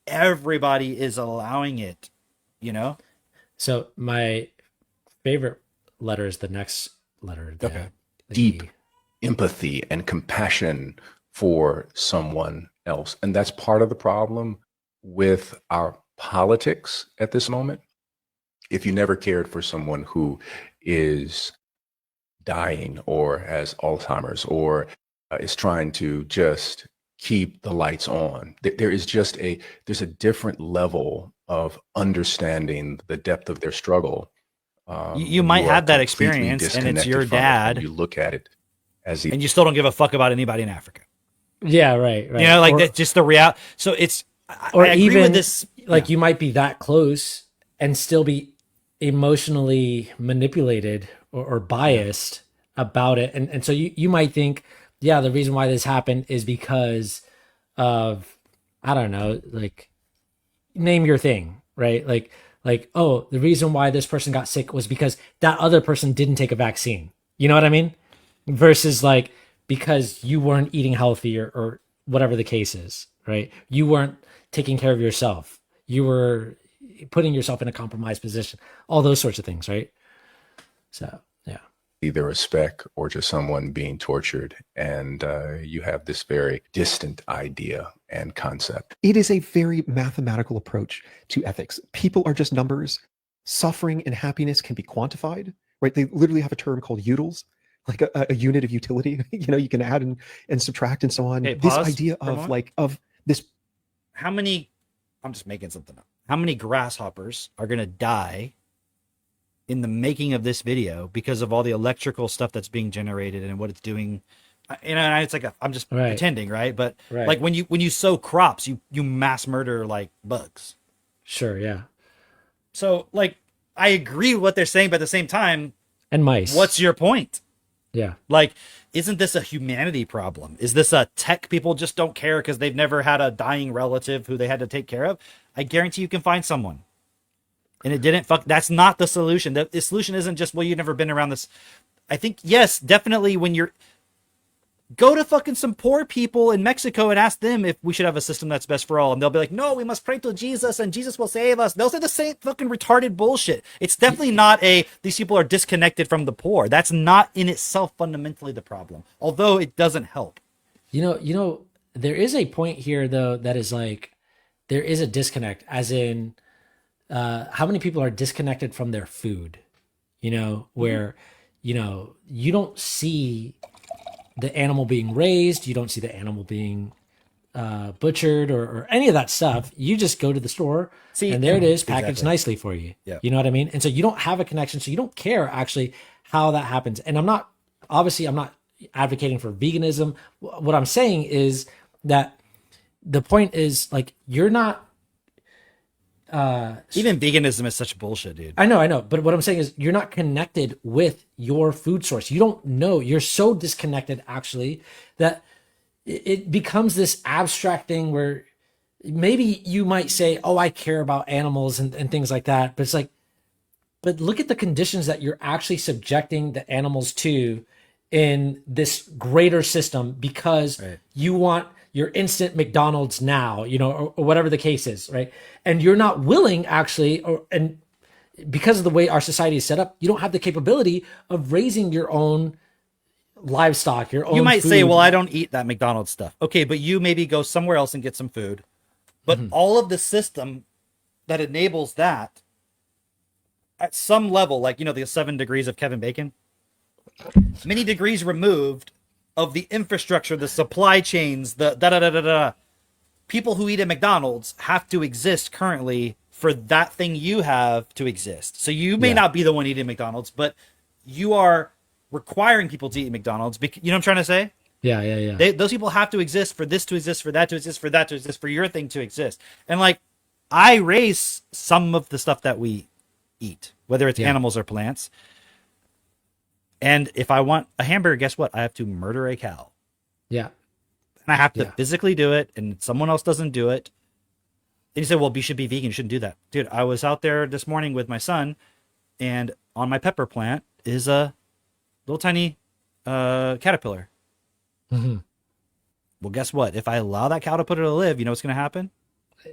everybody is allowing it, So my favorite letter is the next letter. Okay. Deep empathy and compassion for someone else. And that's part of the problem with our politics at this moment. If you never cared for someone who is dying or has Alzheimer's or is trying to just keep the lights on, there's a different level of understanding the depth of their struggle. You might have that experience, and it's your dad. You look at it as and you still don't give a fuck about anybody in Africa. Yeah, right. That's just the reality. So it's, or I agree even with this. Like you might be that close and still be emotionally manipulated or biased about it, and so you might think, yeah, the reason why this happened is because of, I don't know, like, name your thing, right? Like, oh, the reason why this person got sick was because that other person didn't take a vaccine. You know what I mean? Versus like, because you weren't eating healthy or whatever the case is, right? You weren't taking care of yourself. You were putting yourself in a compromised position. All those sorts of things, right? So, yeah. Either a speck or just someone being tortured. And you have this very distant idea and concept. It is a very mathematical approach to ethics. People are just numbers. Suffering and happiness can be quantified, right? They literally have a term called utils, like a unit of utility. You can add and subtract and so on. Okay, this pause idea for a of moment. like of this. How many? I'm just making something up. How many grasshoppers are going to die in the making of this video because of all the electrical stuff that's being generated and what it's doing And it's like I'm just Right. pretending, right? But Right. like when you sow crops, you mass murder like bugs. Sure, yeah. So like I agree with what they're saying, but at the same time, And mice. what's your point? Yeah. Like, isn't this a humanity problem? Is this a tech people just don't care because they've never had a dying relative who they had to take care of? I guarantee you can find someone. And it didn't fuck. That's not the solution. The solution isn't just, well, you've never been around this. I think, yes, definitely when you're, go to fucking some poor people in Mexico and ask them if we should have a system that's best for all. And they'll be like, no, we must pray to Jesus and Jesus will save us. They'll say the same fucking retarded bullshit. It's definitely not these people are disconnected from the poor. That's not in itself fundamentally the problem, although it doesn't help. You know, there is a point here though that is like, there is a disconnect, as in, how many people are disconnected from their food? You know, where, you know, you don't see the animal being raised, you don't see the animal being butchered or any of that stuff. You just go to the store and there it is, packaged exactly. nicely for you. Yeah. You know what I mean? And so you don't have a connection, so you don't care actually how that happens. And I'm not advocating for veganism. What I'm saying is that the point is like, you're not even veganism is such bullshit, dude. I know. But what I'm saying is you're not connected with your food source. You don't know. You're so disconnected actually that it becomes this abstract thing where maybe you might say, oh, I care about animals and things like that. But it's like, but look at the conditions that you're actually subjecting the animals to in this greater system because you want your instant McDonald's now, you know, or whatever the case is, right? And you're not willing actually, and because of the way our society is set up, you don't have the capability of raising your own livestock, your own. You might food. say, well, I don't eat that McDonald's stuff. Okay, but you maybe go somewhere else and get some food. But all of the system that enables that at some level, like, you know, the 7 degrees of Kevin Bacon, many degrees removed of the infrastructure, the supply chains, the da-da-da-da-da. People who eat at McDonald's have to exist currently for that thing you have to exist. So you may not be the one eating McDonald's, but you are requiring people to eat McDonald's. You know what I'm trying to say? Yeah. Those people have to exist for this to exist, for that to exist, for that to exist, for your thing to exist. And like, I raise some of the stuff that we eat, whether it's animals or plants. And if I want a hamburger, guess what? I have to murder a cow. Yeah. And I have to physically do it, and someone else doesn't do it. And you say, well, you should be vegan. You shouldn't do that. Dude, I was out there this morning with my son, and on my pepper plant is a little tiny caterpillar. Mm-hmm. Well, guess what? If I allow that cow to put it to live, you know what's going to happen?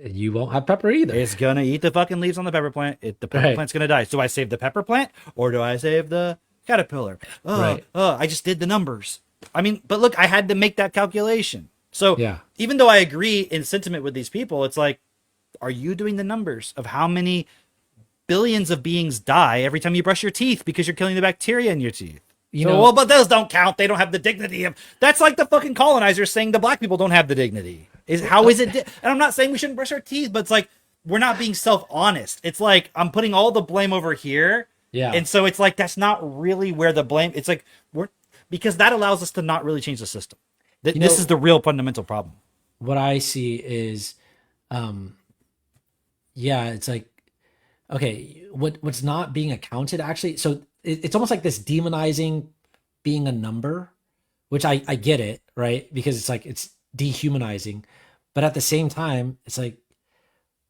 You won't have pepper either. It's going to eat the fucking leaves on the pepper plant. The pepper plant's going to die. So do I save the pepper plant, or do I save the caterpillar? I just did the numbers. I mean, but look, I had to make that calculation. So even though I agree in sentiment with these people, it's like, are you doing the numbers of how many billions of beings die every time you brush your teeth because you're killing the bacteria in your teeth? Well, but those don't count. They don't have the dignity of. That's like the fucking colonizers saying the black people don't have the dignity. How is it? And I'm not saying we shouldn't brush our teeth, but it's like we're not being self-honest. It's like I'm putting all the blame over here. Yeah. And so it's like that's not really where the blame. It's like because that allows us to not really change the system. This is the real fundamental problem. What I see is, it's like, okay, what's not being accounted actually. So it's almost like this demonizing being a number, which I get it, right? Because it's like, it's dehumanizing, but at the same time, it's like,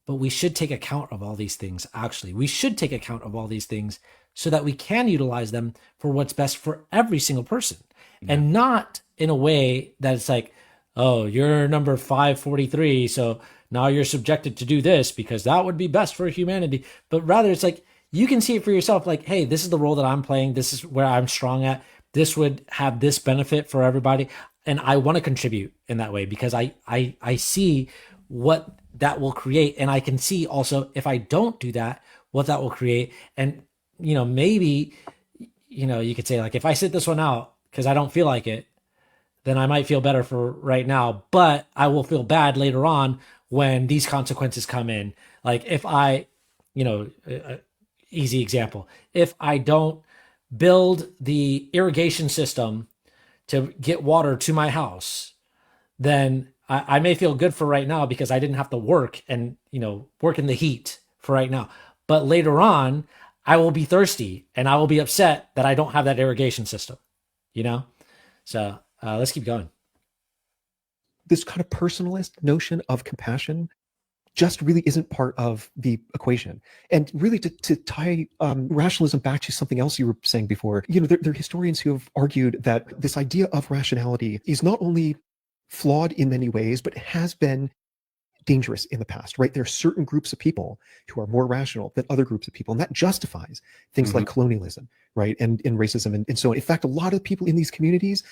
but we should take account of all these things. Actually, we should take account of all these things so that we can utilize them for what's best for every single person, and not in a way that it's like, oh, you're number 543, so now you're subjected to do this because that would be best for humanity. But rather, it's like you can see it for yourself. Like, hey, this is the role that I'm playing. This is where I'm strong at. This would have this benefit for everybody, and I want to contribute in that way because I see what that will create, and I can see also if I don't do that, what that will create. And maybe you could say, like, if I sit this one out because I don't feel like it, then I might feel better for right now, but I will feel bad later on when these consequences come in. Like if I, easy example, if I don't build the irrigation system to get water to my house, then I may feel good for right now because I didn't have to work and, work in the heat for right now. But later on, I will be thirsty and I will be upset that I don't have that irrigation system, So let's keep going. This kind of personalist notion of compassion just really isn't part of the equation. And really to tie rationalism back to something else you were saying before, there are historians who have argued that this idea of rationality is not only flawed in many ways, but has been dangerous in the past, right? There are certain groups of people who are more rational than other groups of people, and that justifies things like colonialism, right? And racism and so on. In fact, a lot of people in these communities,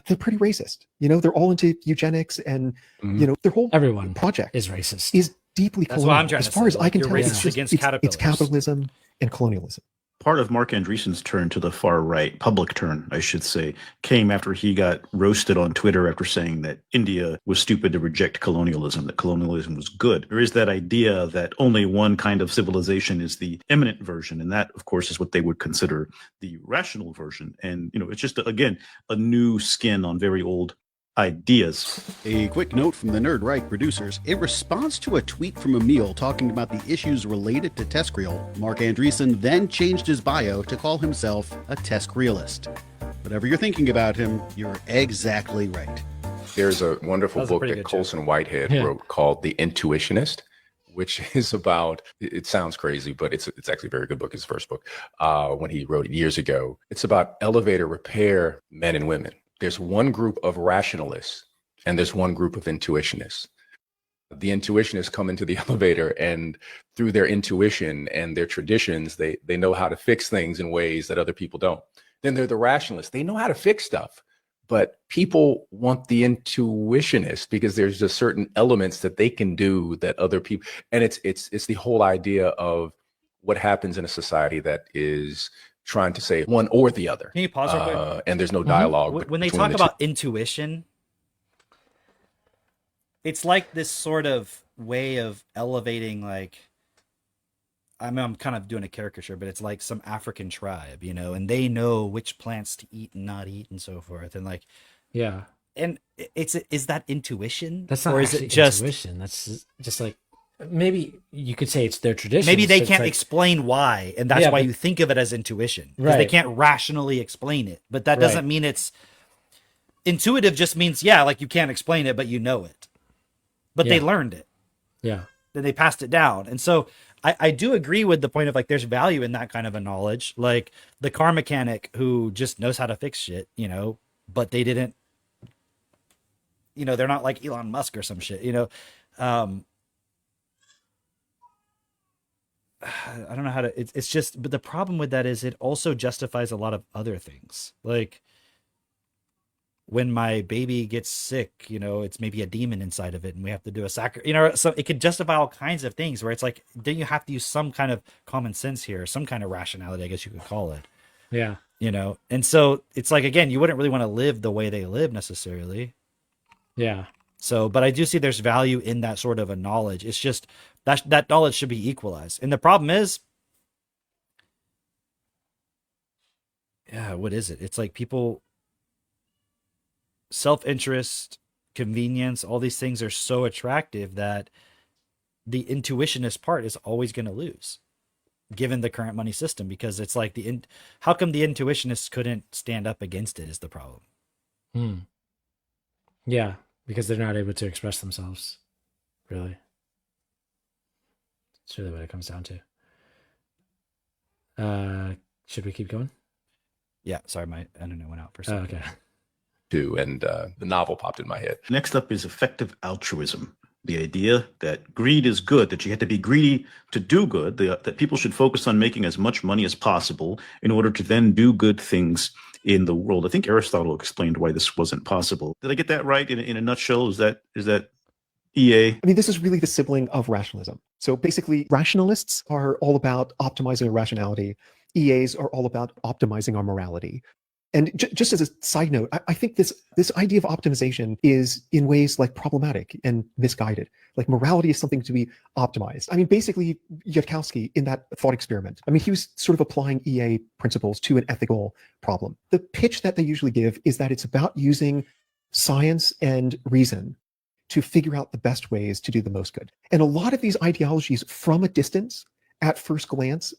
they're pretty racist. They're all into eugenics and, their whole project is racist. Is deeply That's colonial. what I'm trying As to far say. as I can You're tell, racist against caterpillars. it's capitalism and colonialism. Part of Mark Andreessen's turn to the far right, public turn, I should say, came after he got roasted on Twitter after saying that India was stupid to reject colonialism, that colonialism was good. There is that idea that only one kind of civilization is the eminent version, and that, of course, is what they would consider the rational version. And, it's just, again, a new skin on very old ideas. A quick note from the Nerd Right producers. In response to a tweet from Emil talking about the issues related to TESCREAL, Mark Andreessen then changed his bio to call himself a TESCREAList. Whatever you're thinking about him, you're exactly right. There's a wonderful book that Colson Whitehead wrote called The Intuitionist, which is about, it sounds crazy, but it's actually a very good book. His first book, when he wrote it years ago. It's about elevator repair men and women. There's one group of rationalists and there's one group of intuitionists. The intuitionists come into the elevator and through their intuition and their traditions, they know how to fix things in ways that other people don't. Then they're the rationalists. They know how to fix stuff, but people want the intuitionist because there's just certain elements that they can do that other people, and it's the whole idea of what happens in a society that is trying to say one or the other. Can you pause real quick? And there's no dialogue. When they talk about intuition, it's like this sort of way of elevating, I'm kind of doing a caricature, but it's like some African tribe, and they know which plants to eat and not eat and so forth. And yeah. And is that intuition? That's not, or is it just intuition? That's just maybe you could say it's their tradition. Maybe they can't explain why, and that's why you think of it as intuition, because they can't rationally explain it. But that doesn't mean it's intuitive. Just means you can't explain it, but you know it. But they learned it. Yeah. Then they passed it down, and so I do agree with the point of there's value in that kind of a knowledge, like the car mechanic who just knows how to fix shit, but they didn't, they're not like Elon Musk or some shit, I don't know how to, it's just, but the problem with that is it also justifies a lot of other things. Like when my baby gets sick, it's maybe a demon inside of it and we have to do a sacrifice, so it could justify all kinds of things where it's then you have to use some kind of common sense here, some kind of rationality, I guess you could call it. Yeah. And so it's again, you wouldn't really want to live the way they live necessarily. Yeah. So, but I do see there's value in that sort of a knowledge. It's just that knowledge should be equalized. And the problem is, what is it? It's people, self-interest, convenience, all these things are so attractive that the intuitionist part is always going to lose given the current money system, because it's how come the intuitionists couldn't stand up against it is the problem. Yeah. Because they're not able to express themselves, really. That's really what it comes down to. Should we keep going? Yeah, sorry, my internet went out for a second. Okay. And the novel popped in my head. Next up is effective altruism. The idea that greed is good, that you have to be greedy to do good, that people should focus on making as much money as possible in order to then do good things in the world. I think Aristotle explained why this wasn't possible. Did I get that right in a nutshell? Is that EA? I mean, this is really the sibling of rationalism. So basically, rationalists are all about optimizing our rationality. EAs are all about optimizing our morality. And just as a side note, I think this idea of optimization is in ways like problematic and misguided. Like morality is something to be optimized. I mean, basically, Yudkowsky in that thought experiment, I mean, he was sort of applying EA principles to an ethical problem. The pitch that they usually give is that it's about using science and reason to figure out the best ways to do the most good. And a lot of these ideologies from a distance, at first glance,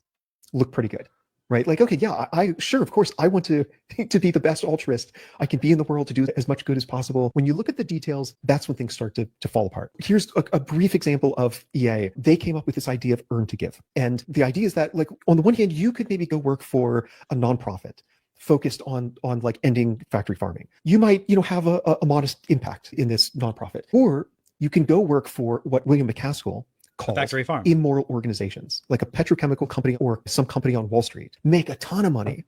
look pretty good. Right? Like, okay, yeah, I sure, of course, I want to be the best altruist I can be in the world, to do as much good as possible. When you look at the details, that's when things start to fall apart. Here's a brief example of EA. They came up with this idea of earn to give. And the idea is that, like, on the one hand, you could maybe go work for a nonprofit focused on like ending factory farming. You might, have a modest impact in this nonprofit. Or you can go work for what William McCaskill calls factory farm. Immoral organizations, like a petrochemical company or some company on Wall Street, make a ton of money,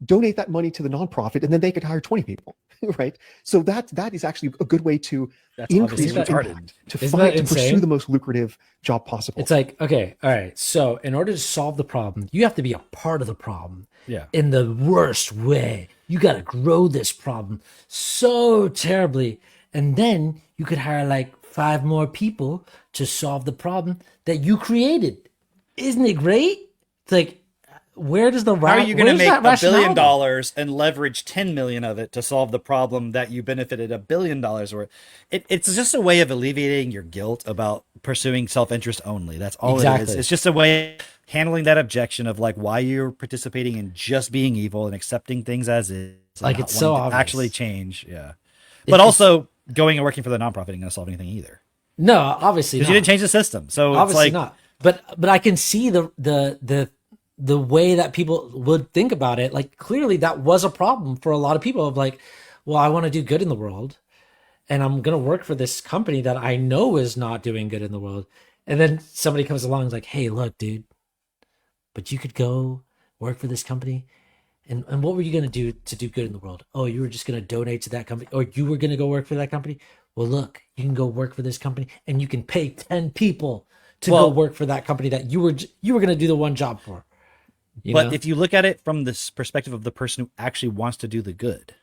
donate that money to the nonprofit, and then they could hire 20 people, right? So that is actually a good way to increase your impact, to pursue the most lucrative job possible. It's like, okay, all right, so in order to solve the problem, you have to be a part of the problem. Yeah. In the worst way. You got to grow this problem so terribly, and then you could hire like 5 more people to solve the problem that you created. Isn't it great? It's like, where does the How are you going to make $1 billion and leverage 10 million of it to solve the problem that you benefited $1 billion worth? It's just a way of alleviating your guilt about pursuing self-interest only. That's all it is. It's just a way of handling that objection of like why you're participating in just being evil and accepting things as is. Like, it's so obvious. Actually change. Yeah. But also going and working for the nonprofit ain't going to solve anything either. No, obviously not. Because you didn't change the system. So obviously it's like, not. But I can see the way that people would think about it. Like, clearly that was a problem for a lot of people of like, well, I want to do good in the world, and I'm going to work for this company that I know is not doing good in the world. And then somebody comes along and is like, hey, look, dude, but you could go work for this company. And what were you going to do to do good in the world? Oh, you were just going to donate to that company, or you were going to go work for that company? Well, look, you can go work for this company, and you can pay 10 people to go work for that company that you were going to do the one job for. But if you look at it from this perspective of the person who actually wants to do the good,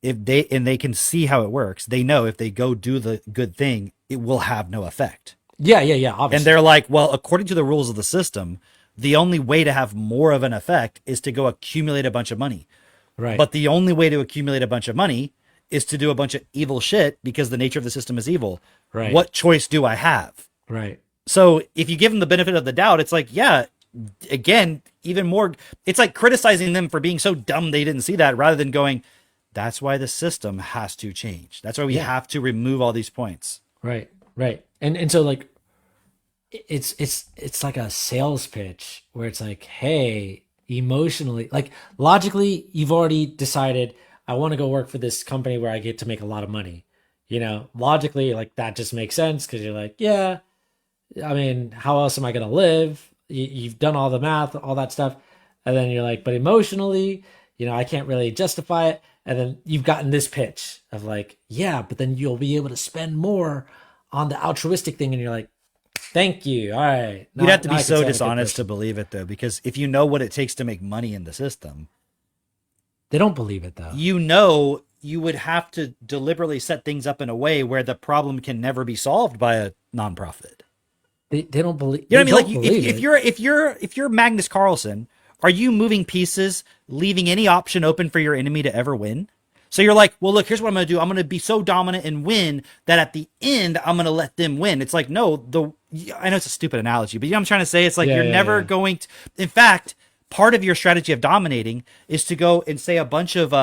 they can see how it works, they know if they go do the good thing, it will have no effect. Yeah, obviously. And they're like, well, according to the rules of the system, the only way to have more of an effect is to go accumulate a bunch of money. Right. But the only way to accumulate a bunch of money is to do a bunch of evil shit because the nature of the system is evil. Right. What choice do I have? Right. So if you give them the benefit of the doubt, it's like, yeah, again, even more, it's like criticizing them for being so dumb they didn't see that, rather than going, that's why the system has to change. That's why we have to remove all these points. Right. And so like, it's like a sales pitch where it's like, hey, emotionally, like logically, you've already decided I want to go work for this company where I get to make a lot of money. Logically, like that just makes sense because you're like, yeah, I mean, how else am I going to live? You've done all the math, all that stuff. And then you're like, but emotionally, I can't really justify it. And then you've gotten this pitch of like, yeah, but then you'll be able to spend more on the altruistic thing. And you're like, thank you. All right. You'd have to be so dishonest to believe it, though, because if you know what it takes to make money in the system, they don't believe it, though. You would have to deliberately set things up in a way where the problem can never be solved by a nonprofit. They don't believe. You know what I mean? Like if you're Magnus Carlsen, are you moving pieces, leaving any option open for your enemy to ever win? So you're like, well, look, here's what I'm going to do. I'm going to be so dominant and win that at the end, I'm going to let them win. It's like, no, I know it's a stupid analogy, but I'm trying to say it's like you're never going to. In fact, part of your strategy of dominating is to go and say a bunch of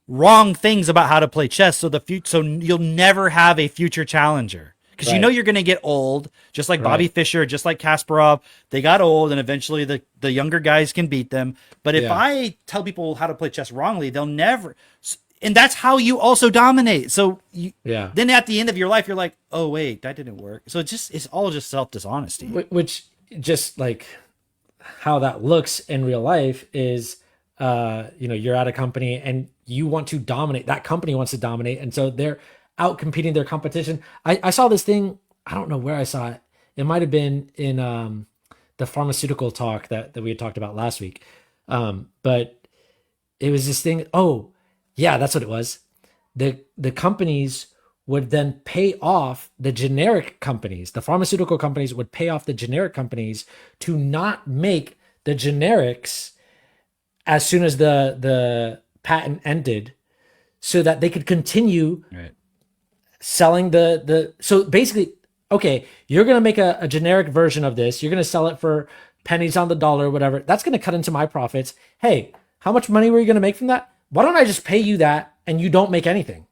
wrong things about how to play chess, so you'll never have a future challenger. Because you know you're going to get old, just like Bobby Fischer, just like Kasparov. They got old, and eventually the younger guys can beat them. But if I tell people how to play chess wrongly, they'll never. And that's how you also dominate. So then at the end of your life, you're like, oh, wait, that didn't work. So it's all just self-dishonesty. Which just like how that looks in real life is, you're at a company and you want to dominate. That company wants to dominate. And so they're out competing their competition. I saw this thing. I don't know where I saw it. It might have been in the pharmaceutical talk that we had talked about last week. But it was this thing. Oh, yeah, that's what it was. The companies would then pay off the generic companies. The pharmaceutical companies would pay off the generic companies to not make the generics as soon as the patent ended, so that they could continue selling the. So basically, okay, you're gonna make a generic version of this. You're gonna sell it for pennies on the dollar, whatever. That's gonna cut into my profits. Hey, how much money were you gonna make from that? Why don't I just pay you that and you don't make anything?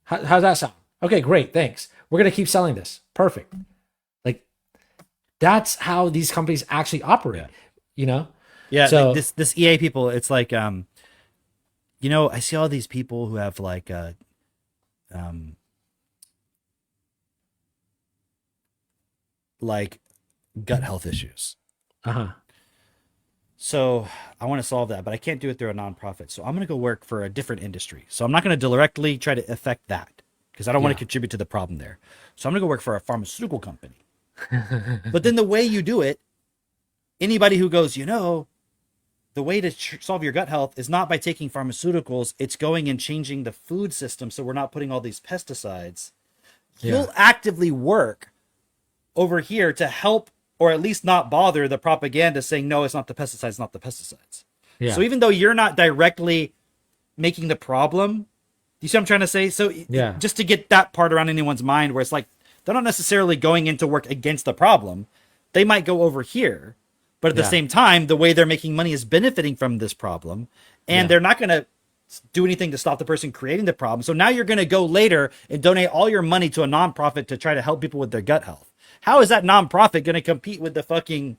How's that sound? Okay, great, thanks. We're gonna keep selling this. Perfect. Like, that's how these companies actually operate. You know? Yeah. So This EA people, it's like, I see all these people who have like, gut health issues. So I want to solve that, but I can't do it through a nonprofit. So I'm going to go work for a different industry. So I'm not going to directly try to affect that because I don't want to contribute to the problem there. So I'm going to go work for a pharmaceutical company. But then the way you do it, anybody who goes, the way to solve your gut health is not by taking pharmaceuticals. It's going and changing the food system so we're not putting all these pesticides. You'll actively work over here to help, or at least not bother the propaganda saying, no, it's not the pesticides, not the pesticides. Yeah. So even though you're not directly making the problem, you see what I'm trying to say? So just to get that part around anyone's mind, where it's like, they're not necessarily going into work against the problem. They might go over here, but at the same time, the way they're making money is benefiting from this problem. And they're not going to do anything to stop the person creating the problem. So now you're going to go later and donate all your money to a nonprofit to try to help people with their gut health. How is that nonprofit going to compete with the fucking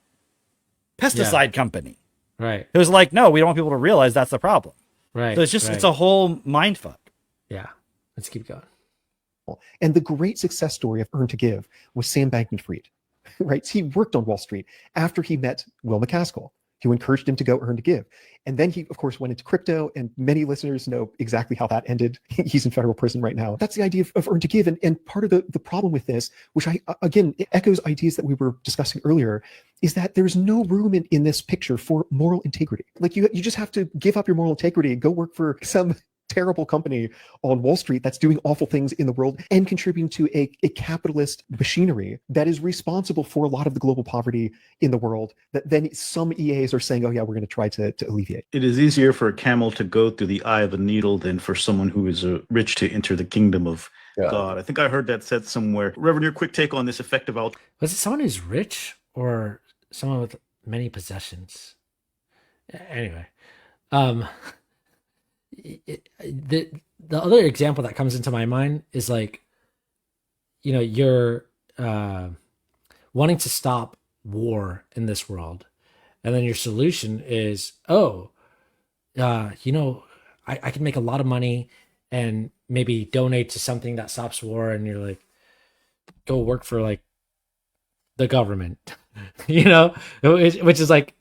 pesticide company? Right. It was like, no, we don't want people to realize that's the problem. Right. So it's just, it's a whole mind fuck. Yeah. Let's keep going. And the great success story of Earn to Give was Sam Bankman-Fried, right? He worked on Wall Street after he met Will McCaskill, who encouraged him to go Earn to Give. And then he, of course, went into crypto, and many listeners know exactly how that ended. He's in federal prison right now. That's the idea of Earn to Give. And part of the problem with this, which again, it echoes ideas that we were discussing earlier, is that there's no room in this picture for moral integrity. Like you just have to give up your moral integrity and go work for some terrible company on Wall Street that's doing awful things in the world and contributing to a capitalist machinery that is responsible for a lot of the global poverty in the world that then some EAs are saying, oh yeah, we're going to try to alleviate. It is easier for a camel to go through the eye of a needle than for someone who is rich to enter the kingdom of God. I think I heard that said somewhere. Reverend, your quick take on this effective out. Was it someone who's rich or someone with many possessions? Anyway, the other example that comes into my mind is like, you're wanting to stop war in this world, and then your solution is, I can make a lot of money and maybe donate to something that stops war, and you're like, go work for like the government, which is like,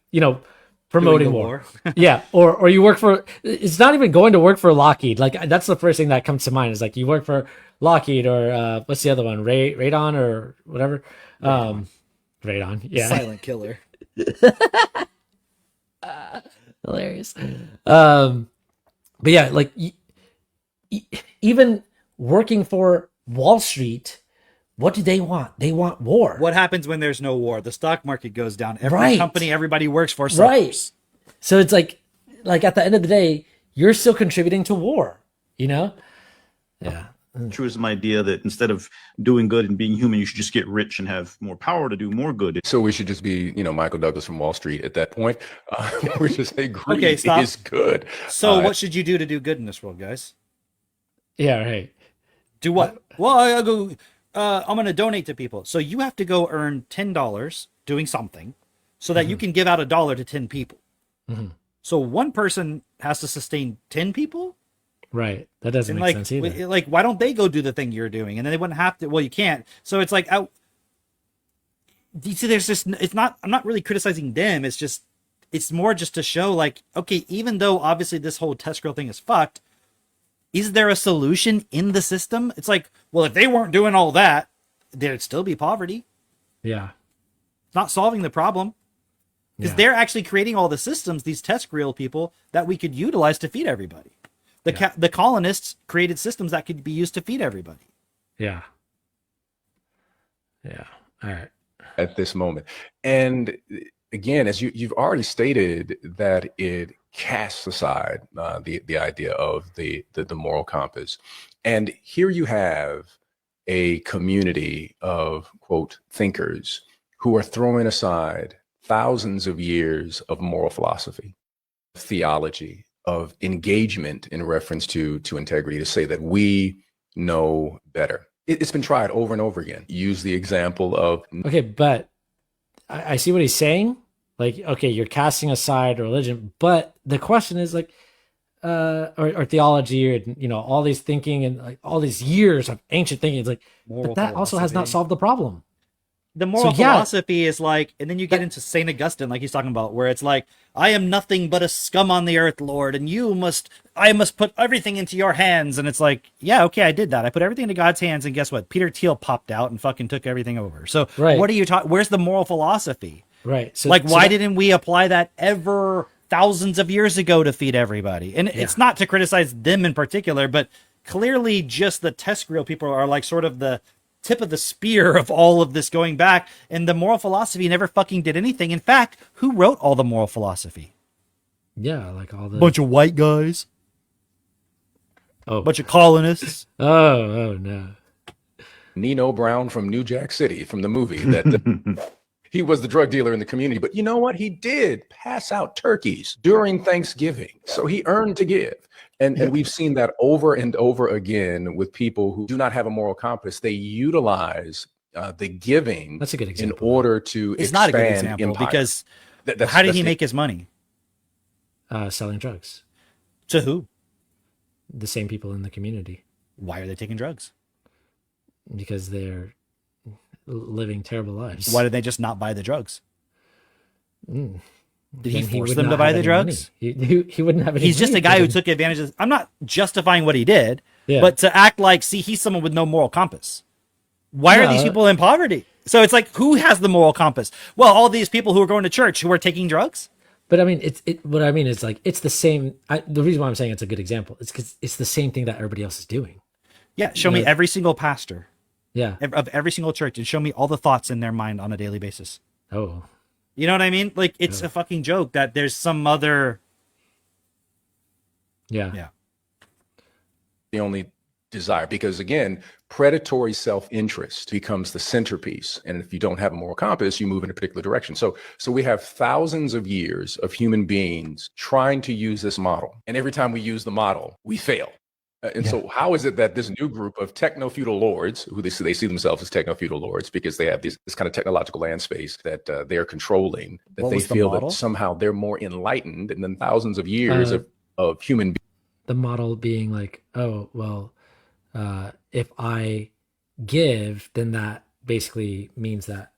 promoting war. Yeah. Or you work for, it's not even going to work for Lockheed. Like, that's the first thing that comes to mind is like, you work for Lockheed or what's the other one? Radon or whatever. Radon. Yeah. Silent killer. Hilarious. But yeah, like even working for Wall Street, what do they want? They want war. What happens when there's no war? The stock market goes down. Every company everybody works for suffers. Right. So it's like at the end of the day, you're still contributing to war, Yeah. Truism idea that instead of doing good and being human, you should just get rich and have more power to do more good. So we should just be, Michael Douglas from Wall Street at that point. We just say greed okay, is good. So what should you do to do good in this world, guys? Yeah, right. Do what? Well, I go... I'm going to donate to people. So you have to go earn $10 doing something so that you can give out $1 to 10 people. So one person has to sustain 10 people? Right. That doesn't make sense either. Like, why don't they go do the thing you're doing? And then they wouldn't have to. Well, you can't. So it's like, you see, there's just, I'm not really criticizing them. It's more just to show like, okay, even though obviously this whole test grill thing is fucked, is there a solution in the system? It's like, well, if they weren't doing all that, there'd still be poverty. Yeah. It's not solving the problem. Because they're actually creating all the systems, these TESCREAL people, that we could utilize to feed everybody. The colonists created systems that could be used to feed everybody. Yeah. Yeah. All right. At this moment. And again, as you've already stated, that it casts aside the idea of the moral compass. And here you have a community of, quote, thinkers who are throwing aside thousands of years of moral philosophy, theology, of engagement in reference to integrity, to say that we know better. It's been tried over and over again. Use the example of... Okay, but I see what he's saying. Like, okay, you're casting aside religion, but the question is like, or theology, or, you know, all these thinking and like all these years of ancient thinking. It's like, but that also has not solved the problem. The moral philosophy is like, and then you get into St. Augustine, like he's talking about, where it's like, I am nothing but a scum on the earth, Lord, and I must put everything into your hands. And it's like, yeah, okay, I did that. I put everything into God's hands, and guess what? Peter Thiel popped out and fucking took everything over. So what are you talking? Where's the moral philosophy? Right. So, like, why didn't we apply that ever thousands of years ago to feed everybody? And it's not to criticize them in particular, but clearly just the TESCREAL people are like sort of the tip of the spear of all of this going back, and the moral philosophy never fucking did anything. In fact, who wrote all the moral philosophy? Yeah, like all the bunch of white guys. Bunch of colonists. Oh no. Nino Brown from New Jack City from the movie he was the drug dealer in the community, but you know what? He did pass out turkeys during Thanksgiving. So he earned to give. And we've seen that over and over again with people who do not have a moral compass. They utilize the giving. That's a good example. In order to it's expand not a good example empire. Because how did he make his money? Selling drugs. To who? The same people in the community. Why are they taking drugs? Because they're living terrible lives. Why did they just not buy the drugs? Did he force them to buy the drugs? He wouldn't have any. He's just a guy who took advantage of. I'm not justifying what he did, Yeah. but to act like, see, he's someone with no moral compass. Why are these people in poverty? So it's like, who has the moral compass? Well, all these people who are going to church who are taking drugs. But I mean, what I mean is like, it's the same. The reason why I'm saying it's a good example is because it's the same thing that everybody else is doing. Yeah, show me every single pastor. Yeah. Of every single church, and show me all the thoughts in their mind on a daily basis. Oh. You know what I mean? Like, it's a fucking joke that there's some other. Yeah. The only desire, because again, predatory self-interest becomes the centerpiece. And if you don't have a moral compass, you move in a particular direction. So we have thousands of years of human beings trying to use this model. And every time we use the model, we fail. So how is it that this new group of techno-feudal lords, who they see themselves as techno-feudal lords because they have this kind of technological land space that they are controlling, that they feel that somehow they're more enlightened than thousands of years of human beings? The model being like, oh, well, if I give, then that basically means that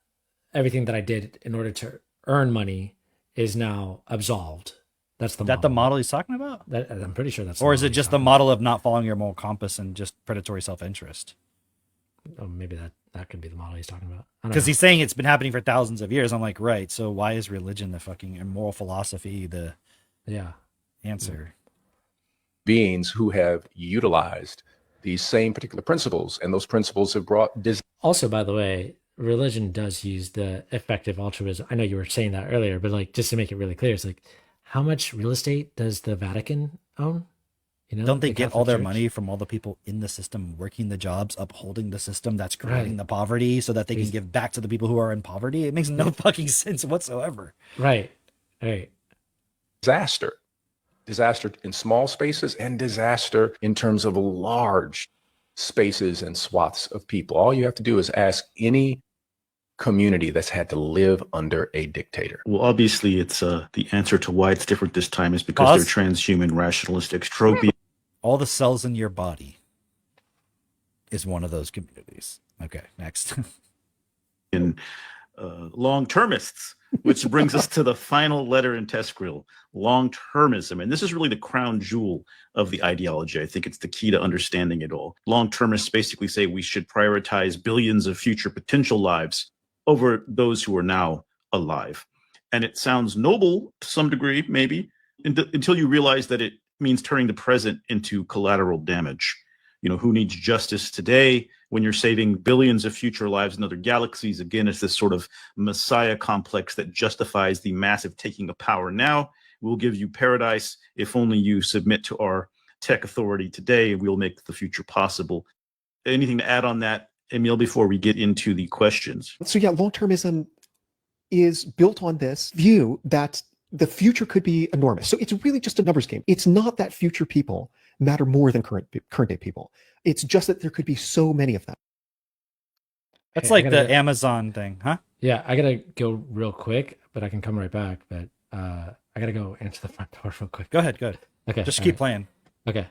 everything that I did in order to earn money is now absolved. That's the model he's talking about? I'm pretty sure that's. Or is it just the model of not following your moral compass and just predatory self-interest? Oh, maybe that could be the model he's talking about. Because he's saying it's been happening for thousands of years. I'm like, right. So why is religion the fucking and moral philosophy the answer? Beings who have utilized these same particular principles, and those principles have brought. Also, by the way, religion does use the effective altruism. I know you were saying that earlier, but like just to make it really clear, it's like, how much real estate does the Vatican own? You know, don't they get all their Church? money from all the people in the system, working the jobs, upholding the system that's creating the poverty, so that they can give back to the people who are in poverty? It makes no fucking sense whatsoever. Right. Disaster in small spaces and disaster in terms of large spaces and swaths of people. All you have to do is ask any community that's had to live under a dictator. Well, obviously, it's the answer to why it's different this time is because they're transhuman, rationalist, extropian. All the cells in your body is one of those communities. Okay, next. In long-termists, which brings us to the final letter in TESCREAL, long-termism. And this is really the crown jewel of the ideology. I think it's the key to understanding it all. Long-termists basically say we should prioritize billions of future potential lives over those who are now alive. and it sounds noble to some degree, maybe, until you realize that it means turning the present into collateral damage. You know, who needs justice today when you're saving billions of future lives in other galaxies? Again, it's this sort of messiah complex that justifies the massive taking of power now. We'll give you paradise if only you submit to our tech authority today. We'll make the future possible. Anything to add on that, Emil, before we get into the questions? So yeah, long-termism is built on this view that the future could be enormous. So it's really just a numbers game. It's not that future people matter more than current day people. It's just that there could be so many of them. That's Hey, like the Amazon thing, huh? Yeah, I gotta go real quick, but I can come right back. But I gotta go answer the front door real quick. Go ahead. Okay, Just all keep right. playing. Okay.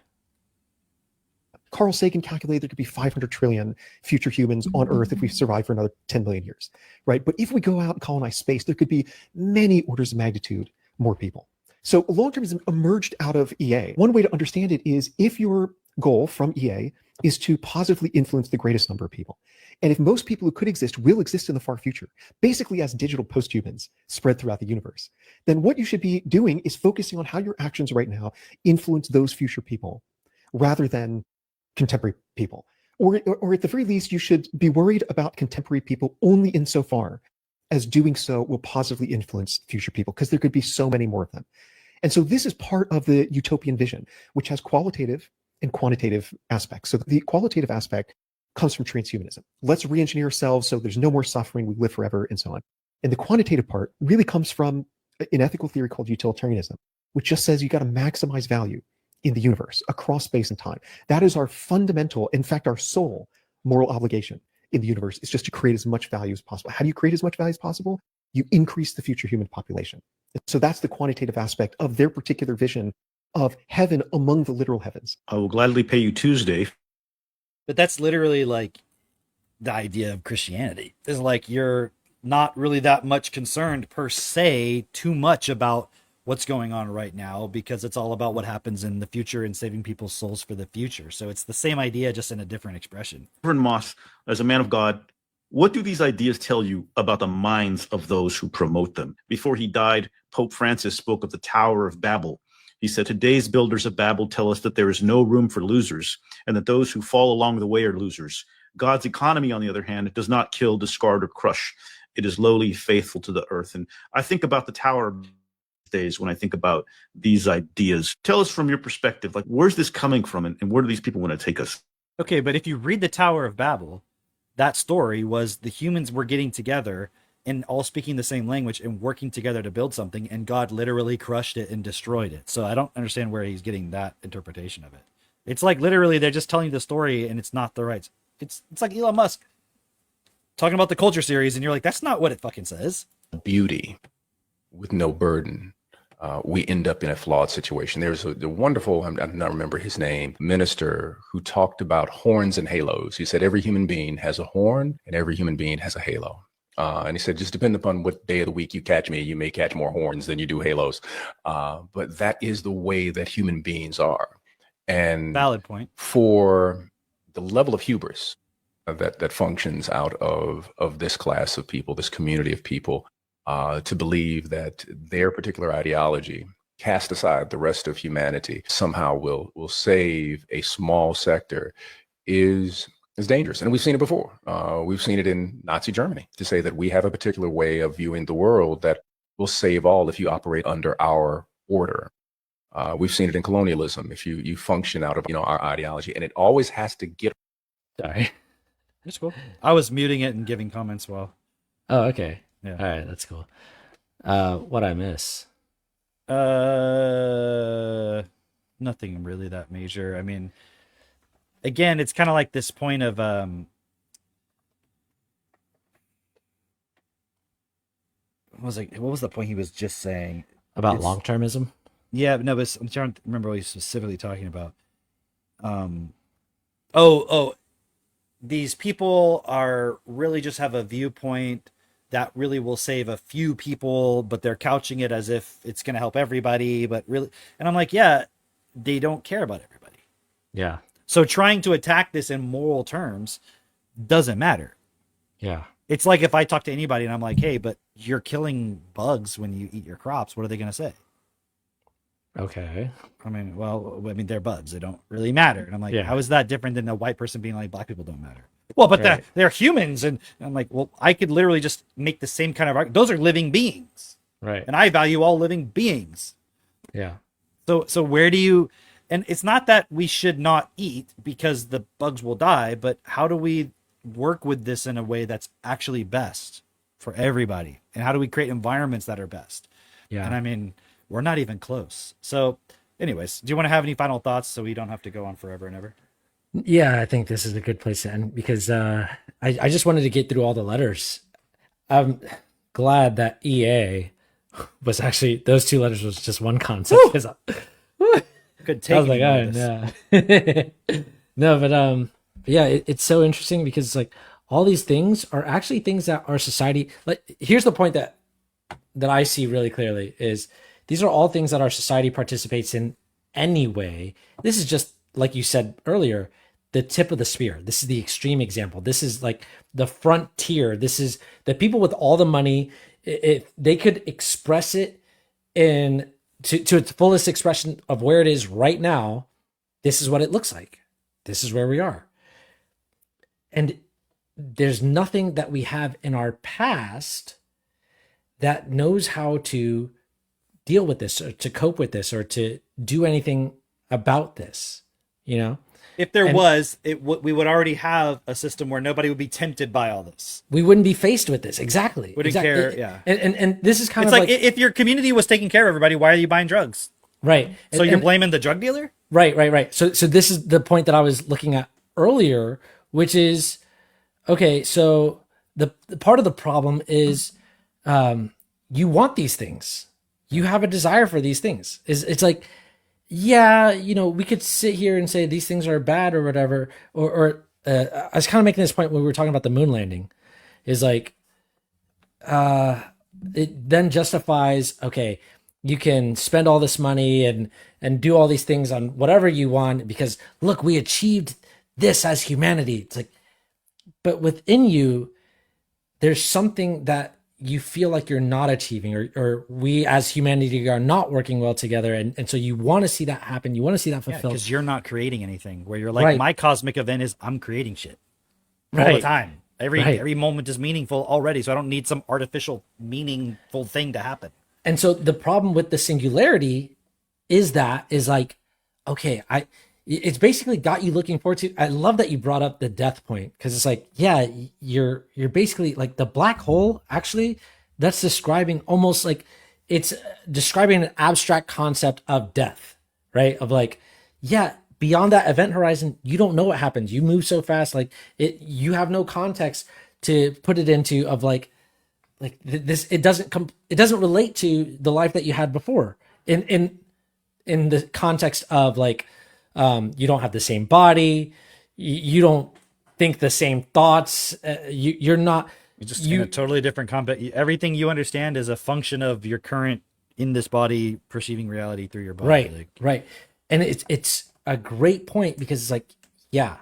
Carl Sagan calculated there could be 500 trillion future humans on Earth if we survive for another 10 million years, right? But if we go out and colonize space, there could be many orders of magnitude more people. So long-termism emerged out of EA. One way to understand it is if your goal from EA is to positively influence the greatest number of people, and if most people who could exist will exist in the far future, basically as digital post-humans spread throughout the universe, then what you should be doing is focusing on how your actions right now influence those future people rather than contemporary people. Or at the very least, you should be worried about contemporary people only insofar as doing so will positively influence future people, because there could be so many more of them. And so this is part of the utopian vision, which has qualitative and quantitative aspects. So the qualitative aspect comes from transhumanism. Let's re-engineer ourselves so there's no more suffering, we live forever, and so on. And the quantitative part really comes from an ethical theory called utilitarianism, which just says you got to maximize value in the universe across space and time. That is our fundamental, in fact, our sole moral obligation in the universe is just to create as much value as possible. How do you create as much value as possible? You increase the future human population. So that's the quantitative aspect of their particular vision of heaven among the literal heavens. I will gladly pay you Tuesday. But that's literally like the idea of Christianity. Is like you're not really that much concerned per se too much about what's going on right now, because it's all about what happens in the future and saving people's souls for the future. So it's the same idea, just in a different expression. Reverend Moss, as a man of God, what do these ideas tell you about the minds of those who promote them? Before he died, Pope Francis spoke of the Tower of Babel. He said, today's builders of Babel tell us that there is no room for losers and that those who fall along the way are losers. God's economy, on the other hand, does not kill, discard, or crush. It is lowly faithful to the earth. And I think about the Tower of days when I think about these ideas. Tell us from your perspective, like, where's this coming from, and where do these people want to take us? Okay, but if you read the Tower of Babel, that story was the humans were getting together and all speaking the same language and working together to build something, and God literally crushed it and destroyed it. So I don't understand where he's getting that interpretation of it. It's like literally they're just telling you the story and it's not the right. It's like Elon Musk talking about the Culture series, and you're like, that's not what it fucking says. Beauty with no burden. We end up in a flawed situation. There's a wonderful, I don't remember his name, minister who talked about horns and halos. He said every human being has a horn and every human being has a halo. And he said, just depending upon what day of the week you catch me, you may catch more horns than you do halos. But that is the way that human beings are. And valid point. For the level of hubris that functions out of this class of people, this community of people, to believe that their particular ideology, cast aside the rest of humanity, somehow will save a small sector is dangerous. And we've seen it before. We've seen it in Nazi Germany, to say that we have a particular way of viewing the world that will save all if you operate under our order. We've seen it in colonialism, if you function out of our ideology, and it always has to get. Sorry. That's cool. I was muting it and giving comments while. Oh, okay. Yeah. All right, that's cool. What I miss? Nothing really that major. I mean, again, it's kind of like this point of what was the point he was just saying About long-termism? Yeah, no, but I'm trying to remember what he's specifically talking about. These people are really just have a viewpoint that really will save a few people, but they're couching it as if it's going to help everybody, but really, and I'm like, yeah, they don't care about everybody. Yeah. So trying to attack this in moral terms doesn't matter. Yeah. It's like if I talk to anybody and I'm like, hey, but you're killing bugs when you eat your crops, what are they going to say? Okay. I mean, they're bugs. They don't really matter. And I'm like, Yeah. how is that different than a white person being like, black people don't matter? Well, but Right. they're humans. And I'm like, well, I could literally just make the same kind of argument. Those are living beings. Right. And I value all living beings. Yeah. So where do you, and it's not that we should not eat because the bugs will die, but how do we work with this in a way that's actually best for everybody? And how do we create environments that are best? Yeah. And I mean, we're not even close. So anyways, do you want to have any final thoughts so we don't have to go on forever and ever? Yeah, I think this is a good place to end because I just wanted to get through all the letters. I'm glad that EA was actually, those 2 letters was just one concept. Could take I was like, oh, no. No, but yeah, it's so interesting because it's like all these things are actually things that our society, like, here's the point that I see really clearly is these are all things that our society participates in anyway. This is just, like you said earlier, the tip of the spear. This is the extreme example. This is like the frontier. This is the people with all the money. If they could express it in to its fullest expression of where it is right now, this is what it looks like. This is where we are. And there's nothing that we have in our past that knows how to deal with this or to cope with this or to do anything about this, you know? If there was, we would already have a system where nobody would be tempted by all this. We wouldn't be faced with this. Exactly. Wouldn't care. Yeah. And this is kind it's of like if your community was taking care of everybody, why are you buying drugs? Right. So you're blaming the drug dealer? Right. So this is the point that I was looking at earlier, which is, okay, so the part of the problem is you want these things. You have a desire for these things. It's like, yeah, you know, we could sit here and say these things are bad or whatever. Or I was kind of making this point when we were talking about the moon landing, is like, it then justifies, okay, you can spend all this money and do all these things on whatever you want because look, we achieved this as humanity. It's like, but within you, there's something that you feel like you're not achieving or we as humanity are not working well together. And so you want to see that happen. You want to see that fulfilled. Because you're not creating anything where you're like, Right. my cosmic event is I'm creating shit all Right. the time. Right. Every moment is meaningful already. So I don't need some artificial meaningful thing to happen. And so the problem with the singularity is like, okay, it's basically got you looking forward to. I love that you brought up the death point because it's like, yeah, you're basically like the black hole. Actually, that's describing almost like it's describing an abstract concept of death, right? Of like, yeah, beyond that event horizon, you don't know what happens. You move so fast, like you have no context to put it into of like this. It doesn't relate to the life that you had before in the context of like, you don't have the same body, you don't think the same thoughts, you're not, You're just in a totally different combat. Everything you understand is a function of your current in this body perceiving reality through your body. right, right. And it's a great point because it's like, yeah,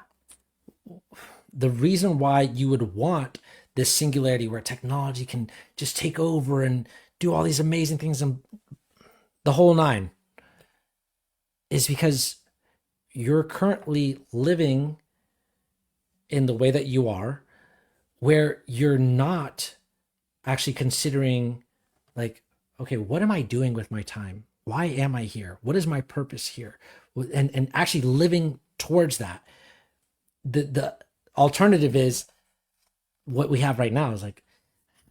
the reason why you would want this singularity where technology can just take over and do all these amazing things and the whole nine is because you're currently living in the way that you are, where you're not actually considering like, okay, what am I doing with my time? Why am I here? What is my purpose here? And actually living towards that. The alternative is what we have right now is like,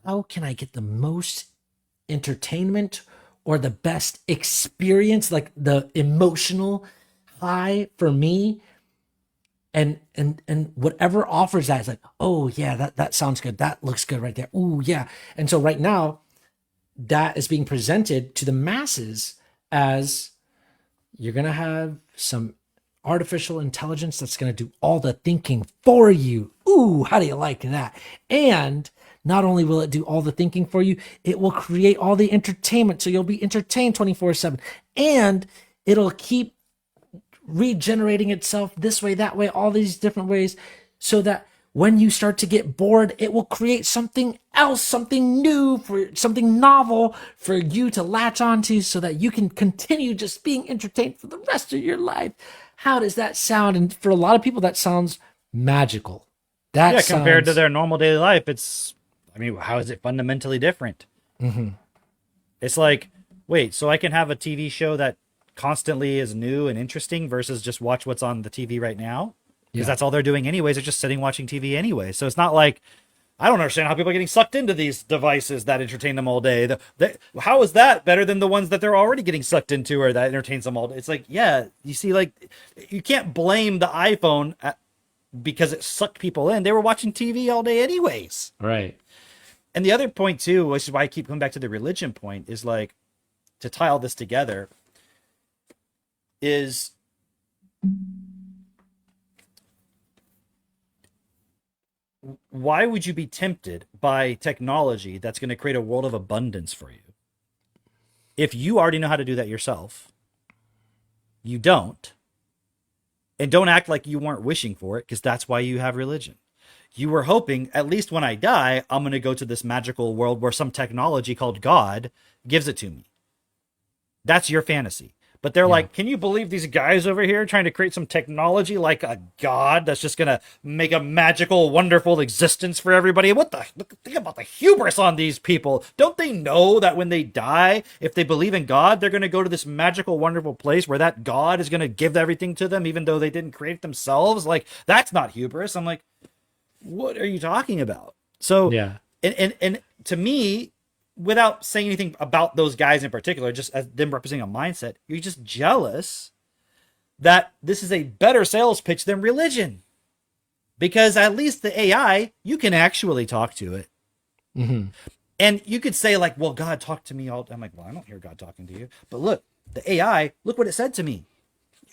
how can I get the most entertainment or the best experience, like the emotional high for me, and whatever offers that is like, oh yeah, that sounds good, that looks good right there, oh yeah. And so right now that is being presented to the masses as you're gonna have some artificial intelligence that's gonna do all the thinking for you. Ooh, how do you like that? And not only will it do all the thinking for you, it will create all the entertainment. So you'll be entertained 24/7. And it'll keep regenerating itself this way, that way, all these different ways, so that when you start to get bored, it will create something else, something new, for something novel for you to latch onto so that you can continue just being entertained for the rest of your life. How does that sound? And for a lot of people, that sounds magical. That Yeah, compared to sounds... their normal daily life, it's, I mean, how is it fundamentally different? Mhm. It's like, wait, so I can have a TV show that constantly is new and interesting versus just watch what's on the TV right now? Because Yeah. that's all they're doing anyways. They're just sitting watching TV anyway. So it's not like, I don't understand how people are getting sucked into these devices that entertain them all day. How is that better than the ones that they're already getting sucked into or that entertains them all day? It's like, yeah, you see, like, you can't blame the iPhone because it sucked people in. They were watching TV all day anyways. Right. And the other point too, which is why I keep coming back to the religion point, is like, to tie all this together, is why would you be tempted by technology that's going to create a world of abundance for you if you already know how to do that yourself? You don't. And don't act like you weren't wishing for it, because that's why you have religion. You were hoping, at least when I die, I'm going to go to this magical world where some technology called God gives it to me. That's your fantasy. But they're like, can you believe these guys over here trying to create some technology like a god that's just going to make a magical, wonderful existence for everybody? What the? Think about the hubris on these people. Don't they know that when they die, if they believe in God, they're going to go to this magical, wonderful place where that God is going to give everything to them, even though they didn't create it themselves? Like, that's not hubris. I'm like, what are you talking about? So, yeah. And to me, without saying anything about those guys in particular, just as them representing a mindset, you're just jealous that this is a better sales pitch than religion. Because at least the AI, you can actually talk to it. Mm-hmm. And you could say like, well, God talked to me all. I'm like, well, I don't hear God talking to you. But look, the AI, look what it said to me.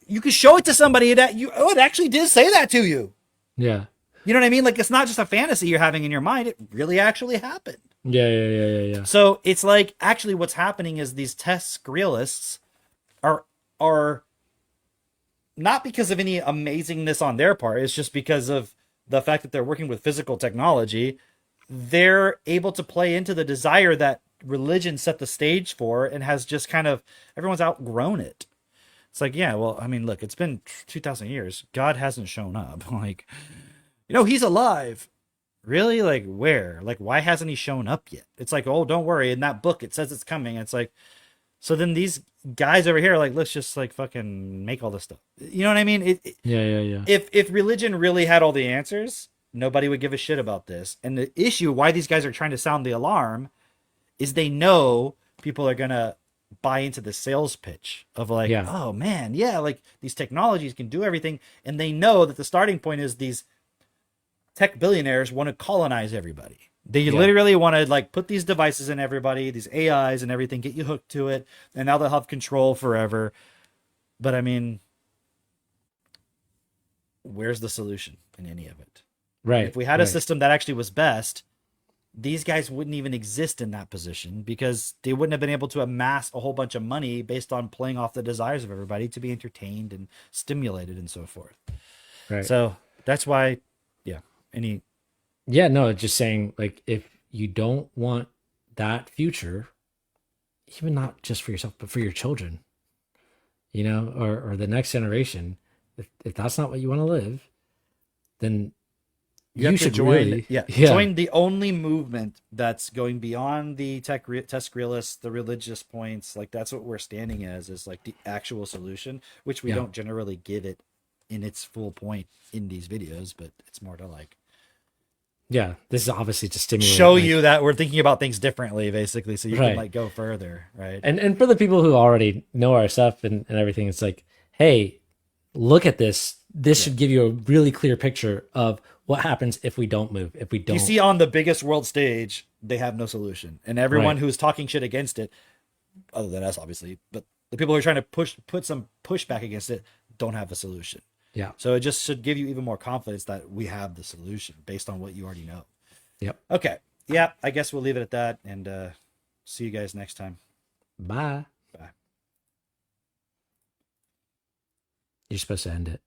You could show it to somebody that it actually did say that to you. Yeah. You know what I mean? Like, it's not just a fantasy you're having in your mind. It really actually happened. Yeah. So it's like, actually what's happening is these test realists are not because of any amazingness on their part. It's just because of the fact that they're working with physical technology. They're able to play into the desire that religion set the stage for and has just kind of, everyone's outgrown it. It's like, yeah, well, I mean, look, it's been 2,000 years. God hasn't shown up. Like, he's alive. Really? Like, where? Like, why hasn't he shown up yet? It's like, oh, don't worry. In that book, it says it's coming. It's like, so then these guys over here are like, let's just like fucking make all this stuff. You know what I mean? Yeah. If religion really had all the answers, nobody would give a shit about this. And the issue why these guys are trying to sound the alarm is they know people are going to buy into the sales pitch of like, oh man, yeah, like these technologies can do everything. And they know that the starting point is these tech billionaires want to colonize everybody. They literally want to like put these devices in everybody, these AIs and everything, get you hooked to it, and now they'll have control forever. But I mean, where's the solution in any of it? Right. If we had a system that actually was best, these guys wouldn't even exist in that position because they wouldn't have been able to amass a whole bunch of money based on playing off the desires of everybody to be entertained and stimulated and so forth. Right. So that's why, no, just saying, like, if you don't want that future, even not just for yourself, but for your children, or the next generation, if that's not what you want to live, then you should join, really, join the only movement that's going beyond the test realists, the religious points. Like, that's what we're standing as, is like the actual solution, which we don't generally give it in its full point in these videos, but it's more to like, this is obviously to stimulate, show you that we're thinking about things differently, basically, so you can like go further, right? And for the people who already know our stuff and everything, it's like, hey, look at this. This should give you a really clear picture of what happens if we don't move, if we don't. You see, on the biggest world stage, they have no solution, and everyone who's talking shit against it, other than us, obviously, but the people who are trying to put some pushback against it don't have a solution. Yeah. So it just should give you even more confidence that we have the solution based on what you already know. Yep. Okay. Yeah, I guess we'll leave it at that, and see you guys next time. Bye. Bye. You're supposed to end it.